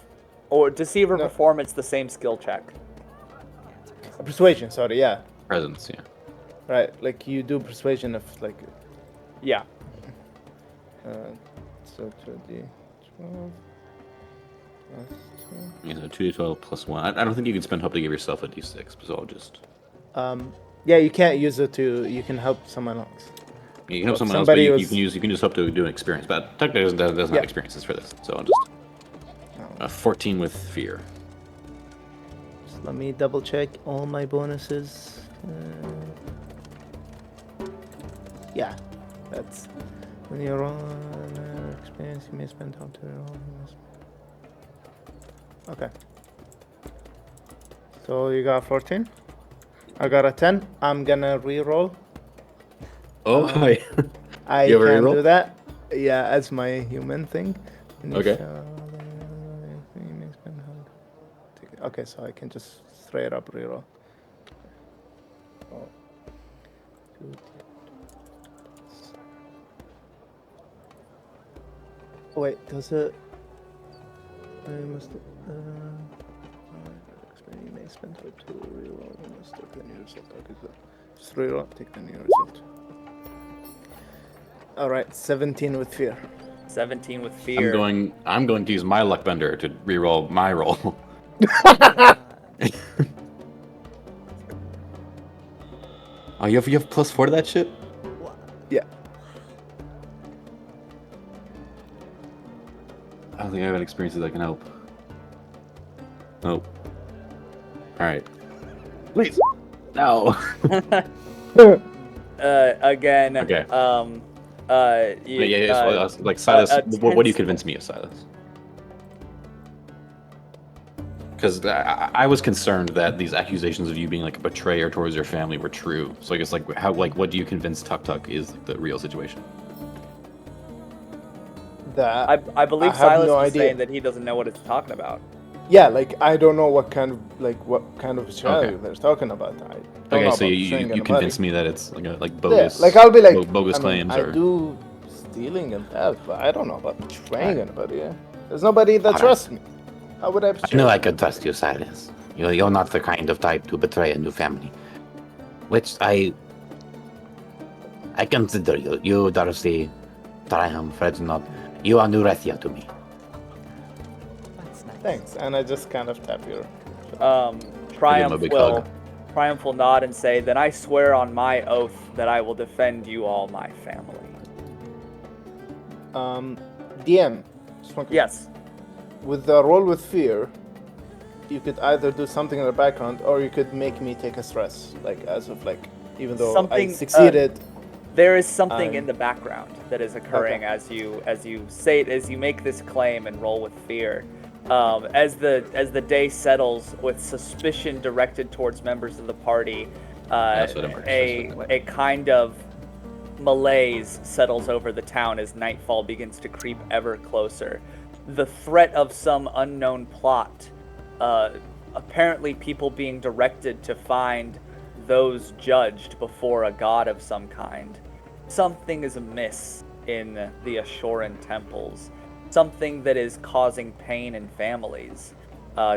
[SPEAKER 1] Or deceive or
[SPEAKER 6] No.
[SPEAKER 1] perform, it's the same skill check.
[SPEAKER 6] Persuasion, sorry, yeah.
[SPEAKER 3] Presence, yeah.
[SPEAKER 6] Right, like you do persuasion if like.
[SPEAKER 1] Yeah.
[SPEAKER 6] So 2d12 plus 2.
[SPEAKER 3] Yeah, so 2d12 plus 1. I don't think you can spend hope to give yourself a d6, so I'll just...
[SPEAKER 6] Yeah, you can't use it to. You can help someone else.
[SPEAKER 3] Yeah, you can help
[SPEAKER 6] So if
[SPEAKER 3] someone else, but
[SPEAKER 6] somebody
[SPEAKER 3] you
[SPEAKER 6] was-
[SPEAKER 3] can just hope to do an experience. But Tuk'Tuk doesn't
[SPEAKER 6] Yeah.
[SPEAKER 3] have experiences for this, so I'll just... 14 with fear.
[SPEAKER 6] Just let me double check all my bonuses. Yeah, that's when you're on experience. You may spend time to roll. Okay. So you got 14. I got a 10. I'm gonna re-roll.
[SPEAKER 3] Oh, hi.
[SPEAKER 6] I
[SPEAKER 3] You have a
[SPEAKER 6] can
[SPEAKER 3] reroll?
[SPEAKER 6] do that. Yeah, as my human thing.
[SPEAKER 3] Okay.
[SPEAKER 6] Okay, so I can just straight up reroll. Oh, wait, does it? I must. spend for 2 reroll. Must take the new result. Okay, so just reroll, take the new result. Alright, 17 with fear.
[SPEAKER 1] 17 with fear.
[SPEAKER 3] I'm going to use my luck bender to reroll my roll. Oh, you have +4 to that shit?
[SPEAKER 6] Yeah.
[SPEAKER 3] I don't think I have any experiences that can help. Nope. Alright. Please. No.
[SPEAKER 1] Again.
[SPEAKER 3] Okay.
[SPEAKER 1] You,
[SPEAKER 3] like Sylas, what do you
[SPEAKER 1] tense-
[SPEAKER 3] convince me of, Sylas? Because I was concerned that these accusations of you being like a betrayer towards your family were true. So I guess what do you convince Tuk'Tuk is like, the real situation?
[SPEAKER 6] That
[SPEAKER 1] I believe
[SPEAKER 6] I have
[SPEAKER 1] Sylas
[SPEAKER 6] no
[SPEAKER 1] was
[SPEAKER 6] idea.
[SPEAKER 1] saying that he doesn't know what it's talking about.
[SPEAKER 6] Yeah, like I don't know what kind of betrayal
[SPEAKER 3] Okay.
[SPEAKER 6] they're talking about. I don't
[SPEAKER 3] Okay,
[SPEAKER 6] know
[SPEAKER 3] so
[SPEAKER 6] about
[SPEAKER 3] you
[SPEAKER 6] betraying anybody.
[SPEAKER 3] convinced me that it's like
[SPEAKER 6] Yeah,
[SPEAKER 3] bogus.
[SPEAKER 6] like I'll be like
[SPEAKER 3] bogus
[SPEAKER 6] I mean,
[SPEAKER 3] claims
[SPEAKER 6] I
[SPEAKER 3] or
[SPEAKER 6] do stealing and theft, but I don't know about betraying anybody. Yeah, there's nobody that
[SPEAKER 4] Alright.
[SPEAKER 6] trusts me. How would I
[SPEAKER 4] I
[SPEAKER 6] betray?
[SPEAKER 4] knew I could trust you, Sylas. You're not the kind of type to betray a new family. Which I consider you. You, Darcy, Triumph, Reginald, you are Nurecia to me.
[SPEAKER 5] That's nice.
[SPEAKER 6] Thanks, and I just kind of tap your.
[SPEAKER 1] Triumph
[SPEAKER 3] big
[SPEAKER 1] will
[SPEAKER 3] hug.
[SPEAKER 1] Triumph will nod and say, "Then I swear on my oath that I will defend you all, my family."
[SPEAKER 6] DM. Just one question.
[SPEAKER 1] Yes.
[SPEAKER 6] With the roll with fear, you could either do something in the background, or you could make me take a stress, like as of like, even though
[SPEAKER 1] Something,
[SPEAKER 6] I succeeded.
[SPEAKER 1] There is something
[SPEAKER 6] I'm-
[SPEAKER 1] in the background that is occurring
[SPEAKER 6] Okay.
[SPEAKER 1] as you say it, as you make this claim and roll with fear. As the day settles with suspicion directed towards members of the party,
[SPEAKER 3] That's what I'm
[SPEAKER 1] a kind of malaise settles over the town as nightfall begins to creep ever closer. The threat of some unknown plot, apparently people being directed to find those judged before a god of some kind. Something is amiss in the Ahrshoraan temples. Something that is causing pain in families.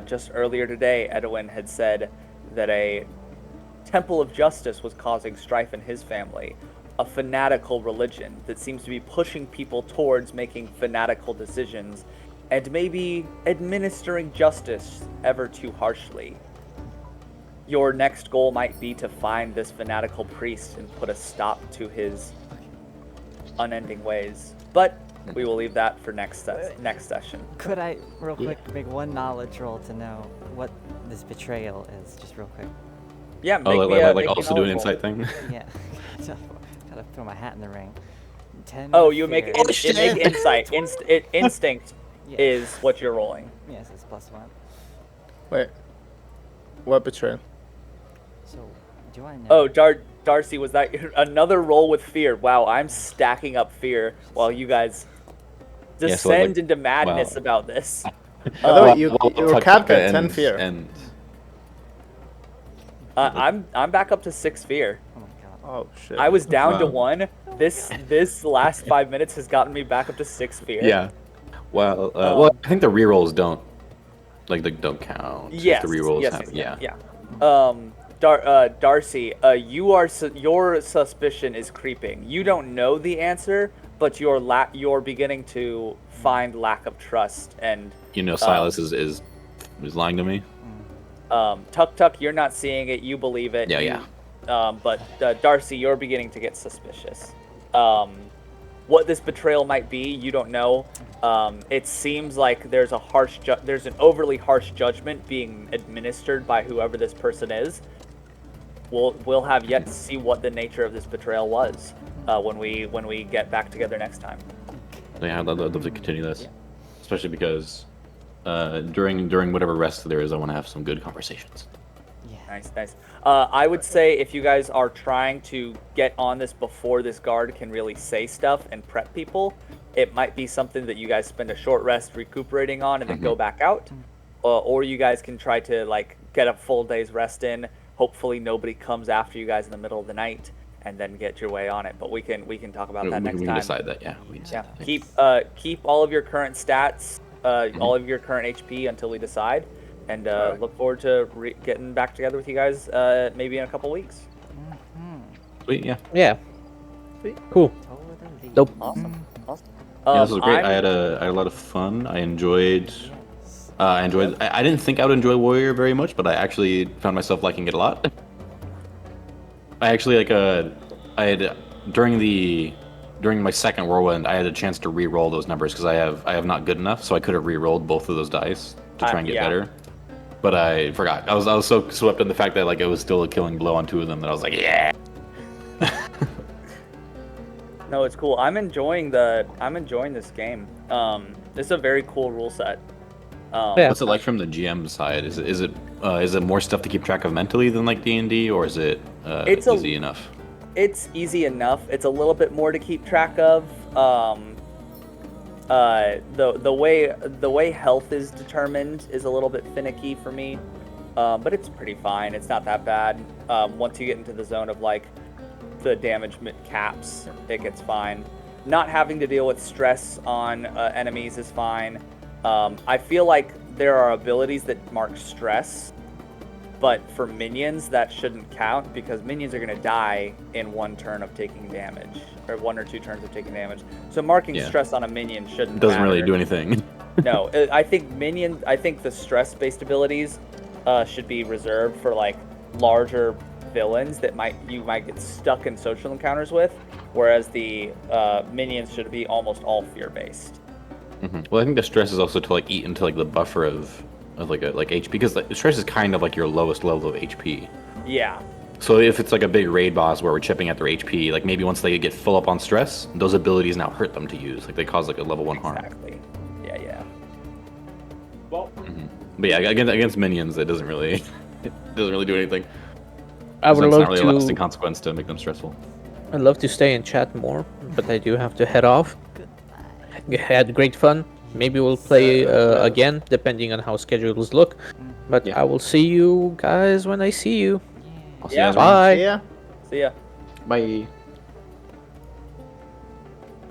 [SPEAKER 1] Just earlier today, Edwin had said that a temple of justice was causing strife in his family. A fanatical religion that seems to be pushing people towards making fanatical decisions and maybe administering justice ever too harshly. Your next goal might be to find this fanatical priest and put a stop to his unending ways. But we will leave that for next session.
[SPEAKER 5] Could I, real quick, make one knowledge roll to know what this betrayal is? Just real quick.
[SPEAKER 1] Yeah,
[SPEAKER 3] oh,
[SPEAKER 1] make me a,
[SPEAKER 3] like
[SPEAKER 1] make
[SPEAKER 3] also
[SPEAKER 1] me
[SPEAKER 3] do an
[SPEAKER 1] knowledgeable.
[SPEAKER 3] insight thing.
[SPEAKER 5] Yeah. Gotta throw my hat in the ring. 10
[SPEAKER 1] Oh,
[SPEAKER 5] with
[SPEAKER 1] you make
[SPEAKER 5] fear.
[SPEAKER 1] make insight. Instinct
[SPEAKER 5] Yeah.
[SPEAKER 1] is what you're rolling.
[SPEAKER 5] Yes, it's +1.
[SPEAKER 6] Wait. What betrayal?
[SPEAKER 5] So, do I know?
[SPEAKER 1] Oh, Darcy, was that another roll with fear? Wow, I'm stacking up fear while you guys
[SPEAKER 3] Yeah, so,
[SPEAKER 1] descend
[SPEAKER 3] like,
[SPEAKER 1] into madness
[SPEAKER 3] wow.
[SPEAKER 1] about this.
[SPEAKER 6] By the way, you were
[SPEAKER 3] Tuk'Tuk
[SPEAKER 6] capped at 10
[SPEAKER 3] and-
[SPEAKER 6] fear.
[SPEAKER 3] And
[SPEAKER 1] I'm back up to 6 fear.
[SPEAKER 5] Oh my god.
[SPEAKER 6] Oh shit.
[SPEAKER 1] I was down to
[SPEAKER 3] Wow.
[SPEAKER 1] 1. This last 5 minutes has gotten me back up to 6 fear.
[SPEAKER 3] yeah, well, I think the rerolls don't don't count. if
[SPEAKER 1] Yes.
[SPEAKER 3] the rerolls
[SPEAKER 1] Yes.
[SPEAKER 3] happen.
[SPEAKER 1] Yes,
[SPEAKER 3] Yeah.
[SPEAKER 1] yeah. Darcy, your suspicion is creeping. You don't know the answer, but you're beginning to find lack of trust and
[SPEAKER 3] You know, Sylas is lying to me.
[SPEAKER 1] Tuk'Tuk, you're not seeing it. You believe it.
[SPEAKER 3] Yeah,
[SPEAKER 1] But Darcy, you're beginning to get suspicious. What this betrayal might be, you don't know. It seems like there's there's an overly harsh judgment being administered by whoever this person is. We'll have yet to see what the nature of this betrayal was when we get back together next time.
[SPEAKER 3] Yeah, I'd love to continue this, especially because during whatever rest there is, I want to have some good conversations.
[SPEAKER 1] Nice. I would say if you guys are trying to get on this before this guard can really say stuff and prep people, it might be something that you guys spend a short rest recuperating on and then go back out. Or you guys can try to get a full day's rest in. Hopefully nobody comes after you guys in the middle of the night and then get your way on it. But we can talk about that next
[SPEAKER 3] we
[SPEAKER 1] time.
[SPEAKER 3] can decide that. Yeah. We can
[SPEAKER 1] Yeah.
[SPEAKER 3] decide that.
[SPEAKER 1] Keep all of your current stats, all of your current HP until we decide. and
[SPEAKER 6] Alright.
[SPEAKER 1] look forward to getting back together with you guys maybe in a couple weeks.
[SPEAKER 3] Sweet, yeah.
[SPEAKER 2] Yeah.
[SPEAKER 6] Sweet.
[SPEAKER 2] Cool.
[SPEAKER 5] Totally.
[SPEAKER 2] Nope.
[SPEAKER 1] Awesome.
[SPEAKER 3] Yeah, this was great.
[SPEAKER 1] I'm-
[SPEAKER 3] I had a lot of fun. I enjoyed. I didn't think I would enjoy Warrior very much, but I actually found myself liking it a lot. I actually I had during my second whirlwind, I had a chance to re-roll those numbers because I have not good enough, so I could have re-rolled both of those dice to try and get
[SPEAKER 1] yeah.
[SPEAKER 3] better. But I forgot. I was so swept in the fact that like it was still a killing blow on 2 of them that I was like, yeah.
[SPEAKER 1] No, it's cool. I'm enjoying this game. It's a very cool rule set.
[SPEAKER 2] Yeah.
[SPEAKER 3] What's it like from the GM side? Is it more stuff to keep track of mentally than like D&D, or is it
[SPEAKER 1] It's
[SPEAKER 3] easy enough?
[SPEAKER 1] It's easy enough. It's a little bit more to keep track of. The way health is determined is a little bit finicky for me, but it's pretty fine. It's not that bad. Once you get into the zone of like the damage caps, it gets fine. Not having to deal with stress on enemies is fine. I feel like there are abilities that mark stress, but for minions that shouldn't count because minions are going to die in 1 turn of taking damage, or 1 or 2 turns of taking damage. So marking
[SPEAKER 3] Yeah.
[SPEAKER 1] stress on a minion shouldn't
[SPEAKER 3] It doesn't really
[SPEAKER 1] matter.
[SPEAKER 3] do anything.
[SPEAKER 1] No, I think the stress-based abilities should be reserved for like larger villains that you might get stuck in social encounters with, whereas the minions should be almost all fear-based.
[SPEAKER 3] Well, I think the stress is also to like eat into like the buffer of like HP, because like, stress is kind of like your lowest level of HP.
[SPEAKER 1] Yeah.
[SPEAKER 3] So if it's like a big raid boss where we're chipping at their HP, like maybe once they get full up on stress, those abilities now hurt them to use. Like they cause like a level 1 harm.
[SPEAKER 1] Exactly. Yeah.
[SPEAKER 6] Well,
[SPEAKER 3] But yeah, against minions, it doesn't really do anything.
[SPEAKER 2] I would
[SPEAKER 3] It's
[SPEAKER 2] love
[SPEAKER 3] not really a lasting
[SPEAKER 2] to.
[SPEAKER 3] consequence to make them stressful.
[SPEAKER 2] I'd love to stay and chat more, but I do have to head off. Had great fun. Maybe we'll play again, depending on how schedules look. But
[SPEAKER 3] Yeah.
[SPEAKER 2] I will see you guys when I see you.
[SPEAKER 3] I'll see
[SPEAKER 1] Yeah.
[SPEAKER 3] you guys around.
[SPEAKER 2] Bye.
[SPEAKER 6] yeah.
[SPEAKER 1] See ya.
[SPEAKER 3] Bye.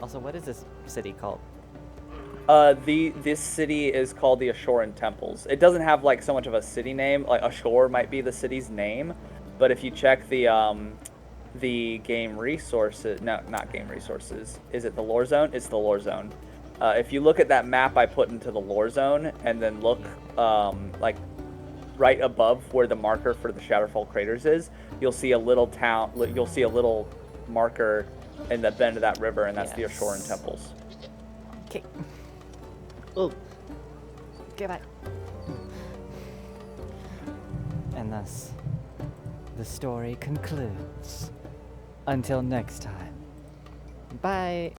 [SPEAKER 5] Also, what is this city called?
[SPEAKER 1] This city is called the Ahrshoraan Temples. It doesn't have like so much of a city name. Like Ahrshor might be the city's name, but if you check the game resources, no, not game resources. Is it the lore zone? It's the lore zone. If you look at that map I put into the lore zone, and then look like right above where the marker for the Shatterfall craters is, you'll see a little town. You'll see a little marker in the bend of that river, and that's the
[SPEAKER 5] Yes.
[SPEAKER 1] Ahrshoraan Temples.
[SPEAKER 5] Okay.
[SPEAKER 6] Oh,
[SPEAKER 5] Goodbye. And thus, the story concludes. Until next time. Bye.